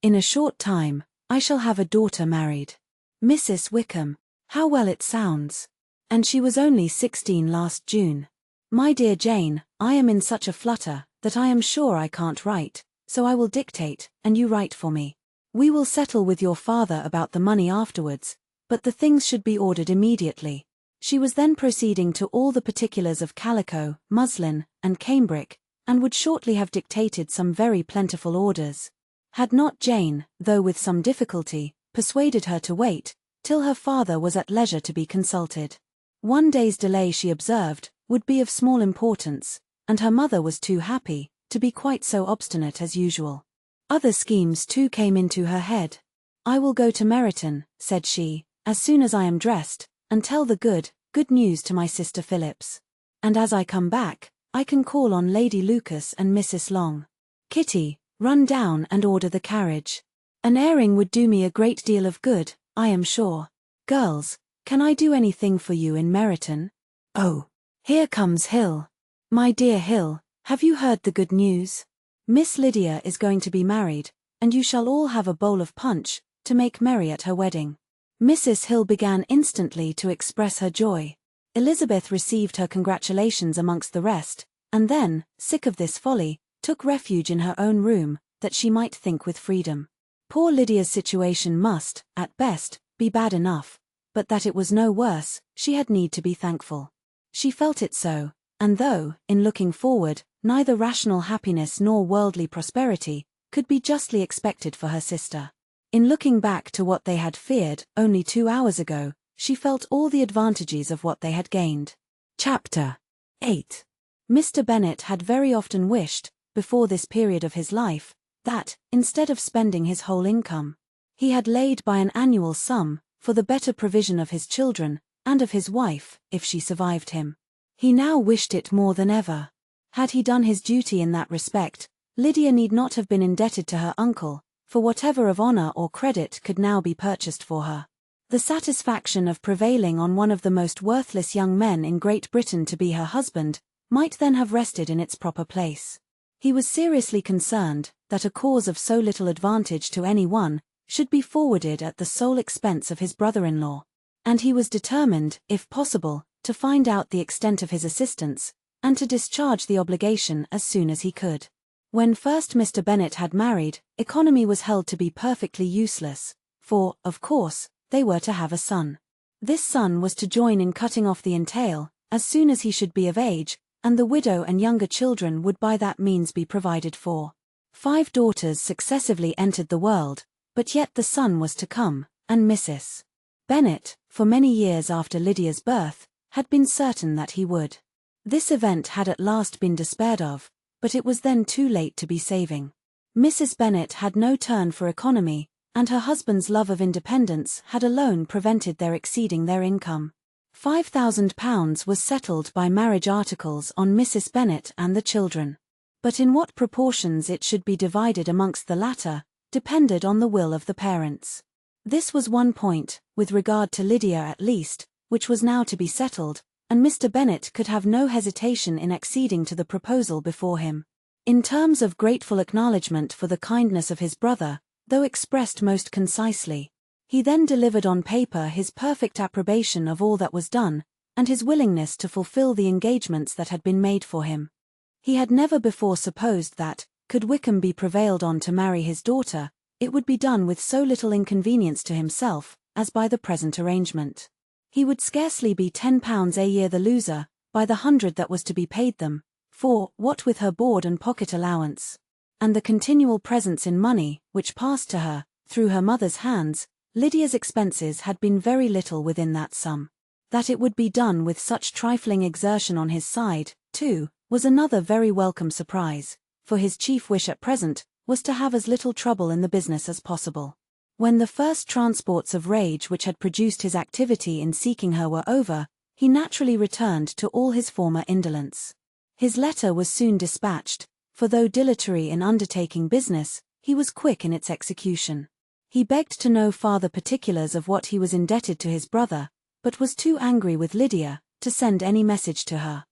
In a short time, I shall have a daughter married. Mrs. Wickham. How well it sounds. And she was only 16 last June. My dear Jane, I am in such a flutter, that I am sure I can't write, so I will dictate, and you write for me. We will settle with your father about the money afterwards, but the things should be ordered immediately." She was then proceeding to all the particulars of calico, muslin, and cambric, and would shortly have dictated some very plentiful orders. Had not Jane, though with some difficulty, persuaded her to wait, till her father was at leisure to be consulted. One day's delay, she observed, would be of small importance, and her mother was too happy to be quite so obstinate as usual. Other schemes too came into her head. "I will go to Meryton," said she, "as soon as I am dressed, and tell the good news to my sister Phillips. And as I come back, I can call on Lady Lucas and Mrs. Long. Kitty, run down and order the carriage. An airing would do me a great deal of good, I am sure. Girls, can I do anything for you in Meryton? Oh, here comes Hill. My dear Hill, have you heard the good news? Miss Lydia is going to be married, and you shall all have a bowl of punch, to make merry at her wedding." Mrs. Hill began instantly to express her joy. Elizabeth received her congratulations amongst the rest, and then, sick of this folly, took refuge in her own room, that she might think with freedom. Poor Lydia's situation must, at best, be bad enough, but that it was no worse, she had need to be thankful. She felt it so, and though, in looking forward, neither rational happiness nor worldly prosperity could be justly expected for her sister, in looking back to what they had feared only 2 hours ago, she felt all the advantages of what they had gained. Chapter 8. Mr. Bennet had very often wished, before this period of his life, that, instead of spending his whole income, he had laid by an annual sum for the better provision of his children, and of his wife, if she survived him. He now wished it more than ever. Had he done his duty in that respect, Lydia need not have been indebted to her uncle, for whatever of honour or credit could now be purchased for her. The satisfaction of prevailing on one of the most worthless young men in Great Britain to be her husband might then have rested in its proper place. He was seriously concerned that a cause of so little advantage to any one should be forwarded at the sole expense of his brother-in-law, and he was determined, if possible, to find out the extent of his assistance, and to discharge the obligation as soon as he could. When first Mr. Bennet had married, economy was held to be perfectly useless, for, of course, they were to have a son. This son was to join in cutting off the entail, as soon as he should be of age, and the widow and younger children would by that means be provided for. 5 daughters successively entered the world, but yet the son was to come, and Mrs. Bennet, for many years after Lydia's birth, had been certain that he would. This event had at last been despaired of, but it was then too late to be saving. Mrs. Bennet had no turn for economy, and her husband's love of independence had alone prevented their exceeding their income. £5,000 was settled by marriage articles on Mrs. Bennet and the children. But in what proportions it should be divided amongst the latter, depended on the will of the parents. This was one point, with regard to Lydia at least, which was now to be settled, and Mr. Bennet could have no hesitation in acceding to the proposal before him. In terms of grateful acknowledgment for the kindness of his brother, though expressed most concisely, he then delivered on paper his perfect approbation of all that was done, and his willingness to fulfil the engagements that had been made for him. He had never before supposed that, could Wickham be prevailed on to marry his daughter, it would be done with so little inconvenience to himself, as by the present arrangement. He would scarcely be £10 a year the loser, by the 100 that was to be paid them, for, what with her board and pocket allowance, and the continual presents in money, which passed to her, through her mother's hands, Lydia's expenses had been very little within that sum. That it would be done with such trifling exertion on his side, too, was another very welcome surprise, for his chief wish at present was to have as little trouble in the business as possible. When the first transports of rage which had produced his activity in seeking her were over, he naturally returned to all his former indolence. His letter was soon dispatched, for though dilatory in undertaking business, he was quick in its execution. He begged to know farther particulars of what he was indebted to his brother, but was too angry with Lydia to send any message to her.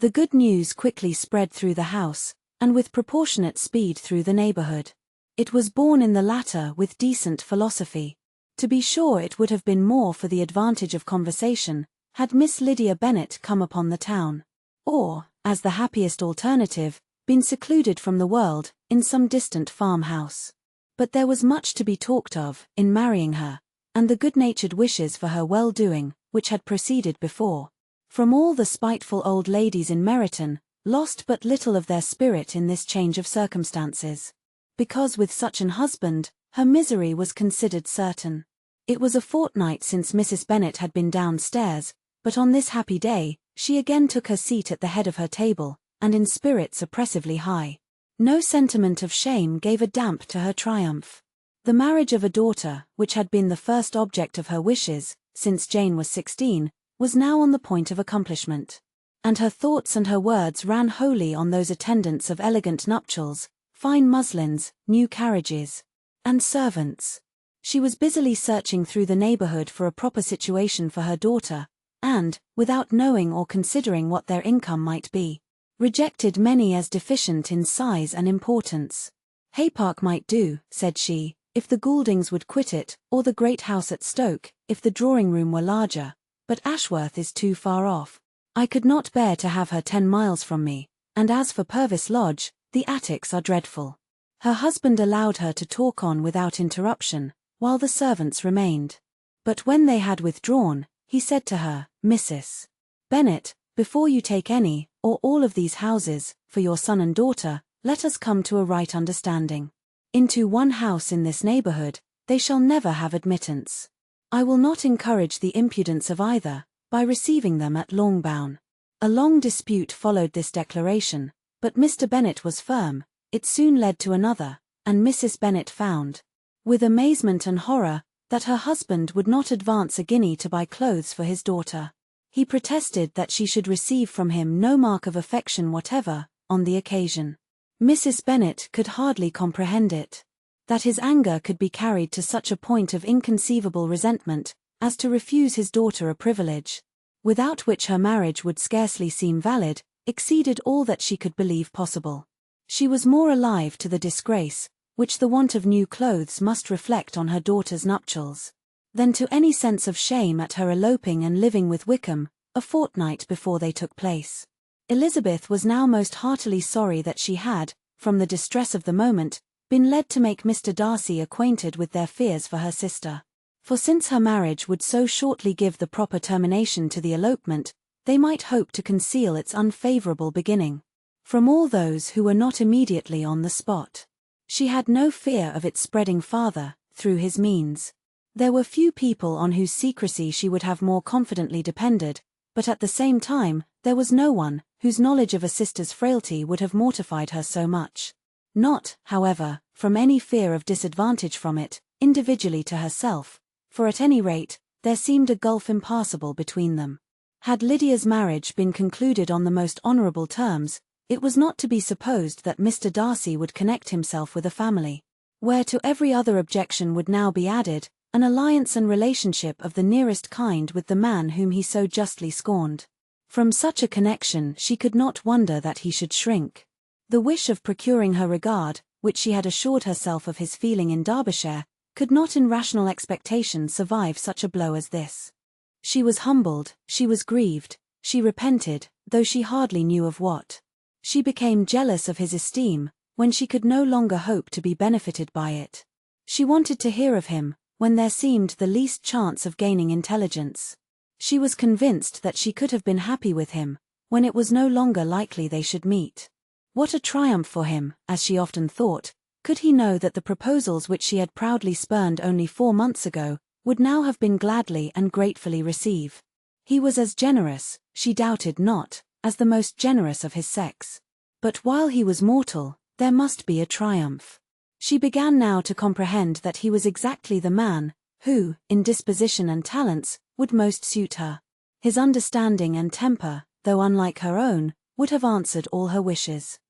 The good news quickly spread through the house, and with proportionate speed through the neighbourhood. It was borne in the latter with decent philosophy. To be sure, it would have been more for the advantage of conversation, had Miss Lydia Bennet come upon the town, or, as the happiest alternative, been secluded from the world, in some distant farmhouse. But there was much to be talked of, in marrying her, and the good-natured wishes for her well-doing, which had proceeded before. From all the spiteful old ladies in Meryton, lost but little of their spirit in this change of circumstances. Because with such an husband, her misery was considered certain. It was a fortnight since Mrs. Bennet had been downstairs, but on this happy day, she again took her seat at the head of her table, and in spirits oppressively high. No sentiment of shame gave a damp to her triumph. The marriage of a daughter, which had been the first object of her wishes, since Jane was 16, was now on the point of accomplishment. And her thoughts and her words ran wholly on those attendants of elegant nuptials, fine muslins, new carriages, and servants. She was busily searching through the neighbourhood for a proper situation for her daughter, and, without knowing or considering what their income might be, rejected many as deficient in size and importance. Haypark might do, said she, if the Gouldings would quit it, or the great house at Stoke, if the drawing-room were larger, but Ashworth is too far off. I could not bear to have her 10 miles from me, and as for Purvis Lodge, the attics are dreadful. Her husband allowed her to talk on without interruption, while the servants remained. But when they had withdrawn, he said to her, Mrs. Bennet, before you take any, or all of these houses, for your son and daughter, let us come to a right understanding. Into one house in this neighbourhood, they shall never have admittance. I will not encourage the impudence of either, by receiving them at Longbourn. A long dispute followed this declaration, but Mr. Bennet was firm. It soon led to another, and Mrs. Bennet found, with amazement and horror, that her husband would not advance a guinea to buy clothes for his daughter. He protested that she should receive from him no mark of affection whatever, on the occasion. Mrs. Bennet could hardly comprehend it. That his anger could be carried to such a point of inconceivable resentment, as to refuse his daughter a privilege, without which her marriage would scarcely seem valid, exceeded all that she could believe possible. She was more alive to the disgrace, which the want of new clothes must reflect on her daughter's nuptials, than to any sense of shame at her eloping and living with Wickham, a fortnight before they took place. Elizabeth was now most heartily sorry that she had, from the distress of the moment, been led to make Mr. Darcy acquainted with their fears for her sister. For since her marriage would so shortly give the proper termination to the elopement, they might hope to conceal its unfavourable beginning from all those who were not immediately on the spot. She had no fear of its spreading farther, through his means. There were few people on whose secrecy she would have more confidently depended, but at the same time, there was no one whose knowledge of a sister's frailty would have mortified her so much. Not, however, from any fear of disadvantage from it, individually to herself, for at any rate, there seemed a gulf impassable between them. Had Lydia's marriage been concluded on the most honourable terms, it was not to be supposed that Mr. Darcy would connect himself with a family, where to every other objection would now be added an alliance and relationship of the nearest kind with the man whom he so justly scorned. From such a connection she could not wonder that he should shrink. The wish of procuring her regard, which she had assured herself of his feeling in Derbyshire, could not in rational expectation survive such a blow as this. She was humbled, she was grieved, she repented, though she hardly knew of what. She became jealous of his esteem, when she could no longer hope to be benefited by it. She wanted to hear of him, when there seemed the least chance of gaining intelligence. She was convinced that she could have been happy with him, when it was no longer likely they should meet. What a triumph for him, as she often thought, could he know that the proposals which she had proudly spurned only 4 months ago, would now have been gladly and gratefully received. He was as generous, she doubted not, as the most generous of his sex. But while he was mortal, there must be a triumph. She began now to comprehend that he was exactly the man, who, in disposition and talents, would most suit her. His understanding and temper, though unlike her own, would have answered all her wishes.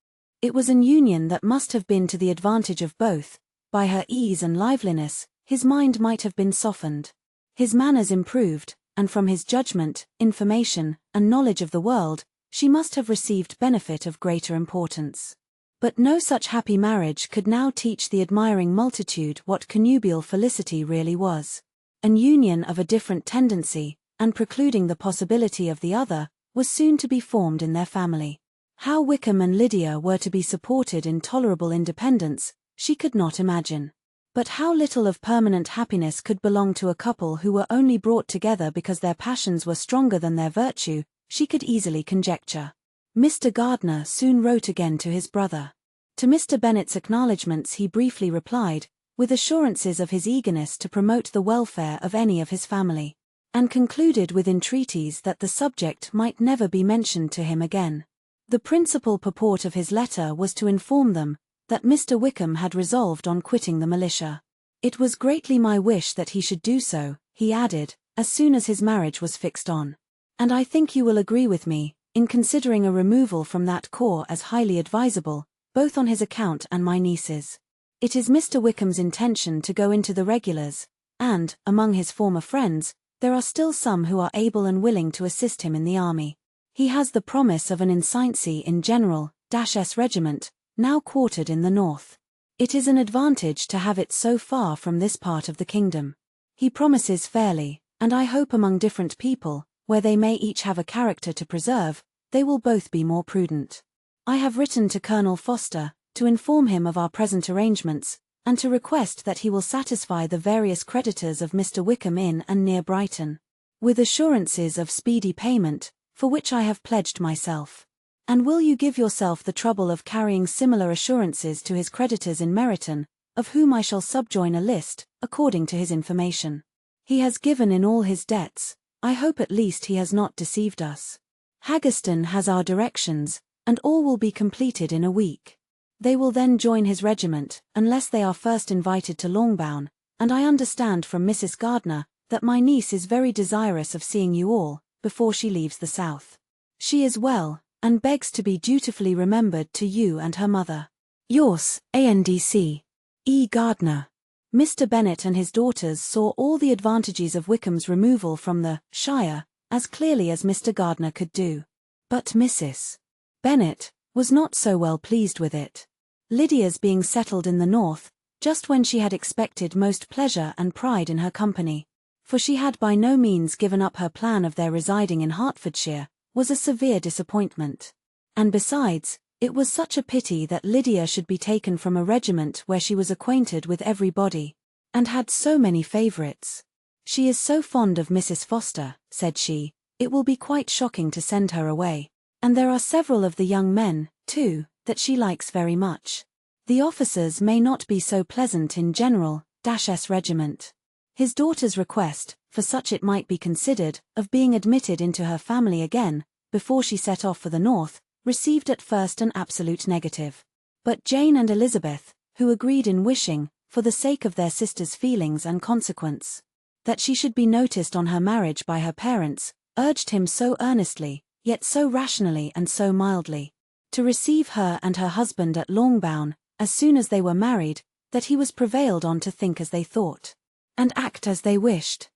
It was an union that must have been to the advantage of both. By her ease and liveliness, his mind might have been softened. His manners improved, and from his judgment, information, and knowledge of the world, she must have received benefit of greater importance. But no such happy marriage could now teach the admiring multitude what connubial felicity really was. An union of a different tendency, and precluding the possibility of the other, was soon to be formed in their family. How Wickham and Lydia were to be supported in tolerable independence, she could not imagine. But how little of permanent happiness could belong to a couple who were only brought together because their passions were stronger than their virtue, she could easily conjecture. Mr. Gardiner soon wrote again to his brother. To Mr. Bennet's acknowledgments he briefly replied, with assurances of his eagerness to promote the welfare of any of his family, and concluded with entreaties that the subject might never be mentioned to him again. The principal purport of his letter was to inform them that Mr. Wickham had resolved on quitting the militia. It was greatly my wish that he should do so, he added, as soon as his marriage was fixed on. And I think you will agree with me, in considering a removal from that corps as highly advisable, both on his account and my niece's. It is Mr. Wickham's intention to go into the regulars, and, among his former friends, there are still some who are able and willing to assist him in the army. He has the promise of an ensigncy in General S. Regiment, now quartered in the north. It is an advantage to have it so far from this part of the kingdom. He promises fairly, and I hope among different people, where they may each have a character to preserve, they will both be more prudent. I have written to Colonel Foster, to inform him of our present arrangements, and to request that he will satisfy the various creditors of Mr. Wickham in and near Brighton, with assurances of speedy payment, for which I have pledged myself. And will you give yourself the trouble of carrying similar assurances to his creditors in Meryton, of whom I shall subjoin a list, according to his information. He has given in all his debts. I hope at least he has not deceived us. Haggerston has our directions, and all will be completed in a week. They will then join his regiment, unless they are first invited to Longbourn, and I understand from Mrs. Gardiner that my niece is very desirous of seeing you all, before she leaves the south. She is well, and begs to be dutifully remembered to you and her mother. Yours, ANDC. E. Gardiner. Mr. Bennet and his daughters saw all the advantages of Wickham's removal from the shire, as clearly as Mr. Gardiner could do. But Mrs. Bennet was not so well pleased with it. Lydia's being settled in the north, just when she had expected most pleasure and pride in her company, for she had by no means given up her plan of their residing in Hertfordshire, was a severe disappointment. And besides, it was such a pity that Lydia should be taken from a regiment where she was acquainted with everybody, and had so many favourites. She is so fond of Mrs. Foster, said she, it will be quite shocking to send her away. And there are several of the young men, too, that she likes very much. The officers may not be so pleasant in General S regiment. His daughter's request, for such it might be considered, of being admitted into her family again, before she set off for the north, received at first an absolute negative. But Jane and Elizabeth, who agreed in wishing, for the sake of their sister's feelings and consequence, that she should be noticed on her marriage by her parents, urged him so earnestly, yet so rationally and so mildly, to receive her and her husband at Longbourn, as soon as they were married, that he was prevailed on to think as they thought, and act as they wished.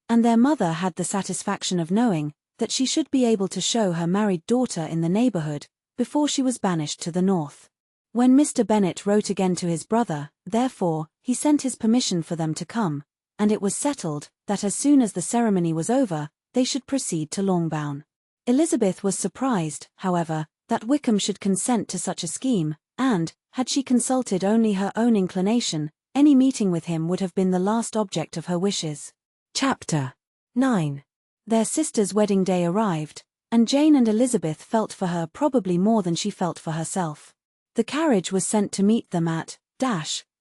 And their mother had the satisfaction of knowing that she should be able to show her married daughter in the neighbourhood, before she was banished to the north. When Mr. Bennet wrote again to his brother, therefore, he sent his permission for them to come, and it was settled that as soon as the ceremony was over, they should proceed to Longbourn. Elizabeth was surprised, however, that Wickham should consent to such a scheme, and, had she consulted only her own inclination, any meeting with him would have been the last object of her wishes. Chapter 9. Their sister's wedding day arrived, and Jane and Elizabeth felt for her probably more than she felt for herself. The carriage was sent to meet them at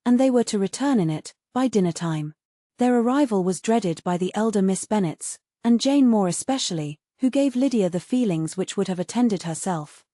and they were to return in it by dinner time. Their arrival was dreaded by the elder Miss Bennets, and Jane more especially, who gave Lydia the feelings which would have attended herself,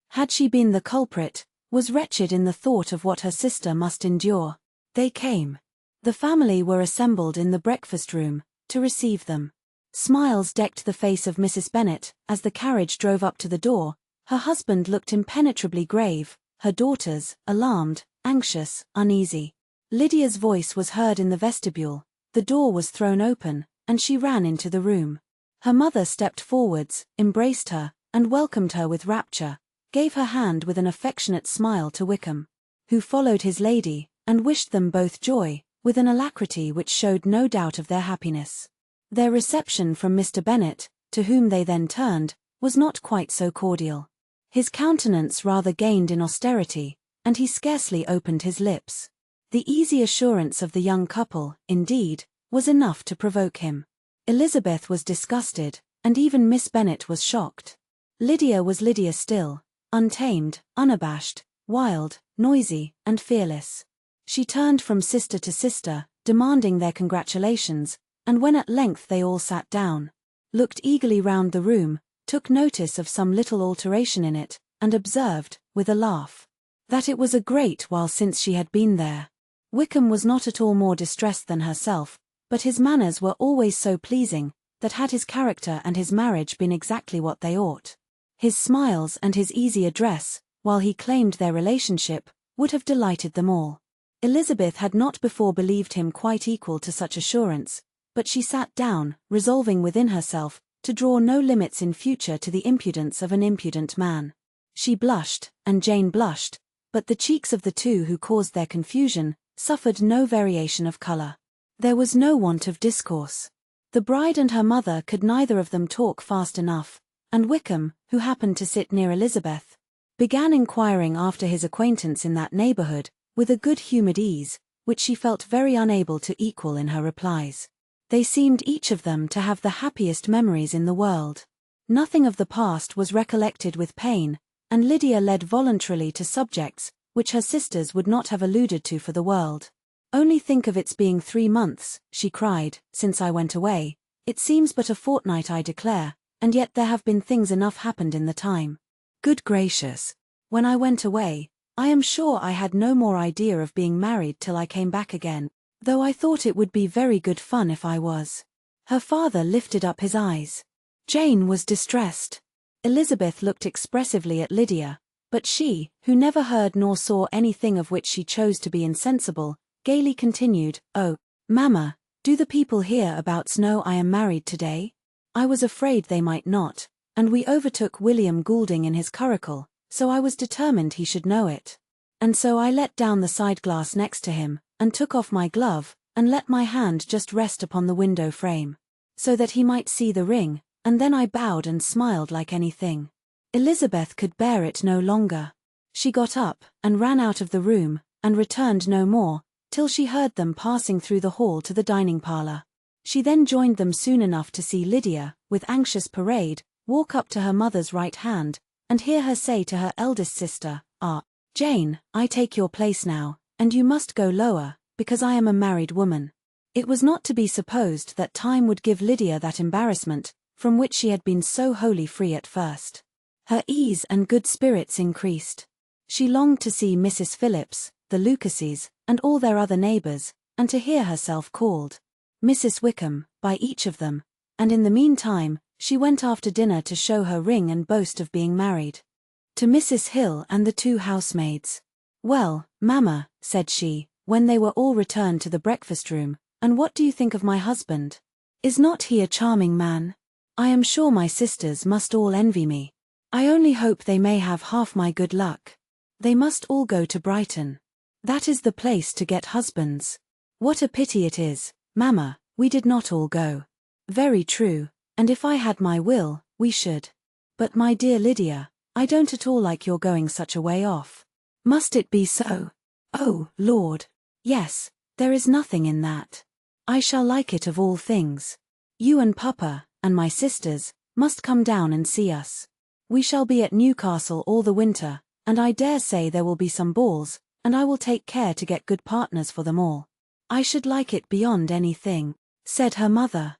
had she been the culprit, was wretched in the thought of what her sister must endure. They came. The family were assembled in the breakfast room, to receive them. Smiles decked the face of Mrs. Bennet, as the carriage drove up to the door. Her husband looked impenetrably grave, her daughters, alarmed, anxious, uneasy. Lydia's voice was heard in the vestibule, the door was thrown open, and she ran into the room. Her mother stepped forwards, embraced her, and welcomed her with rapture, gave her hand with an affectionate smile to Wickham, who followed his lady, and wished them both joy, with an alacrity which showed no doubt of their happiness. Their reception from Mr. Bennet, to whom they then turned, was not quite so cordial. His countenance rather gained in austerity, and he scarcely opened his lips. The easy assurance of the young couple, indeed, was enough to provoke him. Elizabeth was disgusted, and even Miss Bennet was shocked. Lydia was Lydia still, untamed, unabashed, wild, noisy, and fearless. She turned from sister to sister, demanding their congratulations, and when at length they all sat down, looked eagerly round the room, took notice of some little alteration in it, and observed, with a laugh, that it was a great while since she had been there. Wickham was not at all more distressed than herself, but his manners were always so pleasing, that had his character and his marriage been exactly what they ought, his smiles and his easy address, while he claimed their relationship, would have delighted them all. Elizabeth had not before believed him quite equal to such assurance, but she sat down, resolving within herself to draw no limits in future to the impudence of an impudent man. She blushed, and Jane blushed, but the cheeks of the two who caused their confusion suffered no variation of colour. There was no want of discourse. The bride and her mother could neither of them talk fast enough, and Wickham, who happened to sit near Elizabeth, began inquiring after his acquaintance in that neighbourhood, with a good-humoured ease, which she felt very unable to equal in her replies. They seemed each of them to have the happiest memories in the world. Nothing of the past was recollected with pain, and Lydia led voluntarily to subjects which her sisters would not have alluded to for the world. "Only think of its being 3 months, she cried, since I went away. It seems but a fortnight, I declare, and yet there have been things enough happened in the time. Good gracious! When I went away, I am sure I had no more idea of being married till I came back again, though I thought it would be very good fun if I was." Her father lifted up his eyes. Jane was distressed. Elizabeth looked expressively at Lydia, but she, who never heard nor saw anything of which she chose to be insensible, gaily continued, "Oh, mamma, do the people hereabouts know I am married today? I was afraid they might not, and we overtook William Goulding in his curricle, so I was determined he should know it. And so I let down the side-glass next to him, and took off my glove, and let my hand just rest upon the window frame, so that he might see the ring, and then I bowed and smiled like anything." Elizabeth could bear it no longer. She got up, and ran out of the room, and returned no more, till she heard them passing through the hall to the dining parlour. She then joined them soon enough to see Lydia, with anxious parade, walk up to her mother's right hand, and hear her say to her eldest sister, "Ah, Jane, I take your place now, and you must go lower, because I am a married woman. It was not to be supposed that time would give Lydia that embarrassment, from which she had been so wholly free at first. Her ease and good spirits increased. She longed to see Mrs. Phillips, the Lucases, and all their other neighbours, and to hear herself called Mrs. Wickham by each of them, and in the meantime, she went after dinner to show her ring and boast of being married. To Mrs. Hill and the 2 housemaids. "Well, mamma," said she, when they were all returned to the breakfast-room, "and what do you think of my husband? Is not he a charming man? I am sure my sisters must all envy me. I only hope they may have half my good luck. They must all go to Brighton. That is the place to get husbands. What a pity it is, mamma, we did not all go." "Very true, and if I had my will, we should. But my dear Lydia, I don't at all like your going such a way off." "Must it be so? Oh, Lord. Yes, there is nothing in that. I shall like it of all things. You and Papa, and my sisters, must come down and see us. We shall be at Newcastle all the winter, and I dare say there will be some balls, and I will take care to get good partners for them all." "I should like it beyond anything," said her mother.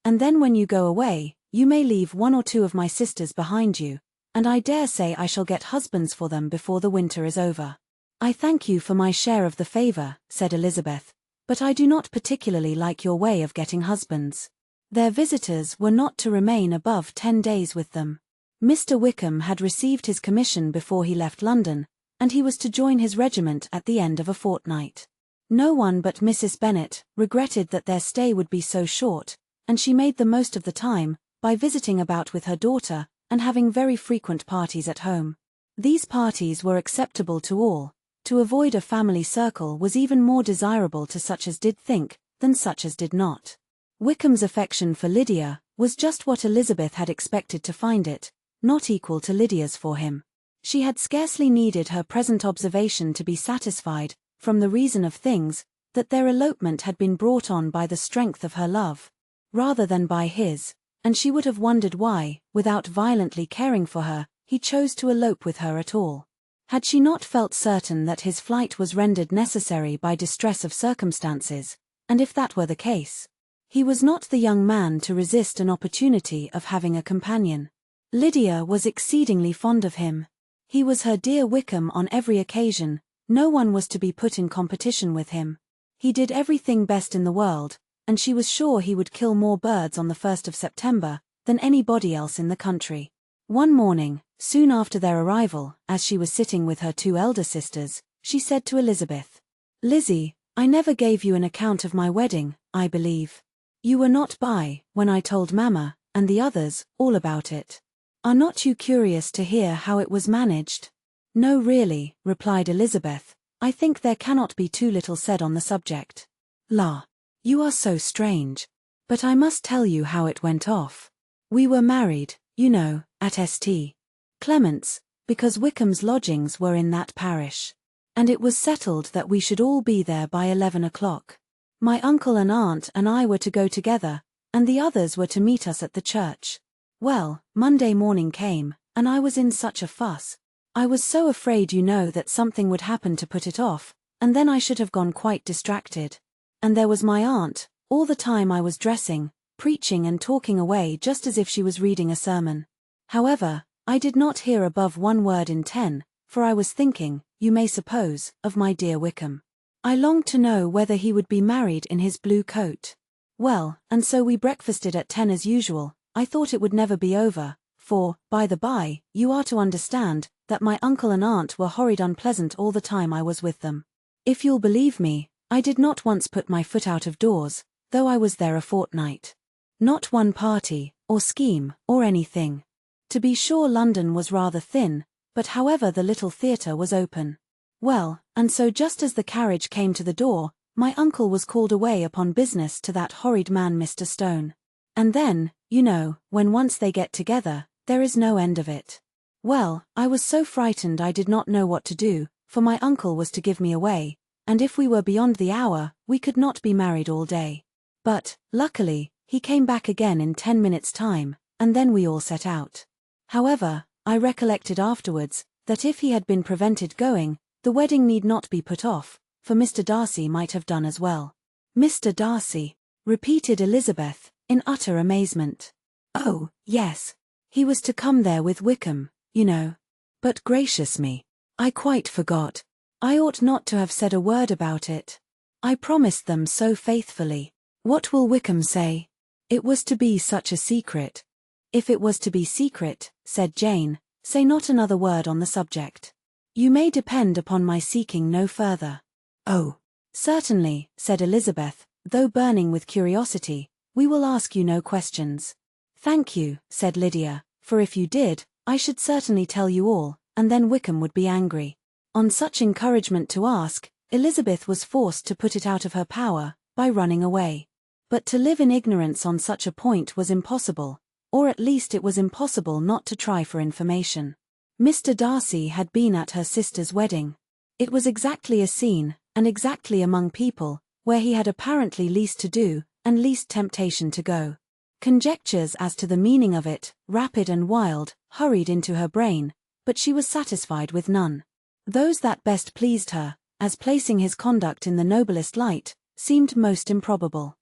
"And then when you go away, you may leave 1 or 2 of my sisters behind you, and I dare say I shall get husbands for them before the winter is over." "I thank you for my share of the favour," said Elizabeth, "but I do not particularly like your way of getting husbands." Their visitors were not to remain above 10 days with them. Mr. Wickham had received his commission before he left London, and he was to join his regiment at the end of a fortnight. No one but Mrs. Bennet regretted that their stay would be so short, and she made the most of the time, by visiting about with her daughter, and having very frequent parties at home. These parties were acceptable to all. To avoid a family circle was even more desirable to such as did think, than such as did not. Wickham's affection for Lydia was just what Elizabeth had expected to find it, not equal to Lydia's for him. She had scarcely needed her present observation to be satisfied, from the reason of things, that their elopement had been brought on by the strength of her love, rather than by his, and she would have wondered why, without violently caring for her, he chose to elope with her at all. Had she not felt certain that his flight was rendered necessary by distress of circumstances, and if that were the case, he was not the young man to resist an opportunity of having a companion. Lydia was exceedingly fond of him. He was her dear Wickham on every occasion, no one was to be put in competition with him. He did everything best in the world, and she was sure he would kill more birds on the 1st of September, than anybody else in the country. One morning, soon after their arrival, as she was sitting with her 2 elder sisters, she said to Elizabeth, "Lizzie, I never gave you an account of my wedding, I believe. You were not by, when I told Mamma, and the others, all about it. Are not you curious to hear how it was managed?" "No, really," replied Elizabeth, "I think there cannot be too little said on the subject." "La, you are so strange. But I must tell you how it went off. We were married, you know, at St. Clement's, because Wickham's lodgings were in that parish. And it was settled that we should all be there by 11 o'clock. My uncle and aunt and I were to go together, and the others were to meet us at the church. Well, Monday morning came, and I was in such a fuss. I was so afraid, you know, that something would happen to put it off, and then I should have gone quite distracted. And there was my aunt, all the time I was dressing, preaching and talking away just as if she was reading a sermon. However, I did not hear above 1 word in 10, for I was thinking, you may suppose, of my dear Wickham. I longed to know whether he would be married in his blue coat. Well, and so we breakfasted at 10 as usual. I thought it would never be over, for, by the by, you are to understand, that my uncle and aunt were horrid unpleasant all the time I was with them. If you'll believe me, I did not once put my foot out of doors, though I was there a fortnight. Not one party, or scheme, or anything. To be sure London was rather thin, but however the little theatre was open. Well, and so just as the carriage came to the door, my uncle was called away upon business to that horrid man Mr. Stone. And then, you know, when once they get together, there is no end of it. Well, I was so frightened I did not know what to do, for my uncle was to give me away, and if we were beyond the hour, we could not be married all day. But, luckily, he came back again in 10 minutes' time, and then we all set out. However, I recollected afterwards, that if he had been prevented going, The wedding need not be put off, for Mr. Darcy might have done as well. Mr. Darcy, repeated Elizabeth, in utter amazement. Oh, yes. He was to come there with Wickham, you know. But gracious me, I quite forgot. I ought not to have said a word about it. I promised them so faithfully. What will Wickham say? It was to be such a secret. If it was to be secret, said Jane, say not another word on the subject. You may depend upon my seeking no further. Oh, certainly, said Elizabeth, though burning with curiosity, we will ask you no questions. Thank you, said Lydia, for if you did, I should certainly tell you all, and then Wickham would be angry. On such encouragement to ask, Elizabeth was forced to put it out of her power, by running away. But to live in ignorance on such a point was impossible, or at least it was impossible not to try for information. Mr. Darcy had been at her sister's wedding. It was exactly a scene, and exactly among people, where he had apparently least to do, and least temptation to go. Conjectures as to the meaning of it, rapid and wild, hurried into her brain, but she was satisfied with none. Those that best pleased her, as placing his conduct in the noblest light, seemed most improbable.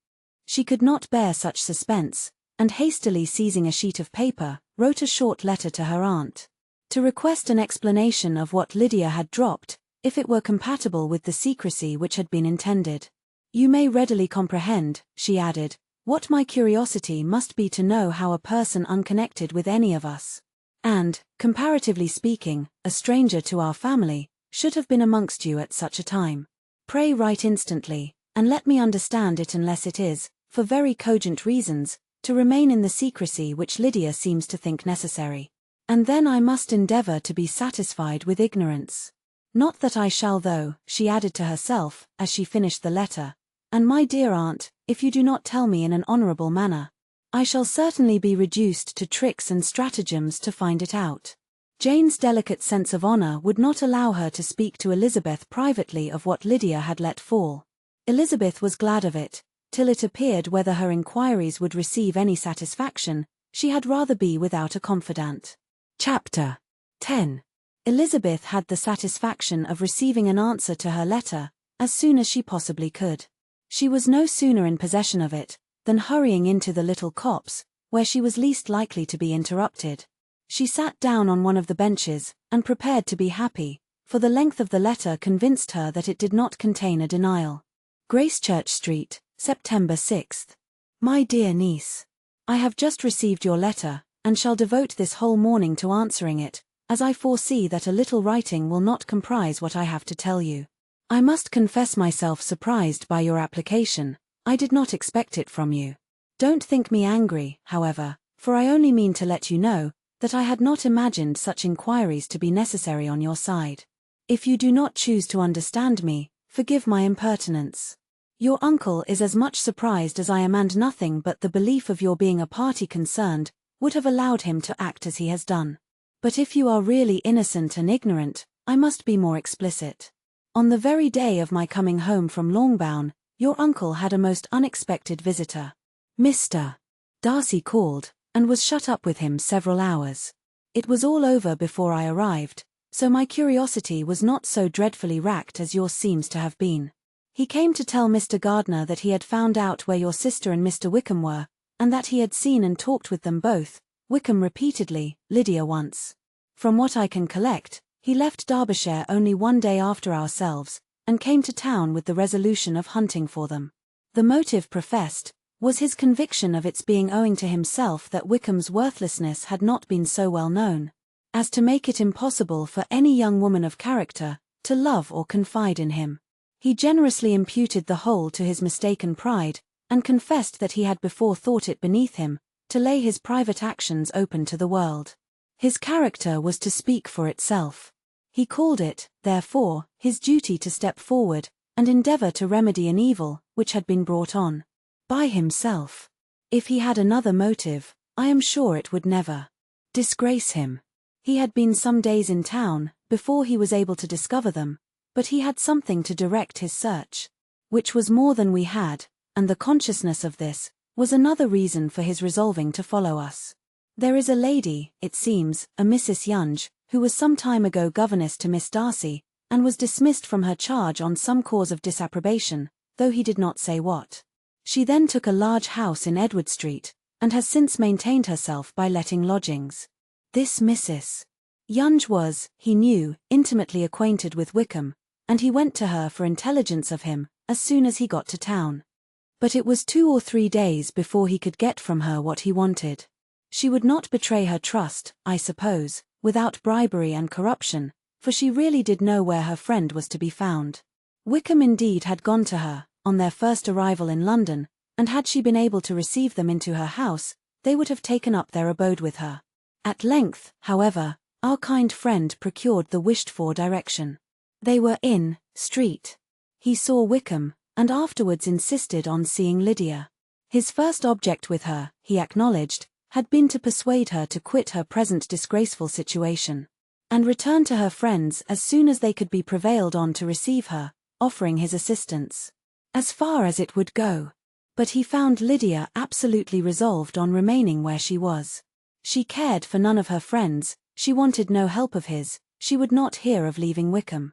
She could not bear such suspense, and hastily seizing a sheet of paper, wrote a short letter to her aunt, to request an explanation of what Lydia had dropped, if it were compatible with the secrecy which had been intended. You may readily comprehend, she added, what my curiosity must be to know how a person unconnected with any of us, and, comparatively speaking, a stranger to our family, should have been amongst you at such a time. Pray write instantly, and let me understand it unless it is, for very cogent reasons, to remain in the secrecy which Lydia seems to think necessary. And then I must endeavour to be satisfied with ignorance. Not that I shall though, she added to herself, as she finished the letter, and my dear aunt, if you do not tell me in an honourable manner, I shall certainly be reduced to tricks and stratagems to find it out. Jane's delicate sense of honour would not allow her to speak to Elizabeth privately of what Lydia had let fall. Elizabeth was glad of it, till it appeared whether her inquiries would receive any satisfaction, she had rather be without a confidant. Chapter 10. Elizabeth had the satisfaction of receiving an answer to her letter, as soon as she possibly could. She was no sooner in possession of it, than hurrying into the little copse, where she was least likely to be interrupted. She sat down on one of the benches, and prepared to be happy, for the length of the letter convinced her that it did not contain a denial. Gracechurch Street, September 6th. My dear niece, I have just received your letter, and shall devote this whole morning to answering it, as I foresee that a little writing will not comprise what I have to tell you. I must confess myself surprised by your application. I did not expect it from you. Don't think me angry, however, for I only mean to let you know that I had not imagined such inquiries to be necessary on your side. If you do not choose to understand me, forgive my impertinence. Your uncle is as much surprised as I am, and nothing but the belief of your being a party concerned would have allowed him to act as he has done. But if you are really innocent and ignorant, I must be more explicit. On the very day of my coming home from Longbourn, your uncle had a most unexpected visitor. Mr. Darcy called, and was shut up with him several hours. It was all over before I arrived, so my curiosity was not so dreadfully racked as yours seems to have been. He came to tell Mr. Gardiner that he had found out where your sister and Mr. Wickham were, and that he had seen and talked with them both, Wickham repeatedly, Lydia once. From what I can collect, he left Derbyshire only one day after ourselves, and came to town with the resolution of hunting for them. The motive professed was his conviction of its being owing to himself that Wickham's worthlessness had not been so well known, as to make it impossible for any young woman of character to love or confide in him. He generously imputed the whole to his mistaken pride, and confessed that he had before thought it beneath him to lay his private actions open to the world. His character was to speak for itself. He called it, therefore, his duty to step forward, and endeavour to remedy an evil which had been brought on by himself. If he had another motive, I am sure it would never disgrace him. He had been some days in town, before he was able to discover them, but he had something to direct his search, which was more than we had, and the consciousness of this was another reason for his resolving to follow us. There is a lady, it seems, a Mrs. Yonge, who was some time ago governess to Miss Darcy, and was dismissed from her charge on some cause of disapprobation, though he did not say what. She then took a large house in Edward Street, and has since maintained herself by letting lodgings. This Mrs. Yonge was, he knew, intimately acquainted with Wickham, and he went to her for intelligence of him, as soon as he got to town. But it was 2 or 3 days before he could get from her what he wanted. She would not betray her trust, I suppose, without bribery and corruption, for she really did know where her friend was to be found. Wickham indeed had gone to her, on their first arrival in London, and had she been able to receive them into her house, they would have taken up their abode with her. At length, however, our kind friend procured the wished-for direction. They were in Street. He saw Wickham, and afterwards insisted on seeing Lydia. His first object with her, he acknowledged, had been to persuade her to quit her present disgraceful situation, and return to her friends as soon as they could be prevailed on to receive her, offering his assistance as far as it would go. But he found Lydia absolutely resolved on remaining where she was. She cared for none of her friends, she wanted no help of his, she would not hear of leaving Wickham.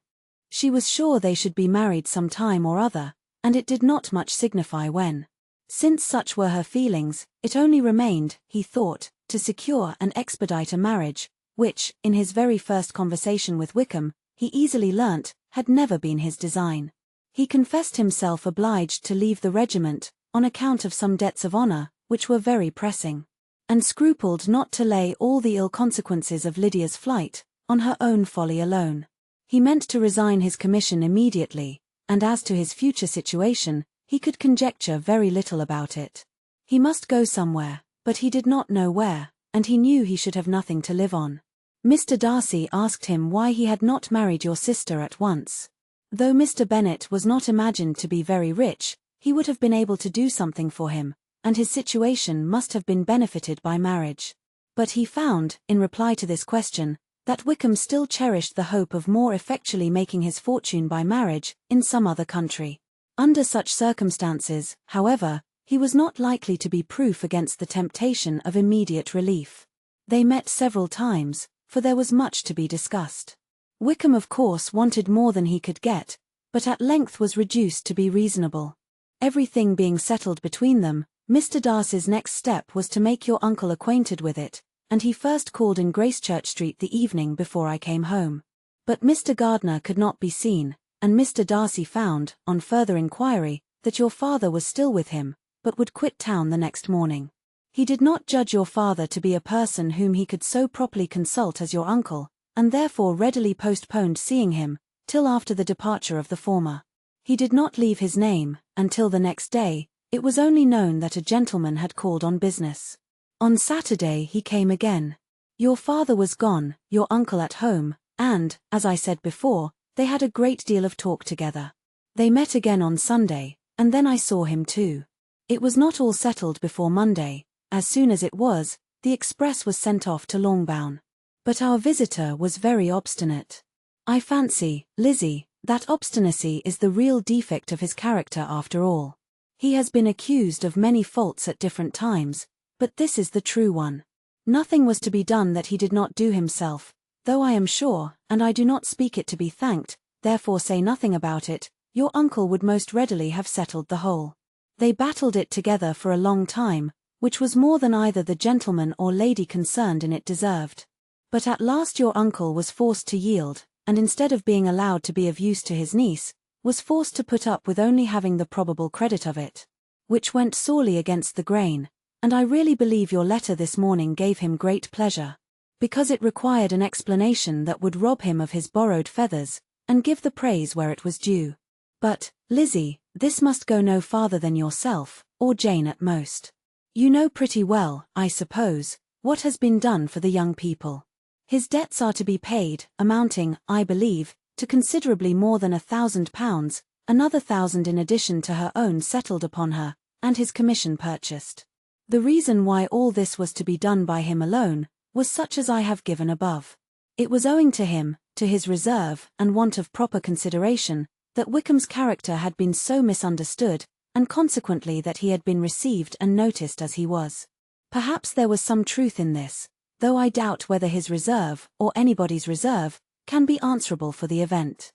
She was sure they should be married some time or other, and it did not much signify when. Since such were her feelings, it only remained, he thought, to secure and expedite a marriage, which, in his very first conversation with Wickham, he easily learnt, had never been his design. He confessed himself obliged to leave the regiment, on account of some debts of honour, which were very pressing, and scrupled not to lay all the ill consequences of Lydia's flight on her own folly alone. He meant to resign his commission immediately, and as to his future situation, he could conjecture very little about it. He must go somewhere, but he did not know where, and he knew he should have nothing to live on. Mr. Darcy asked him why he had not married your sister at once. Though Mr. Bennet was not imagined to be very rich, he would have been able to do something for him, and his situation must have been benefited by marriage. But he found, in reply to this question, that Wickham still cherished the hope of more effectually making his fortune by marriage, in some other country. Under such circumstances, however, he was not likely to be proof against the temptation of immediate relief. They met several times, for there was much to be discussed. Wickham of course wanted more than he could get, but at length was reduced to be reasonable. Everything being settled between them, Mr. Darcy's next step was to make your uncle acquainted with it, and he first called in Gracechurch Street the evening before I came home. But Mr. Gardiner could not be seen, and Mr. Darcy found, on further inquiry, that your father was still with him, but would quit town the next morning. He did not judge your father to be a person whom he could so properly consult as your uncle, and therefore readily postponed seeing him, till after the departure of the former. He did not leave his name, until the next day. It was only known that a gentleman had called on business. On Saturday he came again. Your father was gone, your uncle at home, and, as I said before, they had a great deal of talk together. They met again on Sunday, and then I saw him too. It was not all settled before Monday. As soon as it was, the express was sent off to Longbourn. But our visitor was very obstinate. I fancy, Lizzie, that obstinacy is the real defect of his character after all. He has been accused of many faults at different times, but this is the true one. Nothing was to be done that he did not do himself, though I am sure, and I do not speak it to be thanked, therefore say nothing about it, your uncle would most readily have settled the whole. They battled it together for a long time, which was more than either the gentleman or lady concerned in it deserved. But at last your uncle was forced to yield, and instead of being allowed to be of use to his niece, was forced to put up with only having the probable credit of it, which went sorely against the grain, and I really believe your letter this morning gave him great pleasure, because it required an explanation that would rob him of his borrowed feathers, and give the praise where it was due. But, Lizzie, this must go no farther than yourself, or Jane at most. You know pretty well, I suppose, what has been done for the young people. His debts are to be paid, amounting, I believe, to considerably more than £1,000, another 1,000 in addition to her own settled upon her, and his commission purchased. The reason why all this was to be done by him alone, was such as I have given above. It was owing to him, to his reserve, and want of proper consideration, that Wickham's character had been so misunderstood, and consequently that he had been received and noticed as he was. Perhaps there was some truth in this, though I doubt whether his reserve, or anybody's reserve, can be answerable for the event.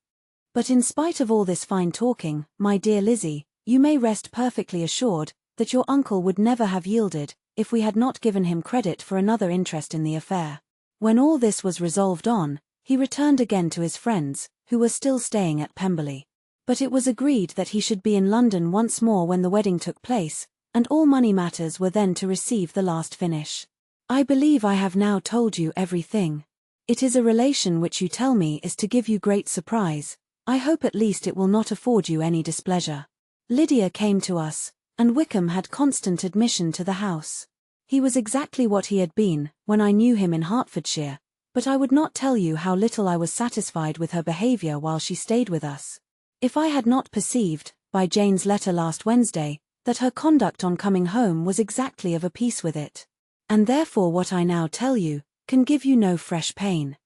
But in spite of all this fine talking, my dear Lizzie, you may rest perfectly assured that your uncle would never have yielded, if we had not given him credit for another interest in the affair. When all this was resolved on, he returned again to his friends, who were still staying at Pemberley. But it was agreed that he should be in London once more when the wedding took place, and all money matters were then to receive the last finish. I believe I have now told you everything. It is a relation which you tell me is to give you great surprise. I hope at least it will not afford you any displeasure. Lydia came to us, and Wickham had constant admission to the house. He was exactly what he had been when I knew him in Hertfordshire, but I would not tell you how little I was satisfied with her behaviour while she stayed with us. If I had not perceived, by Jane's letter last Wednesday, that her conduct on coming home was exactly of a piece with it. And therefore what I now tell you can give you no fresh pain.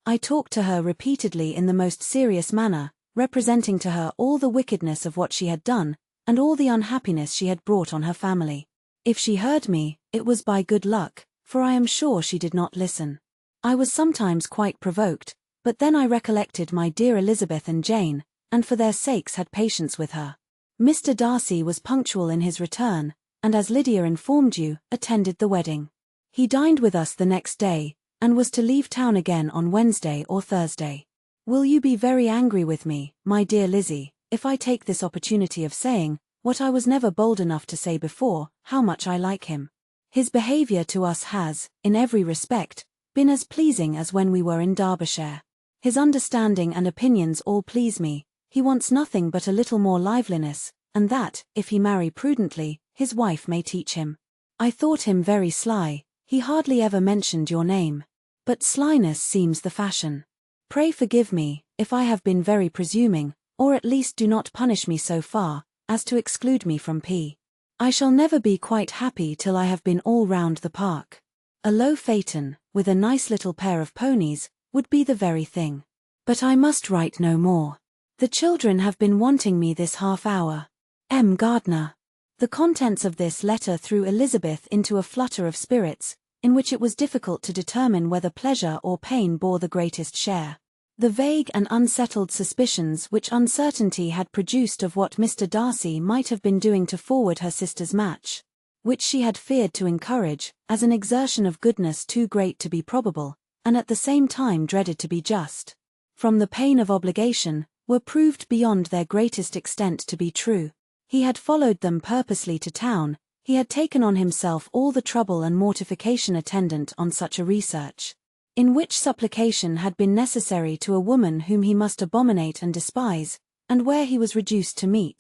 I talked to her repeatedly in the most serious manner, representing to her all the wickedness of what she had done, and all the unhappiness she had brought on her family. If she heard me, it was by good luck, for I am sure she did not listen. I was sometimes quite provoked, but then I recollected my dear Elizabeth and Jane, and for their sakes had patience with her. Mr. Darcy was punctual in his return, and as Lydia informed you, attended the wedding. He dined with us the next day, and was to leave town again on Wednesday or Thursday. Will you be very angry with me, my dear Lizzie, if I take this opportunity of saying, what I was never bold enough to say before, how much I like him? His behaviour to us has, in every respect, been as pleasing as when we were in Derbyshire. His understanding and opinions all please me. He wants nothing but a little more liveliness, and that, if he marry prudently, his wife may teach him. I thought him very sly. He hardly ever mentioned your name. But slyness seems the fashion. Pray forgive me, if I have been very presuming, or at least do not punish me so far, as to exclude me from P. I shall never be quite happy till I have been all round the park. A low phaeton, with a nice little pair of ponies, would be the very thing. But I must write no more. The children have been wanting me this half hour. M. Gardiner. The contents of this letter threw Elizabeth into a flutter of spirits, in which it was difficult to determine whether pleasure or pain bore the greatest share. The vague and unsettled suspicions which uncertainty had produced of what Mr. Darcy might have been doing to forward her sister's match, which she had feared to encourage, as an exertion of goodness too great to be probable, and at the same time dreaded to be just, from the pain of obligation, were proved beyond their greatest extent to be true. He had followed them purposely to town, he had taken on himself all the trouble and mortification attendant on such a research, in which supplication had been necessary to a woman whom he must abominate and despise, and where he was reduced to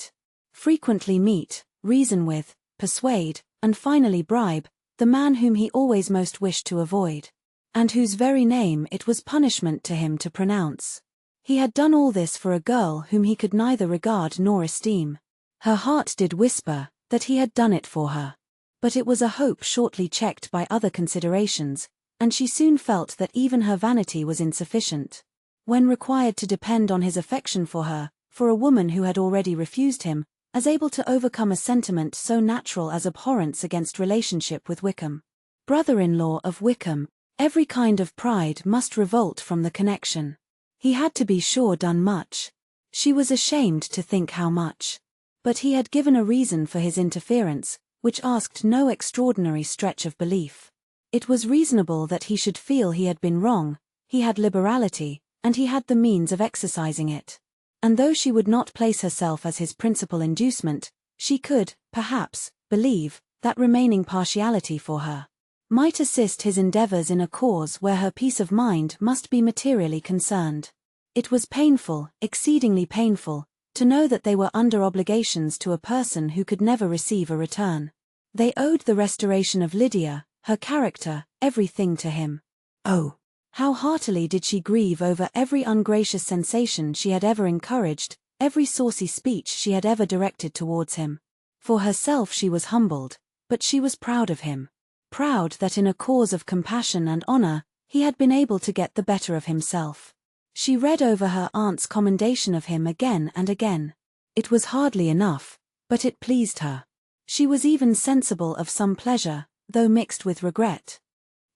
frequently meet, reason with, persuade, and finally bribe, the man whom he always most wished to avoid, and whose very name it was punishment to him to pronounce. He had done all this for a girl whom he could neither regard nor esteem. Her heart did whisper that he had done it for her. But it was a hope shortly checked by other considerations, and she soon felt that even her vanity was insufficient. When required to depend on his affection for her, for a woman who had already refused him, as able to overcome a sentiment so natural as abhorrence against relationship with Wickham, brother-in-law of Wickham, every kind of pride must revolt from the connection. He had to be sure done much. She was ashamed to think how much. But he had given a reason for his interference, which asked no extraordinary stretch of belief. It was reasonable that he should feel he had been wrong, he had liberality, and he had the means of exercising it. And though she would not place herself as his principal inducement, she could, perhaps, believe that remaining partiality for her might assist his endeavours in a cause where her peace of mind must be materially concerned. It was painful, exceedingly painful, to know that they were under obligations to a person who could never receive a return. They owed the restoration of Lydia, her character, everything to him. Oh, how heartily did she grieve over every ungracious sensation she had ever encouraged, every saucy speech she had ever directed towards him. For herself she was humbled, but she was proud of him. Proud that in a cause of compassion and honour, he had been able to get the better of himself. She read over her aunt's commendation of him again and again. It was hardly enough, but it pleased her. She was even sensible of some pleasure, though mixed with regret.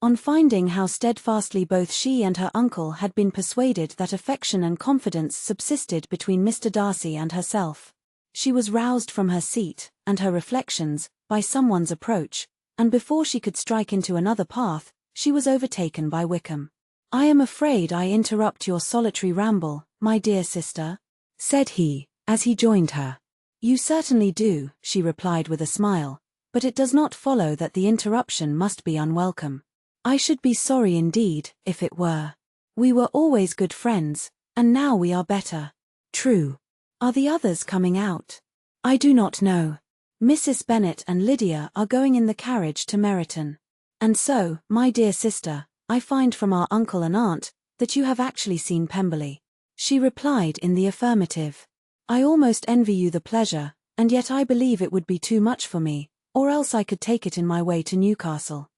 On finding how steadfastly both she and her uncle had been persuaded that affection and confidence subsisted between Mr. Darcy and herself, she was roused from her seat, and her reflections, by someone's approach, and before she could strike into another path, she was overtaken by Wickham. "I am afraid I interrupt your solitary ramble, my dear sister," said he, as he joined her. "You certainly do," she replied with a smile, "but it does not follow that the interruption must be unwelcome. I should be sorry indeed, if it were. We were always good friends, and now we are better." "True. Are the others coming out?" "I do not know. Mrs. Bennet and Lydia are going in the carriage to Meryton. And so, my dear sister, I find from our uncle and aunt that you have actually seen Pemberley." She replied in the affirmative. "I almost envy you the pleasure, and yet I believe it would be too much for me, or else I could take it in my way to Newcastle."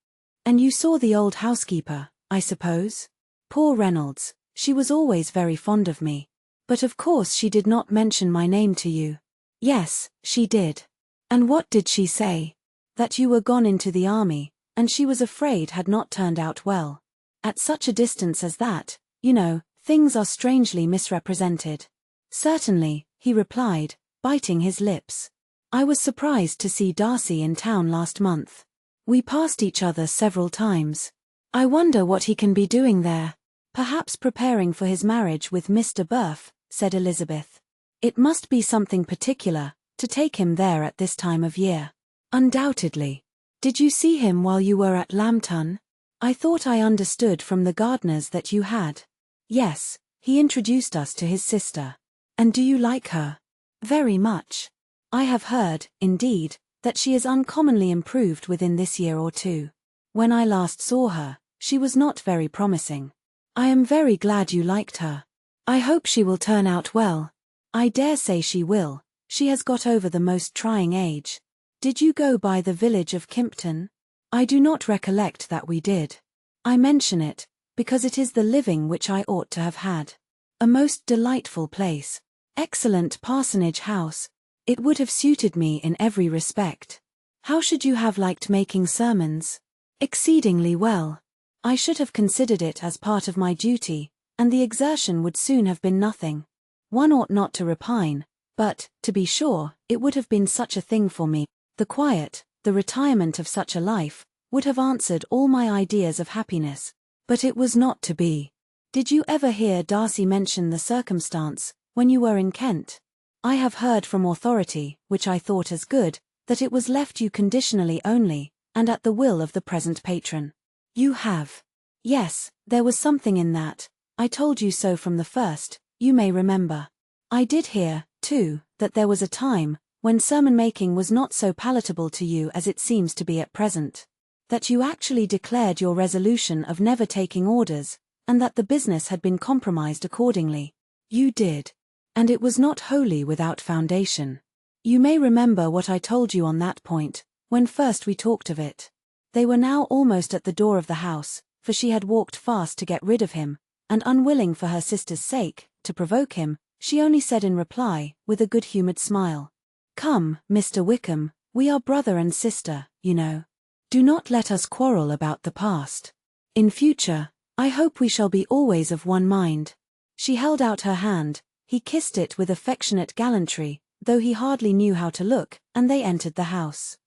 "And you saw the old housekeeper, I suppose?" "Poor Reynolds, she was always very fond of me. But of course she did not mention my name to you." "Yes, she did." "And what did she say?" "That you were gone into the army, and she was afraid had not turned out well. At such a distance as that, you know, things are strangely misrepresented." "Certainly," he replied, biting his lips. "I was surprised to see Darcy in town last month. We passed each other several times. I wonder what he can be doing there." "Perhaps preparing for his marriage with Mr. Burf," said Elizabeth. "It must be something particular to take him there at this time of year." "Undoubtedly. Did you see him while you were at Lambton?" "I thought I understood from the Gardiners that you had." "Yes, he introduced us to his sister." "And do you like her?" "Very much. I have heard, indeed, that she is uncommonly improved within this year or two. When I last saw her, she was not very promising." "I am very glad you liked her. I hope she will turn out well." "I dare say she will. She has got over the most trying age." "Did you go by the village of Kimpton?" "I do not recollect that we did. I mention it, because it is the living which I ought to have had. A most delightful place. Excellent parsonage house. It would have suited me in every respect." "How should you have liked making sermons?" "Exceedingly well. I should have considered it as part of my duty, and the exertion would soon have been nothing. One ought not to repine, but, to be sure, it would have been such a thing for me. The quiet, the retirement of such a life, would have answered all my ideas of happiness. But it was not to be." "Did you ever hear Darcy mention the circumstance, when you were in Kent?" "I have heard from authority, which I thought as good, that it was left you conditionally only, and at the will of the present patron." "You have?" "Yes, there was something in that. I told you so from the first, you may remember. I did hear, too, that there was a time when sermon-making was not so palatable to you as it seems to be at present. That you actually declared your resolution of never taking orders, and that the business had been compromised accordingly." "You did. And it was not wholly without foundation. You may remember what I told you on that point, when first we talked of it." They were now almost at the door of the house, for she had walked fast to get rid of him, and unwilling for her sister's sake, to provoke him, she only said in reply, with a good-humoured smile, "Come, Mr. Wickham, we are brother and sister, you know. Do not let us quarrel about the past. In future, I hope we shall be always of one mind." She held out her hand, he kissed it with affectionate gallantry, though he hardly knew how to look, and they entered the house.